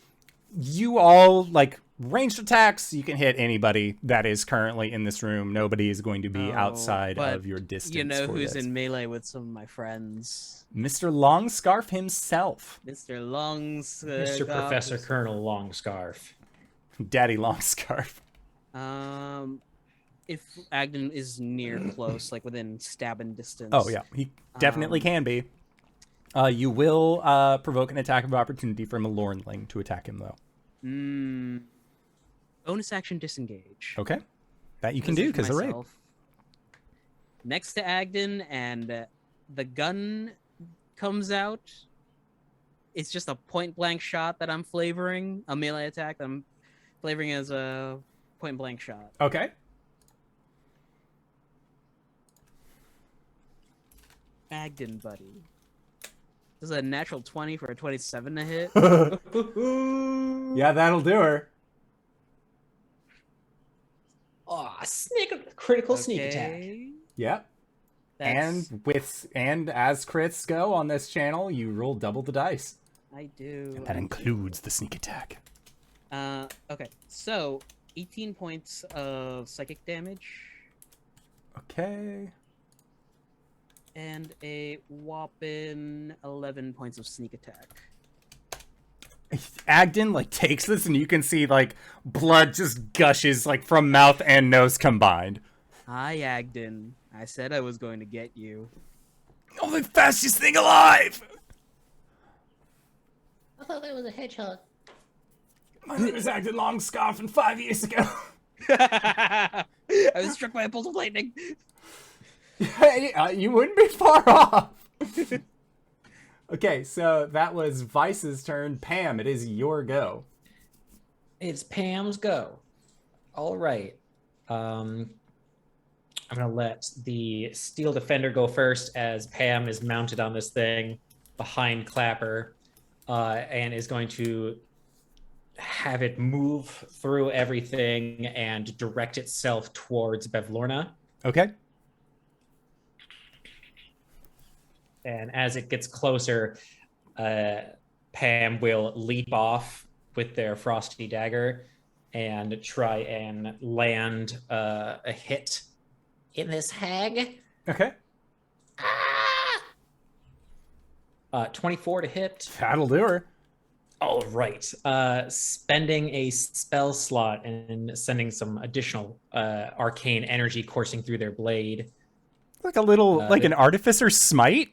you all, like, ranged attacks, you can hit anybody that is currently in this room. Nobody is going to be outside of your distance. You know who's in melee with some of my friends? Mr. Longscarf himself. Mr. Mr. Professor Colonel Longscarf. Daddy Longscarf. If Agden is near close, like within stabbing distance. Oh, yeah. He definitely can be. You will provoke an attack of opportunity from a Lornling to attack him, though. Bonus action disengage. Okay. That you can do because of rape. Next to Agden, and the gun comes out. It's just a point-blank shot that I'm flavoring. A melee attack that I'm flavoring as a point-blank shot. Okay. Agden, buddy. This is a natural 20 for a 27 to hit. Yeah, that'll do her. Oh, critical sneak attack. Yep. That's... And as crits go on this channel, you roll double the dice. I do. And that includes the sneak attack. Okay, so 18 points of psychic damage. Okay. And a whopping 11 points of sneak attack. Agden like takes this, and you can see like blood just gushes like from mouth and nose combined. Hi, Agden. I said I was going to get you. Oh, the fastest thing alive! I thought that was a hedgehog. My name is Agden Longscarf, and 5 years ago. I was struck by a bolt of lightning. You wouldn't be far off. Okay, so that was Vice's turn. Pam, it is your go. It's Pam's go. All right. I'm gonna let the Steel Defender go first, as Pam is mounted on this thing behind Clapper, and is going to have it move through everything and direct itself towards Bavlorna. Okay. And as it gets closer, Pam will leap off with their frosty dagger and try and land a hit in this hag. Okay. 24 to hit. That'll do her. All right. Spending a spell slot and sending some additional arcane energy coursing through their blade. Like a little, like an artificer smite?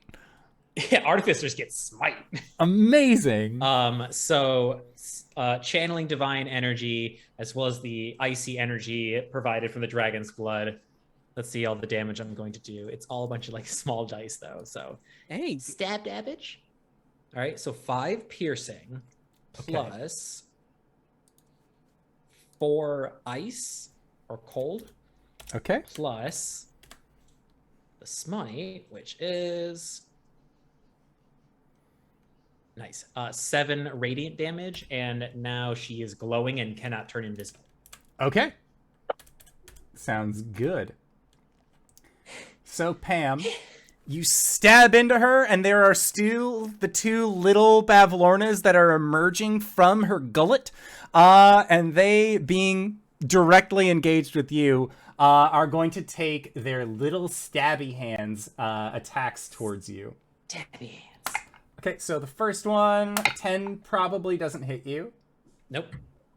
Yeah, artificers get smite. Amazing. So channeling divine energy as well as the icy energy provided from the dragon's blood. Let's see all the damage I'm going to do. It's all a bunch of like small dice though. So Hey, Stab damage. all right, so 5 piercing plus 4 ice or cold Okay. plus the smite, which is nice. 7 radiant damage, and now she is glowing and cannot turn invisible. Okay. Sounds good. So, Pam, you stab into her, and there are still the 2 little Bavlornas that are emerging from her gullet. And they, being directly engaged with you, are going to take their little stabby hands attacks towards you. Stabby hands. Okay, so the first one, a 10 probably doesn't hit you. Nope.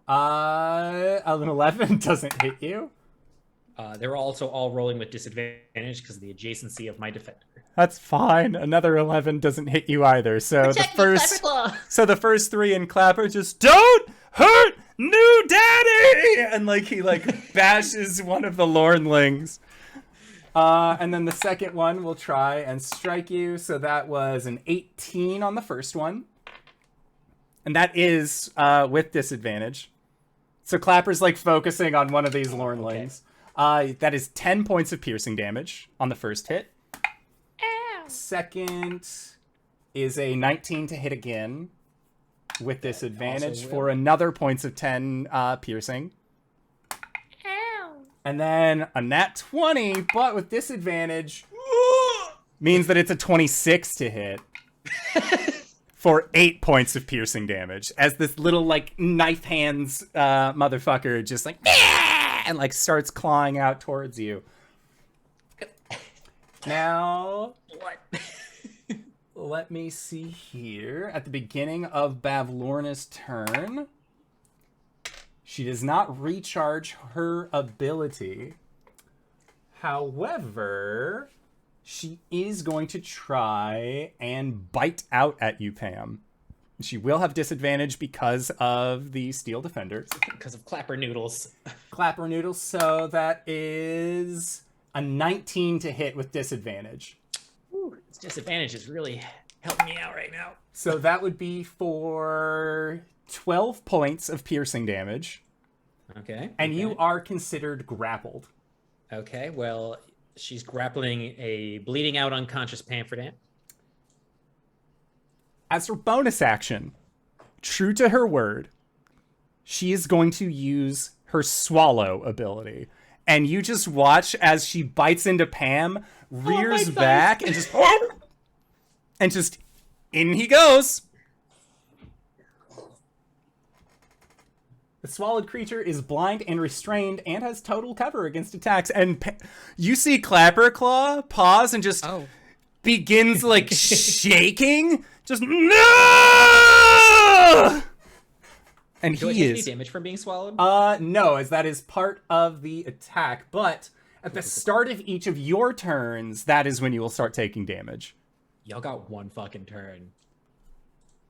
An 11 doesn't hit you. They're also all rolling with disadvantage because of the adjacency of my defender. That's fine. Another 11 doesn't hit you either. So Protect me, Clapperclaw. so the first 3 in Clapper just don't hurt new daddy, and like he like bashes one of the Lornlings. And then the second one will try and strike you. So that was an 18 on the first one, and that is with disadvantage. So Clapper's like focusing on one of these Lornlings. That is 10 points of piercing damage on the first hit. Second is a 19 to hit again with disadvantage also for another points of 10 piercing. And then a nat 20, but with disadvantage, means that it's a 26 to hit for 8 points of piercing damage. As this little, like, knife hands motherfucker just, like, and, like, starts clawing out towards you. Now, let me see here. At the beginning of Bavlorna's turn, she does not recharge her ability. However, she is going to try and bite out at you, Pam. She will have disadvantage because of the Steel Defenders. Because of Clapper Noodles. Clapper Noodles, so that is a 19 to hit with disadvantage. Ooh, this disadvantage is really helping me out right now. So that would be for 12 points of piercing damage. Okay. And okay. you are considered grappled. Okay, well, she's grappling a bleeding out unconscious Pamferdam. As her bonus action, true to her word, she is going to use her swallow ability. And you just watch as she bites into Pam, rears back, and just in he goes. The swallowed creature is blind and restrained and has total cover against attacks. And you see Clapperclaw pause and just begins like shaking. Just no! And Do I he take any is damage from being swallowed? no, as that is part of the attack. But at the start of each of your turns, that is when you will start taking damage. Y'all got one fucking turn.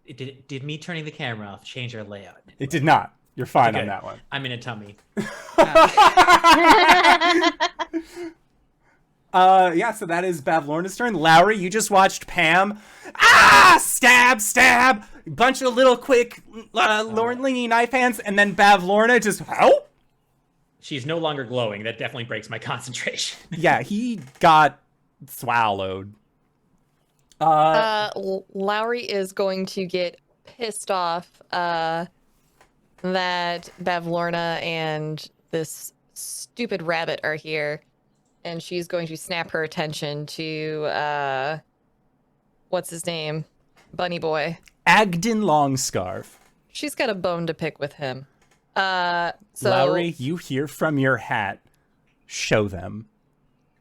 Did me turning the camera off change our layout? It did not. You're fine Okay. on that one. I'm in a tummy. Yeah, so that is Bavlorna's turn. Lowry, you just watched Pam. Stab, stab! Bunch of little quick Lornlingy knife hands, and then Bavlorna just, She's no longer glowing. That definitely breaks my concentration. Yeah, he got swallowed. Lowry is going to get pissed off that Bavlorna and this stupid rabbit are here, and she's going to snap her attention to what's his name? Bunny Boy. Agden Longscarf. She's got a bone to pick with him. So Lowry, you hear from your hat. Show them.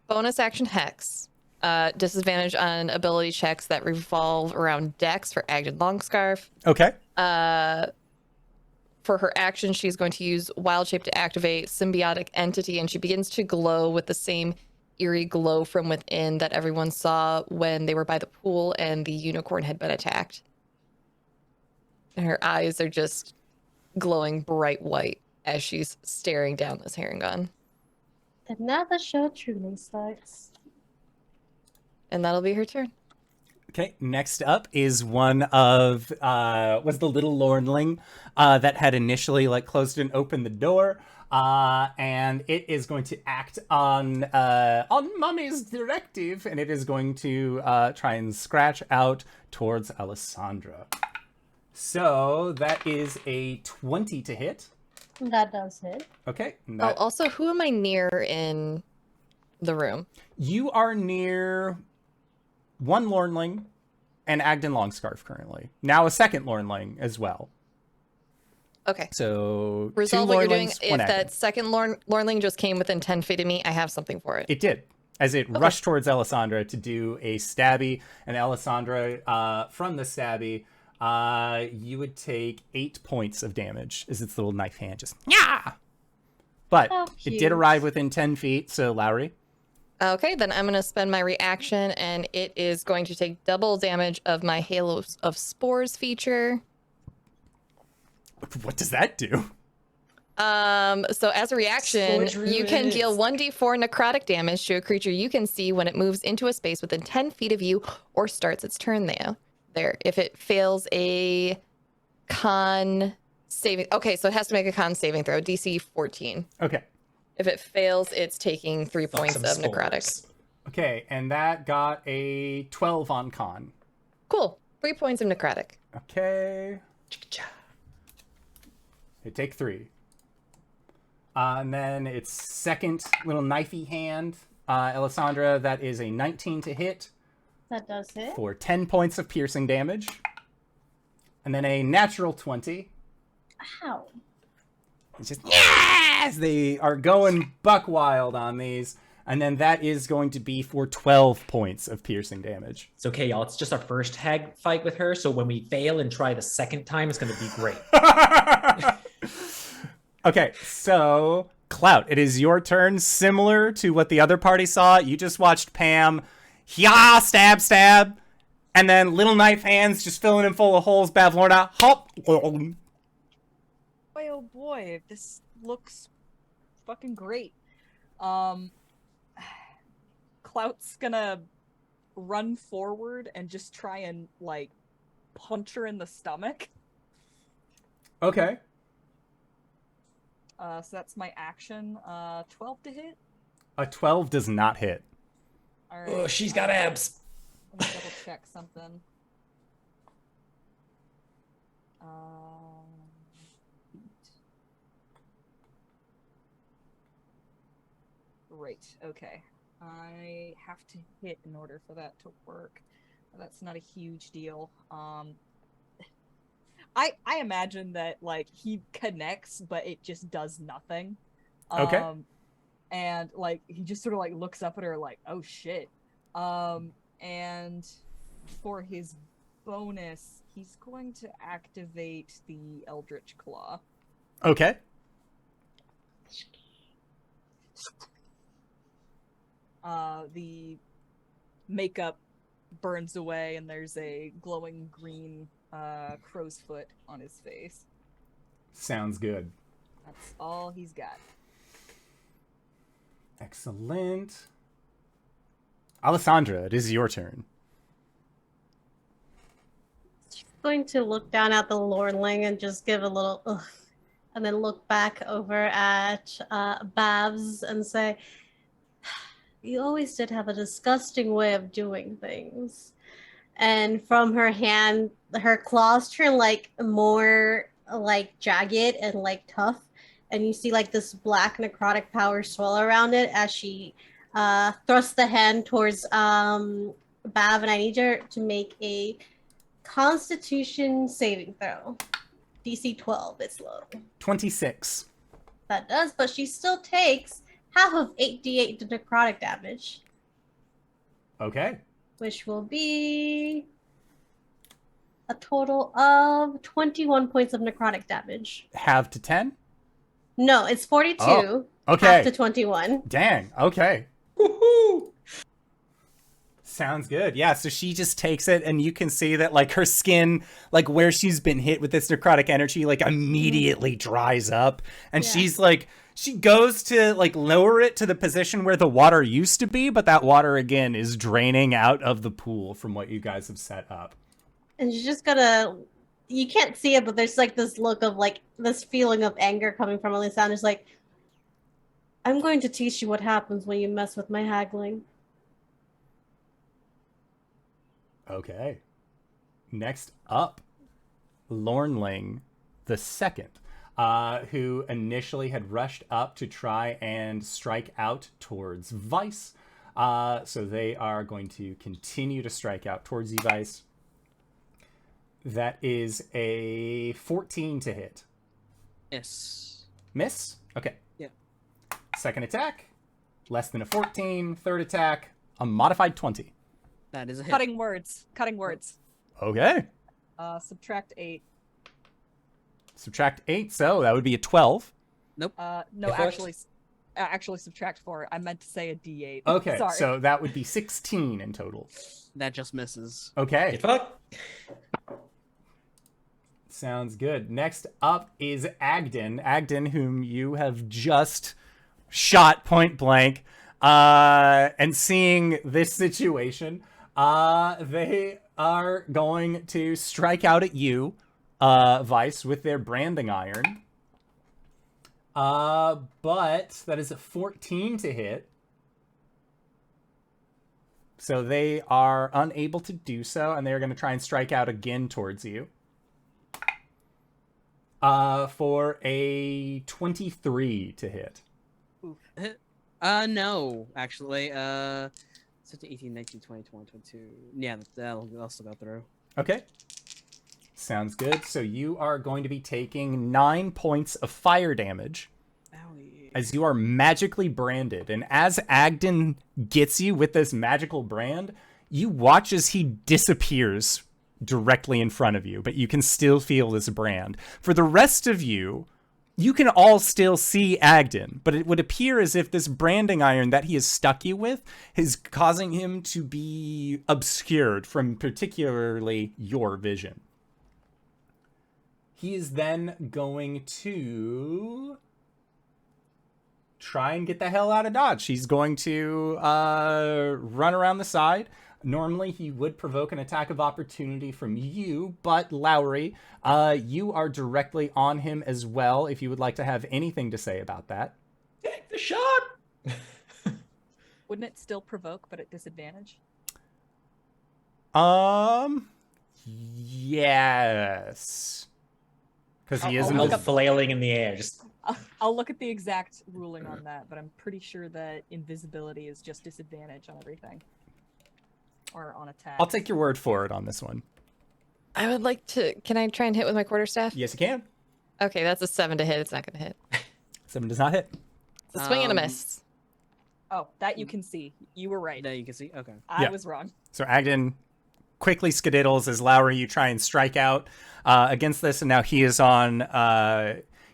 bonus action Hex. Disadvantage on ability checks that revolve around Dex for Agden Longscarf. Okay. For her action, she's going to use Wild Shape to activate Symbiotic Entity, and she begins to glow with the same eerie glow from within that everyone saw when they were by the pool and the unicorn had been attacked. And her eyes are just glowing bright white as she's staring down this herringon. And now the show truly starts. And that'll be her turn. Okay, next up is one of was the little Lornling that had initially like closed and opened the door, and it is going to act on Mummy's directive, and it is going to try and scratch out towards Alessandra. So that is a 20 to hit. That does hit. Okay. Oh, also, who am I near in the room? You are near one Lornling and Agden Longscarf currently. Now a second Lornling as well. Okay. So Resolve two what you're doing. Lornlings, If one Agden. that second Lornling just came within 10 feet of me, I have something for it. It did. As it rushed towards Alessandra to do a stabby, and Alessandra, from the stabby, you would take 8 points of damage as its little knife hand just, yeah! But How it did cute. arrive within 10 feet, so Lowry. Okay, then I'm going to spend my reaction, and it is going to take double damage of my Halo of Spores feature. What does that do? So as a reaction, you can deal 1d4 necrotic damage to a creature you can see when it moves into a space within 10 feet of you or starts its turn there. If it fails a con saving... Okay, so it has to make a con saving throw, DC 14. Okay. If it fails, it's taking 3 Fuck points some of spores. necrotic. Okay, and that got a 12 on con. Cool. 3 points of necrotic. Okay. You take 3. And then its second little knifey hand, Alessandra, that is a 19 to hit That does hit. for 10 points of piercing damage. And then a natural 20. Ow. It's just, yes! They are going buck wild on these. And then that is going to be for 12 points of piercing damage. It's okay, y'all. It's just our first hag fight with her, so when we fail and try the second time, it's going to be great. Okay, so Clout, it is your turn. Similar to what the other party saw, you just watched Pam, stab, stab, and then little knife hands just filling him full of holes. Bavlorna, hop. Boy, oh boy, this looks fucking great. Clout's gonna run forward and just try and, like, punch her in the stomach. Okay. So that's my action. 12 to hit? A 12 does not hit. Alright. Oh, she's got abs. Let me double check something. Right, okay. I have to hit in order for that to work. That's not a huge deal. I imagine that like he connects, but it just does nothing. Okay. And like he just sort of like looks up at her like, oh shit. And for his bonus, he's going to activate the Eldritch Claw. Okay. The makeup burns away, and there's a glowing green crow's foot on his face. Sounds good. That's all he's got. Excellent. Alessandra, it is your turn. She's going to look down at the Lordling and just give a little ugh, and then look back over at Babs and say, "You always did have a disgusting way of doing things." And from her hand, her claws turn like more like jagged and like tough, and you see like this black necrotic power swirl around it as she thrusts the hand towards Bav, and I need her to make a Constitution saving throw. DC 12, it's low. 26. That does, but she still takes half of 8d8 necrotic damage, Okay. which will be a total of 21 points of necrotic damage. Half to 10? No, it's 42. Oh, okay. Half to 21. Dang. Okay. Woohoo! Sounds good. Yeah, so she just takes it, and you can see that, like, her skin, like, where she's been hit with this necrotic energy, like, immediately dries up. And Yeah. she's, like, she goes to, like, lower it to the position where the water used to be, but that water, again, is draining out of the pool from what you guys have set up. And she's just gonna, you can't see it, but there's, like, this look of, like, this feeling of anger coming from Alessandra's like, I'm going to teach you what happens when you mess with my haggling. Okay. Next up, Lornling the Second, who initially had rushed up to try and strike out towards Vice. So they are going to continue to strike out towards you, Vice. That is a 14 to hit. Yes. Miss? Okay. Yeah. Second attack, less than a 14. Third attack, a modified 20. That is a hit. Cutting words. Cutting words. Okay. Subtract 8. Subtract 8, so that would be a 12. No, If actually subtract 4. I meant to say a D8. Okay, Sorry. so that would be 16 in total. That just misses. Okay, Get fucked. sounds good. Next up is Agden. Agden, whom you have just shot point blank. And seeing this situation, they are going to strike out at you, Vice, with their branding iron. But that is a 14 to hit. So they are unable to do so, and they're going to try and strike out again towards you. For a 23 to hit. No, actually. 17, 18, 19, 20, 21, 22. Yeah, that'll still go through. Okay. Sounds good. So you are going to be taking 9 points of fire damage Owie. as you are magically branded. And as Agden gets you with this magical brand, you watch as he disappears directly in front of you, but you can still feel this brand. For the rest of you, you can all still see Agden, but it would appear as if this branding iron that he has stuck you with is causing him to be obscured from particularly your vision. He is then going to try and get the hell out of Dodge. He's going to run around the side. Normally, he would provoke an attack of opportunity from you, but Lowry, you are directly on him as well, if you would like to have anything to say about that. Take the shot. Wouldn't it still provoke, but at disadvantage? Yes. Because he is I'll in look the... up- flailing in the air. Just I'll look at the exact ruling on that, but I'm pretty sure that invisibility is just disadvantage on everything. Or on attack. I'll take your word for it on this one. I would like to. Can I try and hit with my quarterstaff? Yes, you can. Okay, that's a 7 to hit. It's not going to hit. 7 does not hit. It's a swing and a miss. Oh, that you can see. You were right. Now you can see. Okay. I Yeah. was wrong. So Agden quickly skedaddles as Lowry, you try and strike out against this, and now he is on.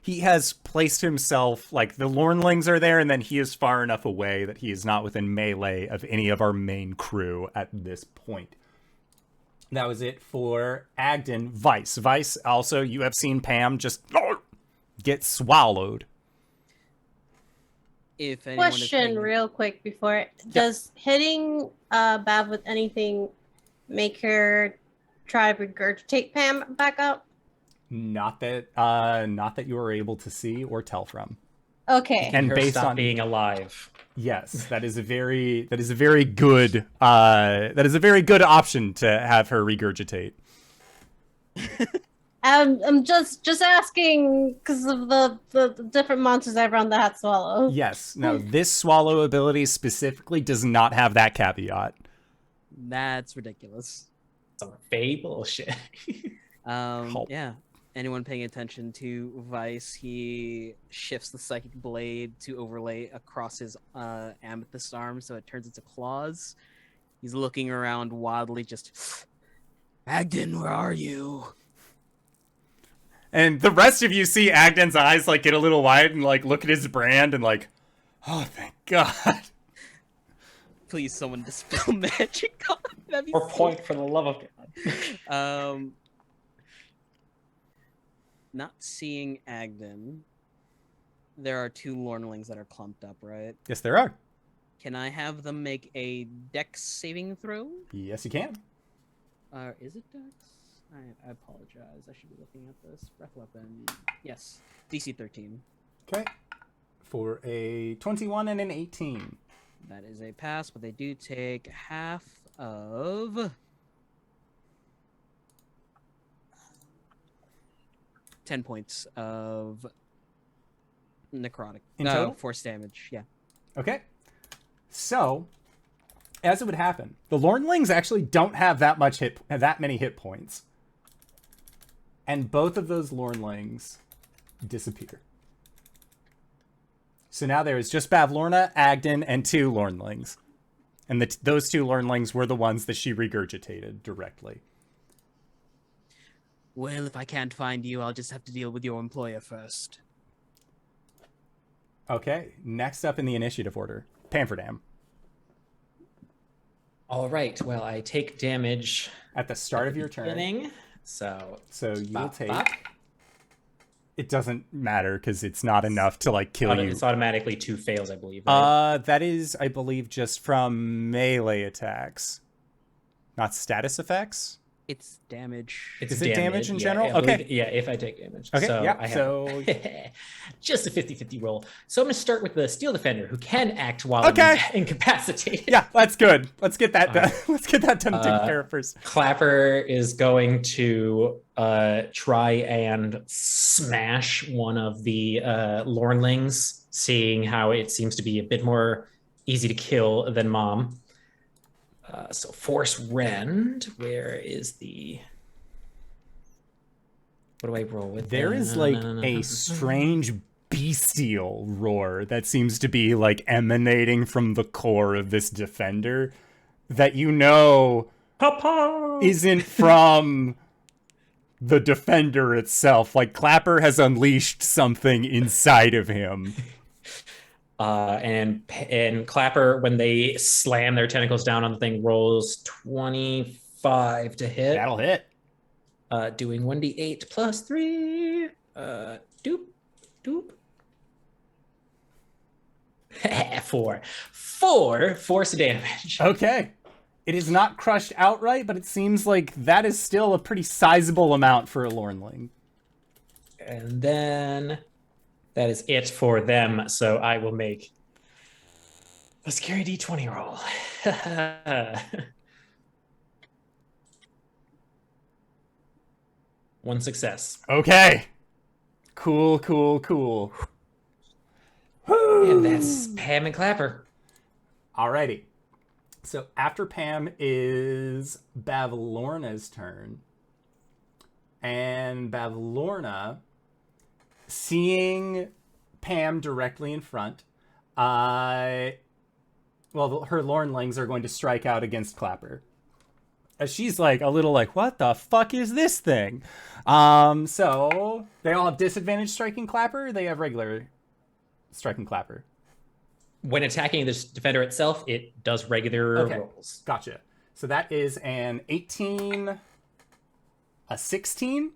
He has placed himself, like the Lornlings are there, and then he is far enough away that he is not within melee of any of our main crew at this point. That was it for Agden. Vice. Vice, also, you have seen Pam just get swallowed. If anyone is Question paying- real quick before. Does hitting Bav with anything make her try regurgitate Pam back up? Not that you are able to see or tell from. Okay. And Her based stop on being alive. yes, that is a very good option to have her regurgitate. I'm just asking because of the different monsters I've run that swallow. Yes. No, this swallow ability specifically does not have that caveat. That's ridiculous. Some Fae bullshit. Help. Yeah. Anyone paying attention to Vice, he shifts the psychic blade to overlay across his amethyst arm so it turns into claws. He's looking around wildly, just Agden, where are you? And the rest of you see Agden's eyes like get a little wide and like look at his brand and like, oh thank God. Please, someone dispel magic on him. That'd be Or so- point for the love of God. Not seeing Agden. There are two Lornlings that are clumped up, right? Yes, there are. Can I have them make a Dex saving throw? Yes, you can. Is it Dex? I apologize. I should be looking at this. Breath weapon. Yes. DC 13. Okay. For a 21 and an 18. That is a pass, but they do take half of 10 points of necrotic. In total? Force damage. Yeah. Okay. So, as it would happen, the Lornlings actually don't have that many hit points. And both of those Lornlings disappear. So now there is just Bavlorna, Agden, and 2 Lornlings. And those 2 Lornlings were the ones that she regurgitated directly. Well, if I can't find you, I'll just have to deal with your employer first. Okay, next up in the initiative order, Pamferdam. All right. Well, I take damage At the start of your turn. beginning. So So you'll bop, take... bop. It doesn't matter because it's not enough to like kill you. It's automatically 2 fails, I believe. Right? That is, I believe, just from melee attacks, not status effects. It's damage. It's is it damage in yeah, general? I believe- Okay. Yeah, if I take damage. Okay, So yeah, I have so- just a 50-50 roll. So I'm going to start with the Steel Defender, who can act while Okay. incapacitated. Yeah, that's good. Let's get that done. Alright. Let's get that done and taken care of first. Clapper is going to try and smash one of the Lornlings, seeing how it seems to be a bit more easy to kill than Mom. So Force Rend, where is the... What do I roll with? There is like a strange bestial roar that seems to be like emanating from the core of this defender that you know Papa! isn't from the defender itself. Like Clapper has unleashed something inside of him. And Clapper, when they slam their tentacles down on the thing, rolls 25 to hit. That'll hit. Doing 1d8 plus 3. Doop, doop. 4 force damage. Okay. It is not crushed outright, but it seems like that is still a pretty sizable amount for a Lornling. And then that is it for them. So I will make a scary d20 roll. 1 success. Okay. Cool. And that's Pam and Clapper. Alrighty. So after Pam is Bavlorna's turn. And Bavlorna, seeing Pam directly in front, her Lornlings are going to strike out against Clapper. As she's like a little like, what the fuck is this thing? So they all have disadvantage striking Clapper, or they have regular striking Clapper? When attacking this defender itself, it does regular rolls. Gotcha. So that is an 18, a 16,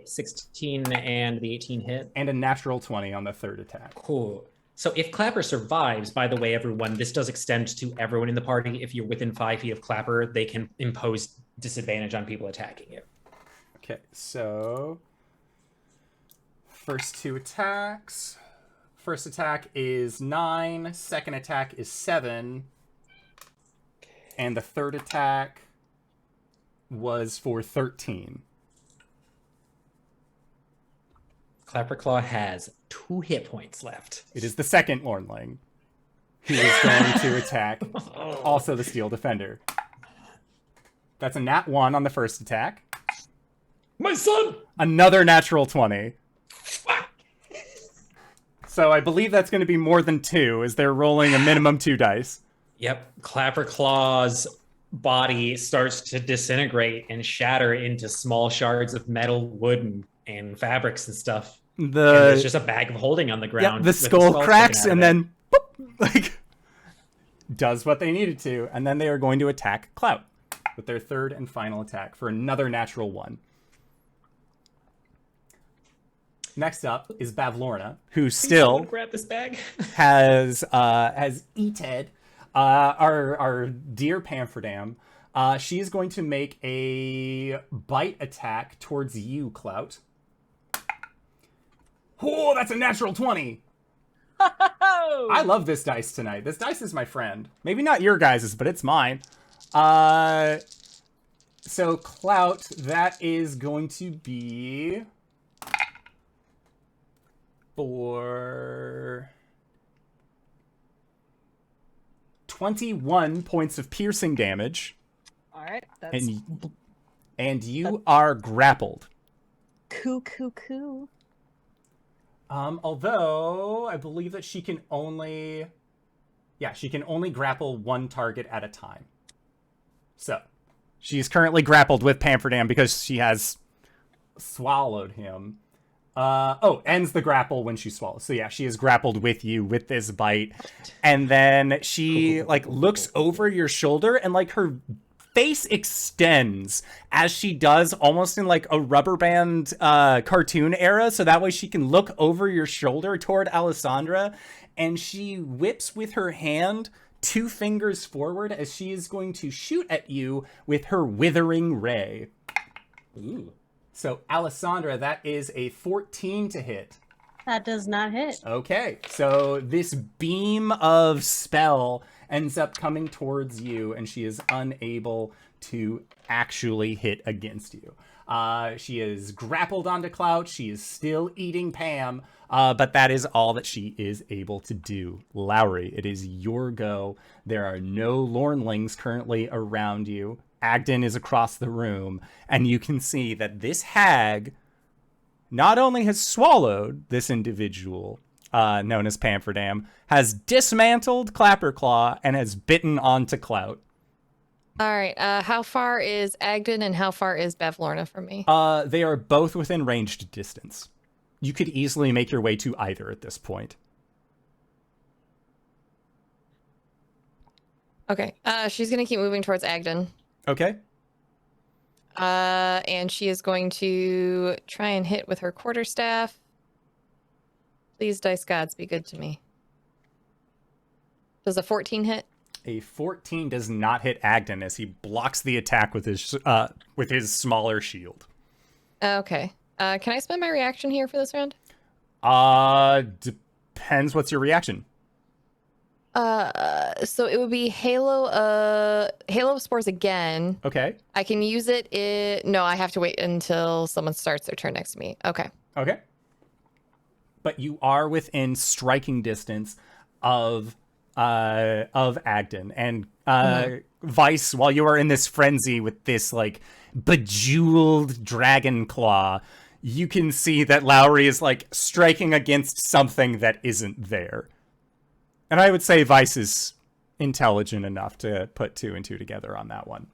16 and the 18 hit. and a natural 20 on the third attack. Cool. So if Clapper survives, by the way, everyone, this does extend to everyone in the party. If you're within 5 feet of Clapper, they can impose disadvantage on people attacking you. Okay, so first 2 attacks. First attack is 9, second attack is 7, and the third attack was for 13. Clapper Claw has 2 hit points left. It is the second Lornling who is going to attack also the Steel Defender. That's a nat 1 on the first attack. My son! Another natural 20. So I believe that's going to be more than 2, as they're rolling a minimum 2 dice. Yep. Clapper Claw's body starts to disintegrate and shatter into small shards of metal, wood, and fabrics and stuff. And there's just a bag of holding on the ground. Yep, the skull cracks and then boop, like does what they needed to. And then they are going to attack Clout with their third and final attack for another natural 1. Next up is Bavlorna, who still grab this bag. has eaten our dear Pamferdam. She is going to make a bite attack towards you, Clout. Oh, that's a natural 20. I love this dice tonight. This dice is my friend. Maybe not your guys's, but it's mine. So Clout, that is going to be for 21 points of piercing damage. All right, that's And you are grappled. Coo. Although I believe that she can only grapple one target at a time. So she's currently grappled with Pamferdam because she has swallowed him. Ends the grapple when she swallows. So yeah, she is grappled with you with this bite. And then she looks over your shoulder and her face extends as she does, almost in a rubber band cartoon era, so that way she can look over your shoulder toward Alessandra, and she whips with her hand 2 fingers forward as she is going to shoot at you with her withering ray. Ooh. So Alessandra, that is a 14 to hit. That does not hit. Okay, so this beam of spell ends up coming towards you, and she is unable to actually hit against you. She is grappled onto Clout. She is still eating Pam, but that is all that she is able to do. Lowry, it is your go. There are no Lornlings currently around you. Agden is across the room, and you can see that this hag not only has swallowed this individual, known as Pamferdam, has dismantled Clapperclaw and has bitten onto Clout. All right. How far is Agden and how far is Bavlorna from me? They are both within ranged distance. You could easily make your way to either at this point. Okay. She's going to keep moving towards Agden. Okay. And she is going to try and hit with her quarterstaff. Please, dice gods, be good to me. Does a 14 hit? A 14 does not hit Agden as he blocks the attack with his smaller shield. Okay. Can I spend my reaction here for this round? Depends. What's your reaction? So it would be Halo of Spores again. Okay. I can use it. No, I have to wait until someone starts their turn next to me. Okay. Okay. But you are within striking distance of Agden, and Vice, while you are in this frenzy with this bejeweled dragon claw, you can see that Lowry is like striking against something that isn't there. And I would say Vice is intelligent enough to put 2 and 2 together on that one.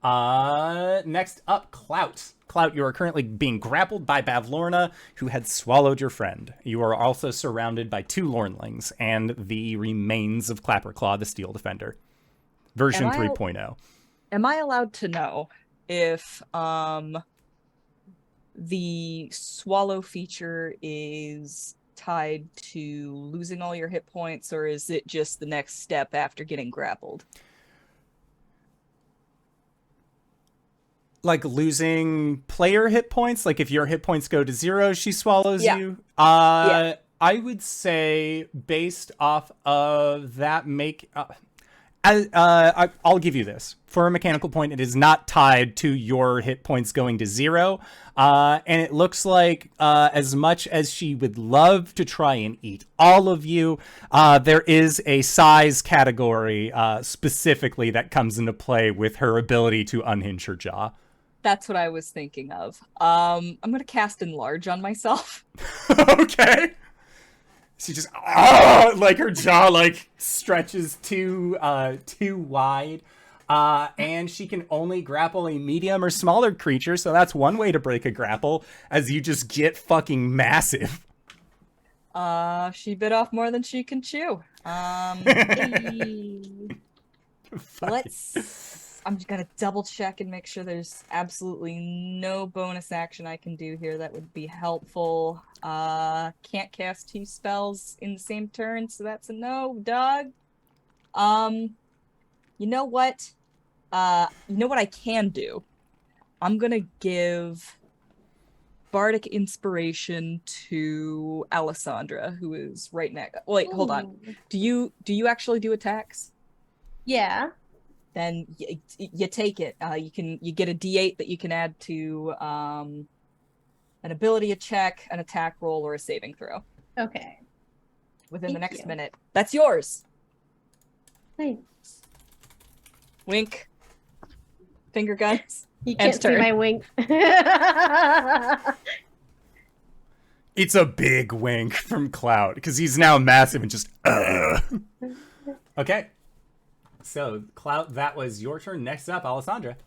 Next up, Clout. Clout, you are currently being grappled by Bavlorna, who had swallowed your friend. You are also surrounded by 2 Lornlings and the remains of Clapperclaw, the Steel Defender. Version 3.0. Am I allowed to know if the swallow feature is tied to losing all your hit points, or is it just the next step after getting grappled? Like losing player hit points? Like if your hit points go to 0, she swallows you? Yeah. I would say based off of that I'll give you this. For a mechanical point, it is not tied to your hit points going to 0. And it looks like as much as she would love to try and eat all of you, there is a size category specifically that comes into play with her ability to unhinge her jaw. That's what I was thinking of. I'm going to cast Enlarge on myself. Okay. She just, like her jaw like stretches too wide. And she can only grapple a medium or smaller creature, so that's one way to break a grapple, as you just get fucking massive. She bit off more than she can chew. I'm just gonna double check and make sure there's absolutely no bonus action I can do here that would be helpful. Can't cast 2 spells in the same turn, so that's a no, dog. You know what? I can do? I'm gonna give Bardic Inspiration to Alessandra, who is right next. Wait, hold on. Do you actually do attacks? Yeah. Then you take it. You get a D8 that you can add to an ability check, an attack roll, or a saving throw. Okay. Within the Thank next you. minute. That's yours. Thanks. Wink. Finger guns. You End can't see turn. my wink. It's a big wink from Clout, because he's now massive and just, Okay. So, Clout, that was your turn. Next up, Alessandra.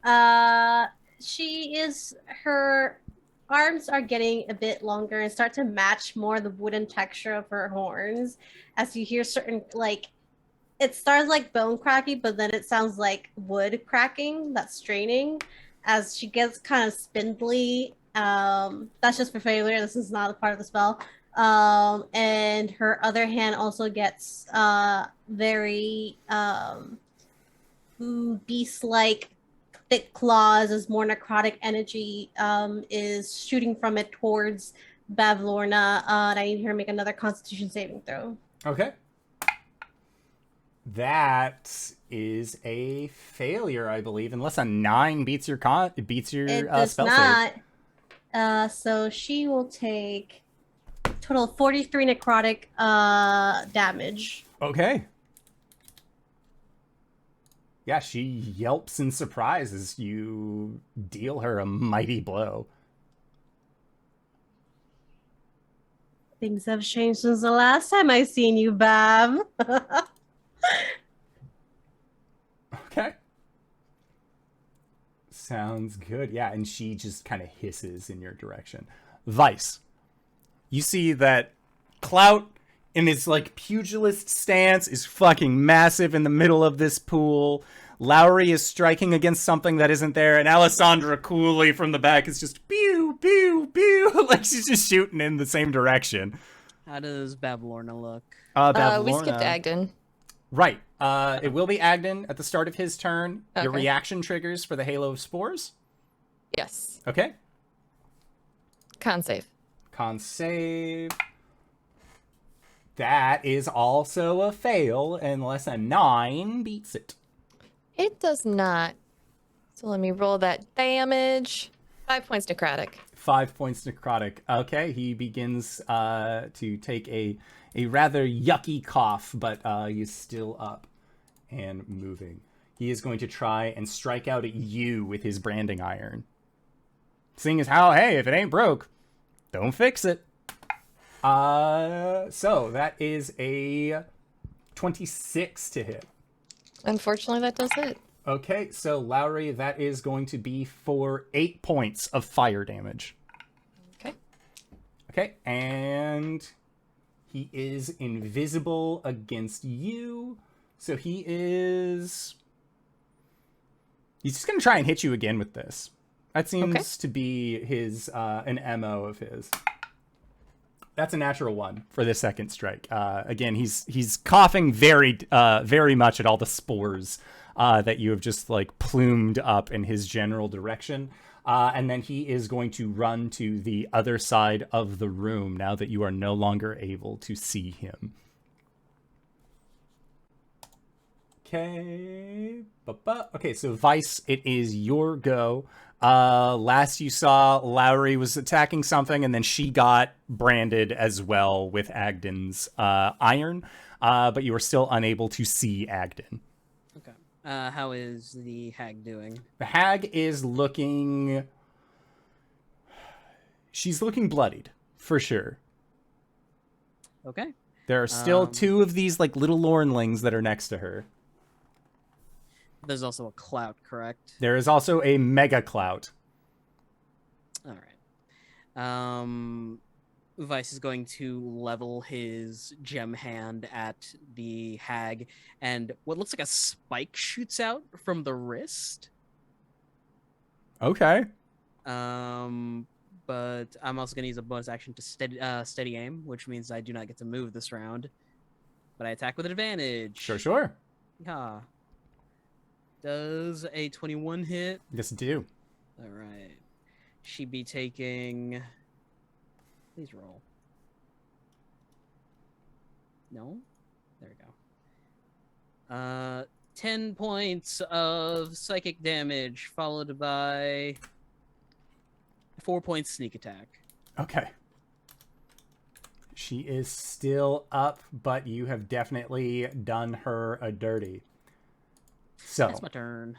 Her arms are getting a bit longer and start to match more the wooden texture of her horns as you hear certain, like, it starts like bone cracking, but then it sounds like wood cracking, that's straining, as she gets kind of spindly. That's just for failure. This is not a part of the spell. And her other hand also gets very beast-like thick claws as more necrotic energy is shooting from it towards Bavlorna. And I need her to make another Constitution saving throw. Okay. That is a failure, I believe, unless a 9 beats your It does spell not. save. So she will take total of 43 necrotic damage. Okay. Yeah, she yelps in surprise as you deal her a mighty blow. Things have changed since the last time I seen you, Bav. Okay. Sounds good. Yeah, and she just kind of hisses in your direction. Vice. You see that Clout in his like pugilist stance is fucking massive in the middle of this pool. Lowry is striking against something that isn't there, and Alessandra coolly from the back is just pew, pew, pew, like she's just shooting in the same direction. How does Bavlorna look? We skipped Agden. Right. It will be Agden at the start of his turn. Your Okay. reaction triggers for the Halo of Spores. Yes. Okay. Con save. Con save. That is also a fail unless a 9 beats it. It does not. So let me roll that damage. 5 points necrotic. 5 points necrotic. Okay, he begins to take a rather yucky cough, but he's still up and moving. he is going to try and strike out at you with his branding iron. Seeing as how, hey, if it ain't broke, don't fix it. So that is a 26 to hit. Unfortunately, that does it. Okay, so Lowry, that is going to be for 8 points of fire damage. Okay. Okay, and he is invisible against you. So he's just going to try and hit you again with this. That seems to be his an MO of his. That's a natural 1 for the second strike. Again, he's coughing very much at all the spores that you have just like plumed up in his general direction. And then he is going to run to the other side of the room now that you are no longer able to see him. Okay. Okay, so Vice, it is your go. Last you saw, Lowry was attacking something, and then she got branded as well with Agden's iron, but you were still unable to see Agden. Okay. How is the hag doing? The hag is looking... She's looking bloodied, for sure. Okay. There are still 2 of these like little Lornlings that are next to her. There's also a Clout, correct? There is also a Mega Clout. All right. Vice is going to level his gem hand at the hag, and what looks like a spike shoots out from the wrist. Okay. But I'm also going to use a bonus action to steady aim, which means I do not get to move this round. But I attack with advantage. Sure. Yeah. Does a 21 hit? Yes, do. All right. She'd be taking... Please roll. No? There we go. 10 points of psychic damage, followed by 4 points sneak attack. Okay. She is still up, but you have definitely done her a dirty. So, That's my turn.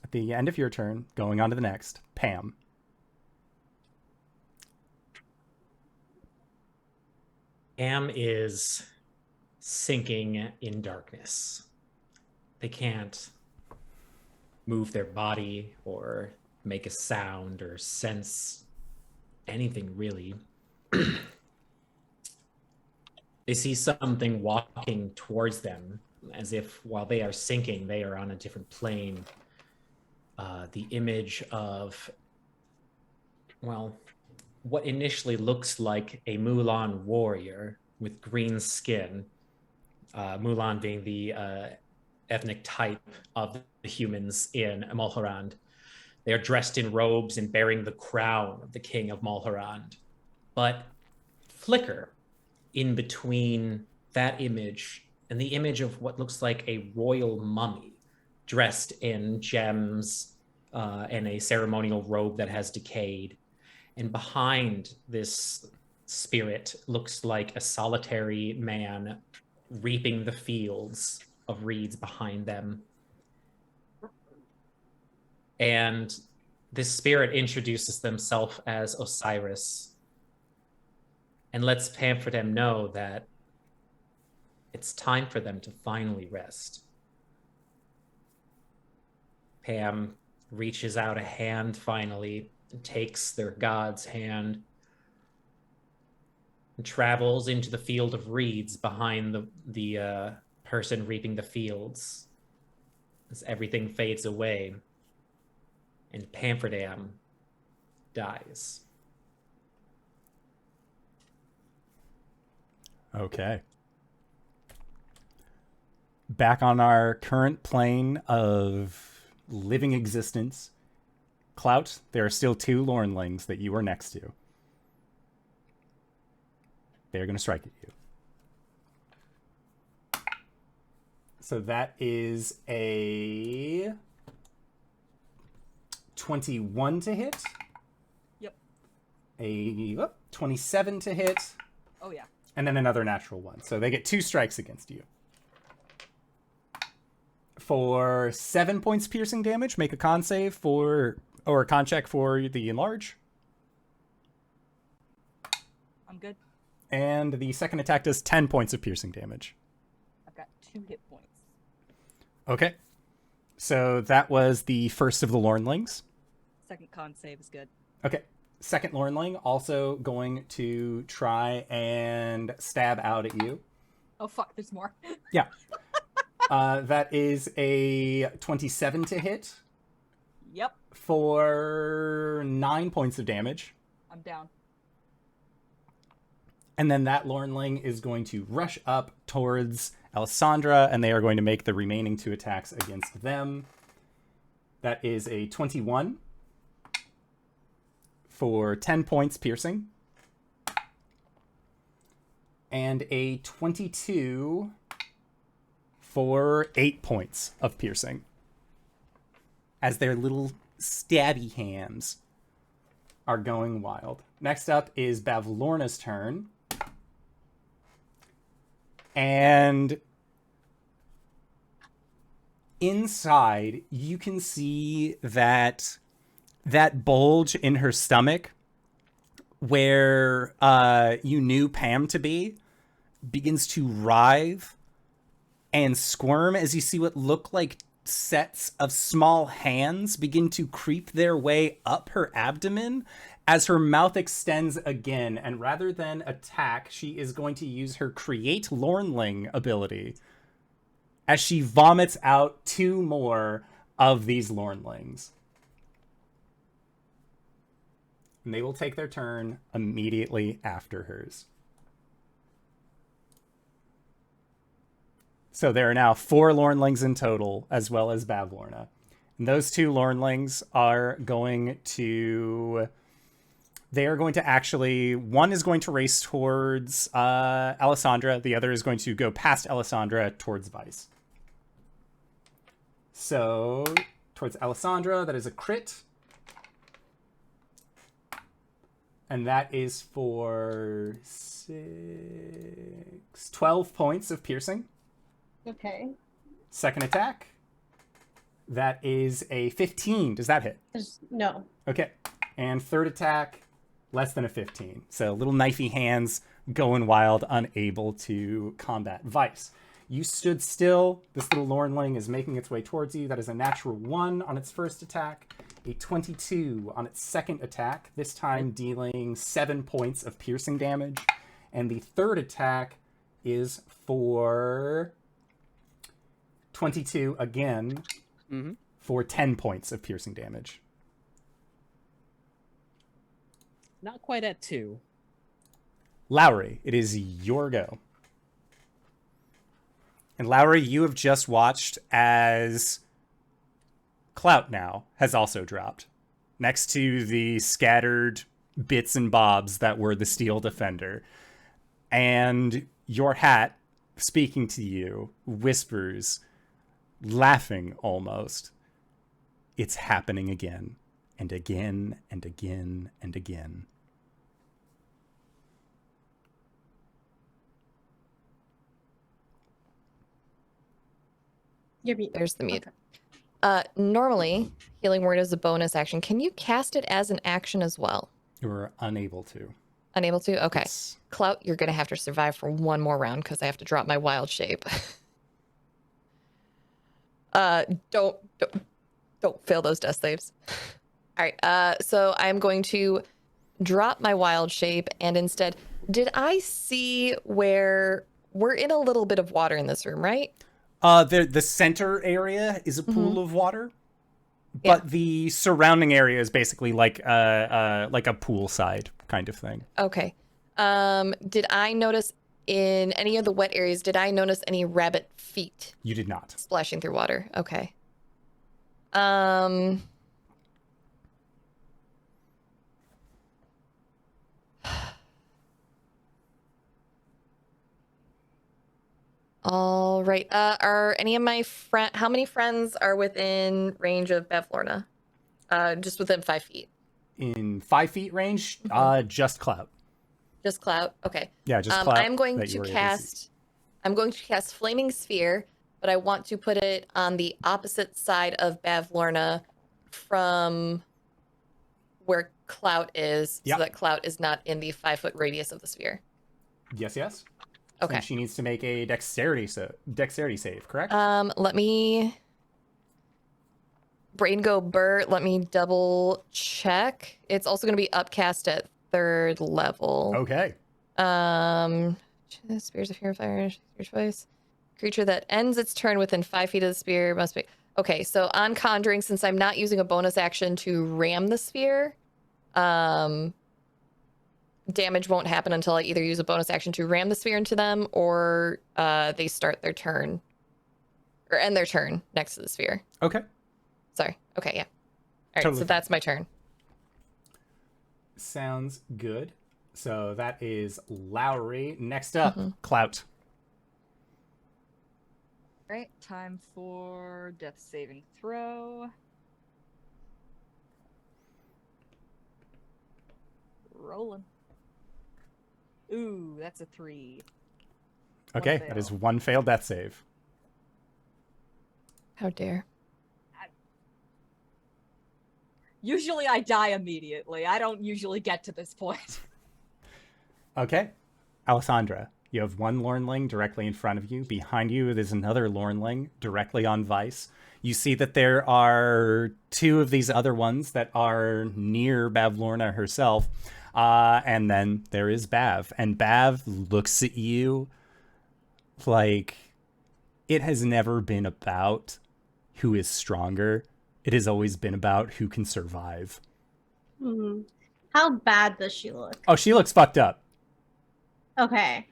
at the end of your turn, going on to the next, Pam. Pam is sinking in darkness. They can't move their body or make a sound or sense anything really. They see something walking towards them as if while they are sinking, they are on a different plane. The image of, well, what initially looks like a Mulan warrior with green skin, Mulan being the ethnic type of the humans in Malharand. They are dressed in robes and bearing the crown of the king of Malharand. But flicker in between that image and the image of what looks like a royal mummy dressed in gems and a ceremonial robe that has decayed. And behind this spirit looks like a solitary man reaping the fields of reeds behind them. And this spirit introduces themselves as Osiris and lets Pamferdam know that it's time for them to finally rest. Pam reaches out a hand finally and takes their god's hand and travels into the field of reeds behind the person reaping the fields as everything fades away and Pamferdam dies. Okay. Back on our current plane of living existence, Clout, there are still 2 Lornlings that you are next to. They're going to strike at you. So that is a 21 to hit. Yep. A 27 to hit. Oh, yeah. And then another natural 1. So they get 2 strikes against you. for 7 points piercing damage. Make a con save or a con check for the enlarge. I'm good. And the second attack does 10 points of piercing damage. I've got 2 hit points. Okay. So that was the first of the Lornlings. Second con save is good. Okay. Second Lornling also going to try and stab out at you. Oh fuck, there's more. Yeah. That is a 27 to hit Yep, for 9 points of damage. I'm down. And then that Lornling is going to rush up towards Alessandra, and they are going to make the remaining 2 attacks against them. That is a 21 for 10 points piercing. And a 22 for 8 points of piercing. As their little stabby hands are going wild. Next up is Bavlorna's turn. And inside, you can see that bulge in her stomach where you knew Pam to be begins to writhe and squirm as you see what look like sets of small hands begin to creep their way up her abdomen as her mouth extends again. And rather than attack, she is going to use her Create Lornling ability as she vomits out 2 more of these Lornlings. And they will take their turn immediately after hers. So there are now 4 Lornlings in total, as well as Bavlorna. And those 2 Lornlings are going to... They are going to actually... One is going to race towards Alessandra. The other is going to go past Alessandra towards Vice. So, towards Alessandra, that is a crit. And that is for 12 points of piercing. Okay. Second attack. That is a 15. Does that hit? No. Okay. And third attack, less than a 15. So little knifey hands going wild, unable to combat Vice. You stood still. This little Lornling is making its way towards you. That is a natural 1 on its first attack. A 22 on its second attack, this time dealing 7 points of piercing damage. And the third attack is for 22 again for 10 points of piercing damage. Not quite at 2. Lowry, it is your go. And Lowry, you have just watched as Clout now has also dropped next to the scattered bits and bobs that were the Steel Defender. And your hat, speaking to you, whispers, laughing almost, "It's happening again, and again, and again, and again." You're mute. There's the mute. Okay. Normally, Healing Word is a bonus action. Can you cast it as an action as well? You're unable to. Unable to? Okay. Yes. Clout, you're going to have to survive for 1 more round because I have to drop my wild shape. Don't fail those death saves. All right. So I'm going to drop my wild shape and instead, did I see where we're in a little bit of water in this room, right? The center area is a pool of water, but the surrounding area is basically like a poolside kind of thing. Okay. Did I notice in any of the wet areas, did I notice any rabbit feet You did not. splashing through water? Okay. All right. Are any of my how many friends are within range of Bavlorna? Just within 5 feet. In 5 feet range, just Clout. Just Clout. Okay. Yeah, just Clout. I'm going that to you were able see. cast. I'm going to cast Flaming Sphere but I want to put it on the opposite side of Bavlorna from where Clout is, Yep. so that Clout is not in the 5-foot radius of the sphere. Yes. Okay. And she needs to make a dexterity save, correct? Let me brain go Bert. Let me double check. It's also going to be upcast at 3rd level. Okay. Spears of Fear and Fire. Your choice. Creature that ends its turn within 5 feet of the spear must be. Okay, so on Conjuring, since I'm not using a bonus action to ram the spear, damage won't happen until I either use a bonus action to ram the spear into them or they start their turn or end their turn next to the sphere. Okay. Sorry. Okay, yeah. All right, Totally so fine. that's my turn. Sounds good. So that is Lowry. Next up, Mm-hmm. Clout. Right, time for death saving throw. Rolling. Ooh, that's a 3. Okay, One that is fail. 1 failed death save. How dare. Usually I die immediately. I don't usually get to this point. Okay. Alessandra, you have 1 Lornling directly in front of you. Behind you, there's another Lornling directly on Vice. You see that there are 2 of these other ones that are near Bavlorna herself. And then there is Bav. And Bav looks at you like it has never been about who is stronger. It has always been about who can survive. Hmm. How bad does she look? Oh, she looks fucked up. Okay.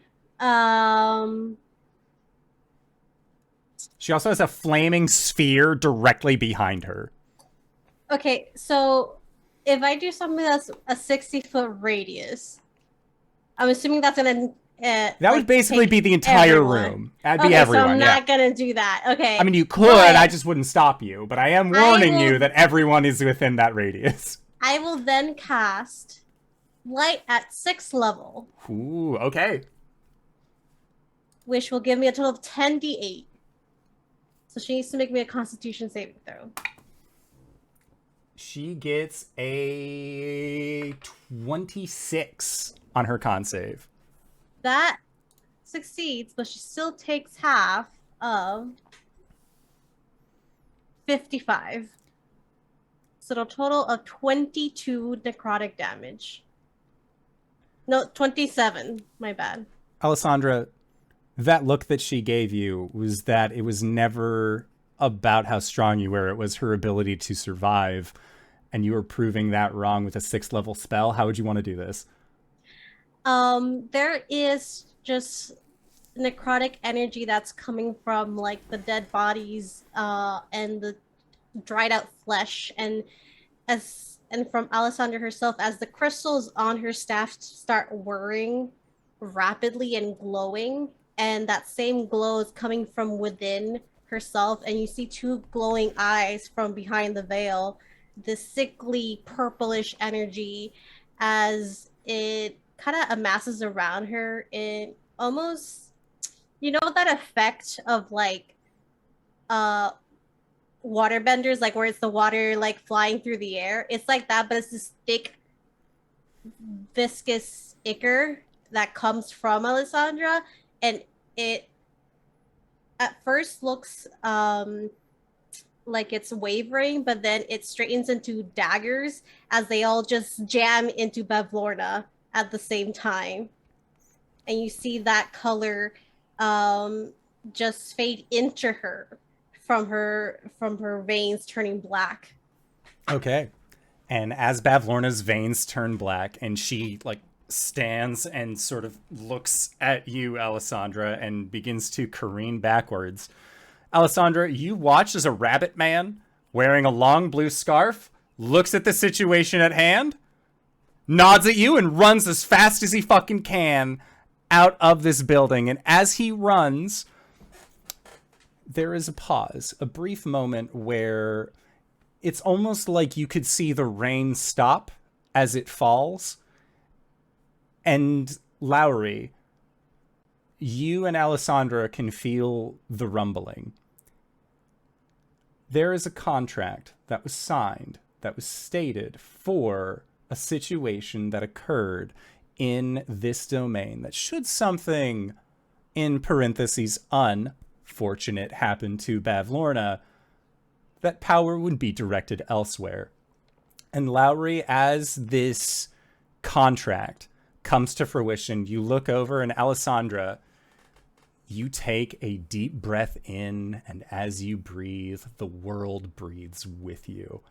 She also has a flaming sphere directly behind her. Okay, so if I do something that's a 60-foot radius, I'm assuming that's gonna That would basically take be the entire everyone. room. That'd be Okay, everyone, so I'm yeah. not gonna do that. Okay. I mean, you could, But I just wouldn't stop you. But I am warning you will- that everyone is within that radius. I will then cast Light at 6th level, Ooh, okay. which will give me a total of 10d8. So she needs to make me a Constitution saving throw. She gets a 26 on her con save. That succeeds, but she still takes half of 55. So a total of 22 necrotic damage. No, 27. My bad. Alessandra, that look that she gave you was that it was never about how strong you were. It was her ability to survive. And you were proving that wrong with a 6th level spell. How would you want to do this? There is just necrotic energy that's coming from like the dead bodies and the dried out flesh, and from Alessandra herself, as the crystals on her staff start whirring rapidly and glowing, and that same glow is coming from within herself, and you see 2 glowing eyes from behind the veil, this sickly purplish energy as it kind of amasses around her in almost, you know, that effect of like waterbenders, like where it's the water like flying through the air. It's like that, but it's this thick viscous ichor that comes from Alessandra, and it at first looks like it's wavering, but then it straightens into daggers as they all just jam into Bavlorna at the same time. And you see that color just fade into her from her veins turning black. Okay. And as Bavlorna's veins turn black and she like stands and sort of looks at you, Alessandra, and begins to careen backwards. Alessandra, you watch as a rabbit man wearing a long blue scarf looks at the situation at hand, nods at you, and runs as fast as he fucking can out of this building. And as he runs, there is a pause, a brief moment where it's almost like you could see the rain stop as it falls. And Lowry, you and Alessandra can feel the rumbling. There is a contract that was signed, that was stated for a situation that occurred in this domain, that should something, in parentheses, unfortunate happen to Bavlorna, that power would be directed elsewhere. And Lowry, as this contract comes to fruition, you look over, and Alessandra, you take a deep breath in, and as you breathe, the world breathes with you.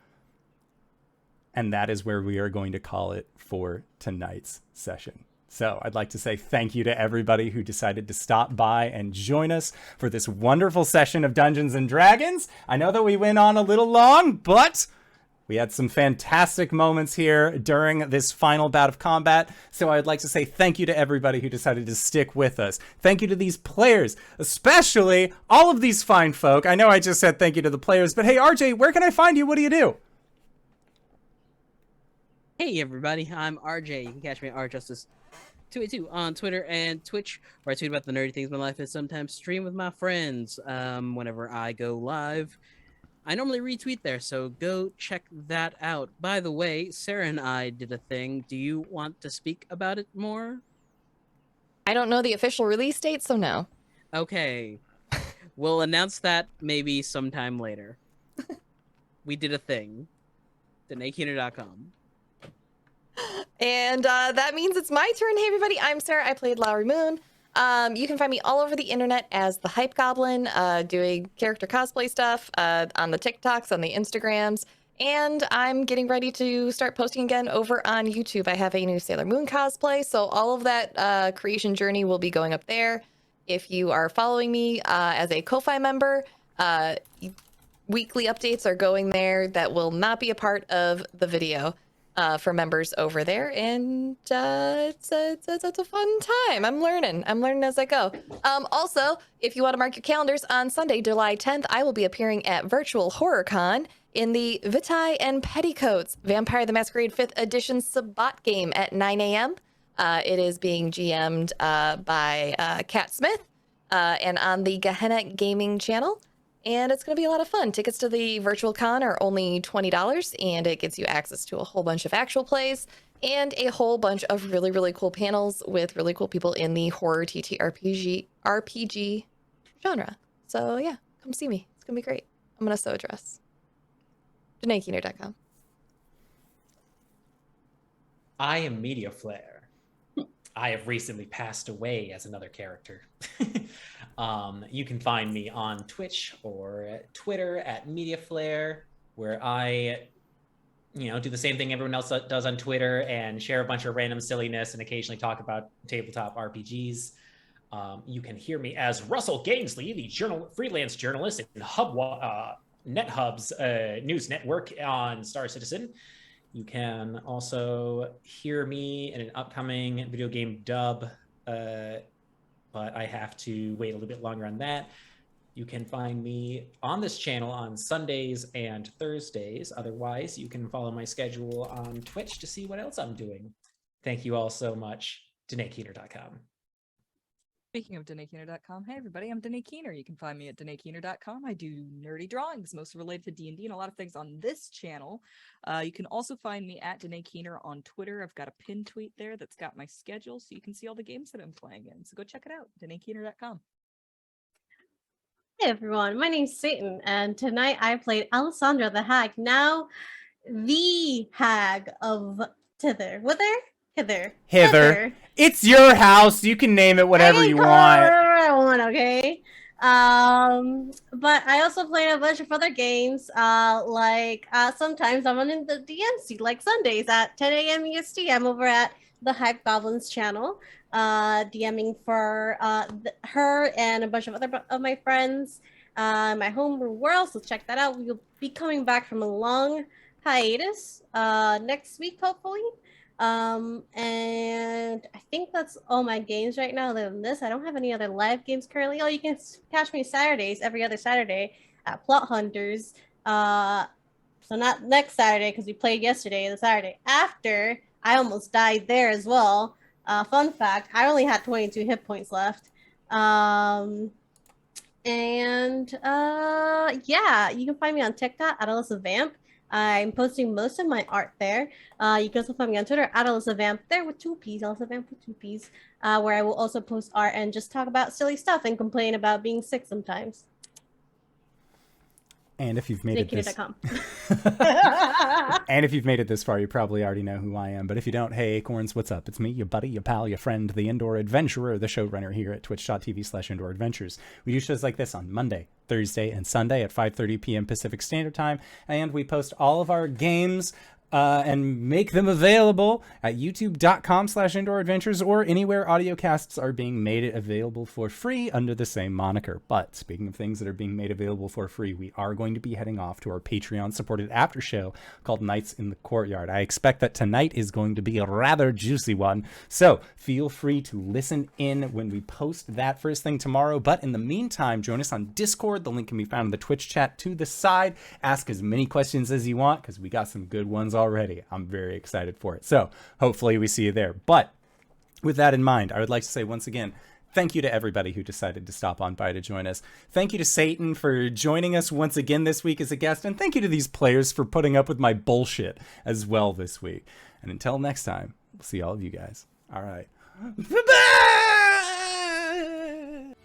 And that is where we are going to call it for tonight's session. So I'd like to say thank you to everybody who decided to stop by and join us for this wonderful session of Dungeons and Dragons. I know that we went on a little long, but we had some fantastic moments here during this final bout of combat. So I'd like to say thank you to everybody who decided to stick with us. Thank you to these players, especially all of these fine folk. I know I just said thank you to the players, but hey, RJ, where can I find you? What do you do? Hey everybody, I'm RJ. You can catch me at rjustice282 on Twitter and Twitch, where I tweet about the nerdy things in my life and sometimes stream with my friends whenever I go live. I normally retweet there, so go check that out. By the way, Sarah and I did a thing. Do you want to speak about it more? I don't know the official release date, so no. Okay. We'll announce that maybe sometime later. We did a thing. DanaeKeener.com. And that means it's my turn. Hey, everybody. I'm Sarah. I played Lowry Moon. You can find me all over the internet as TheHypeGoblin, doing character cosplay stuff on the TikToks, on the Instagrams. And I'm getting ready to start posting again over on YouTube. I have a new Sailor Moon cosplay, so all of that creation journey will be going up there. If you are following me as a Ko-Fi member, weekly updates are going there that will not be a part of the video. For members over there, and it's a fun time. I'm learning as I go. Also, if you want to mark your calendars, on Sunday, July 10th, I will be appearing at Virtual Horror Con in the Vitae and Petticoats Vampire the Masquerade 5th Edition Sabbat game at 9 a.m. It is being GM'd by Kat Smith and on the Gehenna Gaming channel. And it's going to be a lot of fun. Tickets to the virtual con are only $20, and it gives you access to a whole bunch of actual plays and a whole bunch of really, really cool panels with really cool people in the horror RPG genre. So yeah, come see me. It's going to be great. I'm going to sew a dress. DanaeKeener.com. I am Mediaflare. I have recently passed away as another character. You can find me on Twitch or Twitter at Mediaflare, where I, do the same thing everyone else does on Twitter and share a bunch of random silliness and occasionally talk about tabletop RPGs. You can hear me as Russell Gainsley, the freelance journalist in NetHub's news network on Star Citizen. You can also hear me in an upcoming video game dub, but I have to wait a little bit longer on that. You can find me on this channel on Sundays and Thursdays. Otherwise, you can follow my schedule on Twitch to see what else I'm doing. Thank you all so much. DanaeKeener.com. Speaking of DanaeKeener.com, hey everybody, I'm Danae Keener. You can find me at DanaeKeener.com. I do nerdy drawings, mostly related to D&D and a lot of things on this channel. You can also find me at Danae Keener on Twitter. I've got a pinned tweet there that's got my schedule, so you can see all the games that I'm playing in. So go check it out, DanaeKeener.com. Hey everyone, my name's Satan, and tonight I played Alessandra the Hag, now the Hag of Hither. Hither. It's your house. You can name it whatever you want. Whatever I want, okay? But I also played a bunch of other games, sometimes I'm on in the DMC, like Sundays at 10 a.m. EST. I'm over at the TheHypeGoblin's channel, DMing for her and a bunch of other of my friends, my homebrew world, so check that out. We'll be coming back from a long hiatus next week, hopefully. And I think that's all my games right now. Other than this, I don't have any other live games currently. Oh, you can catch me Saturdays, every other Saturday at Plot Hunters. So not next Saturday, because we played yesterday, the Saturday after. I almost died there as well. Fun fact, I only had 22 hit points left. Yeah, you can find me on TikTok at Alyssa Vamp. I'm posting most of my art there. You can also find me on Twitter at Alyssa Vamp, there with 2 P's, Alyssa Vamp with 2 P's, where I will also post art and just talk about silly stuff and complain about being sick sometimes. And if you've made it this Snakekiller.com. and if you've made it this far, you probably already know who I am. But if you don't, hey, Acorns, what's up? It's me, your buddy, your pal, your friend, the Indoor Adventurer, the showrunner here at twitch.tv/Indoor Adventures. We do shows like this on Monday, Thursday, and Sunday at 5:30 p.m. Pacific Standard Time. And we post all of our games and make them available at youtube.com/Indoor Adventures or anywhere audiocasts are being made available for free under the same moniker. But speaking of things that are being made available for free, we are going to be heading off to our Patreon-supported after show called Nights in the Courtyard. I expect that tonight is going to be a rather juicy one, so feel free to listen in when we post that first thing tomorrow. But in the meantime, join us on Discord. The link can be found in the Twitch chat to the side. Ask as many questions as you want, because we got some good ones already. I'm very excited for it. So hopefully we see you there. But with that in mind, I would like to say once again, thank you to everybody who decided to stop on by to join us. Thank you to Satan for joining us once again this week as a guest. And thank you to these players for putting up with my bullshit as well this week. And until next time, we'll see all of you guys. All right. Bye-bye!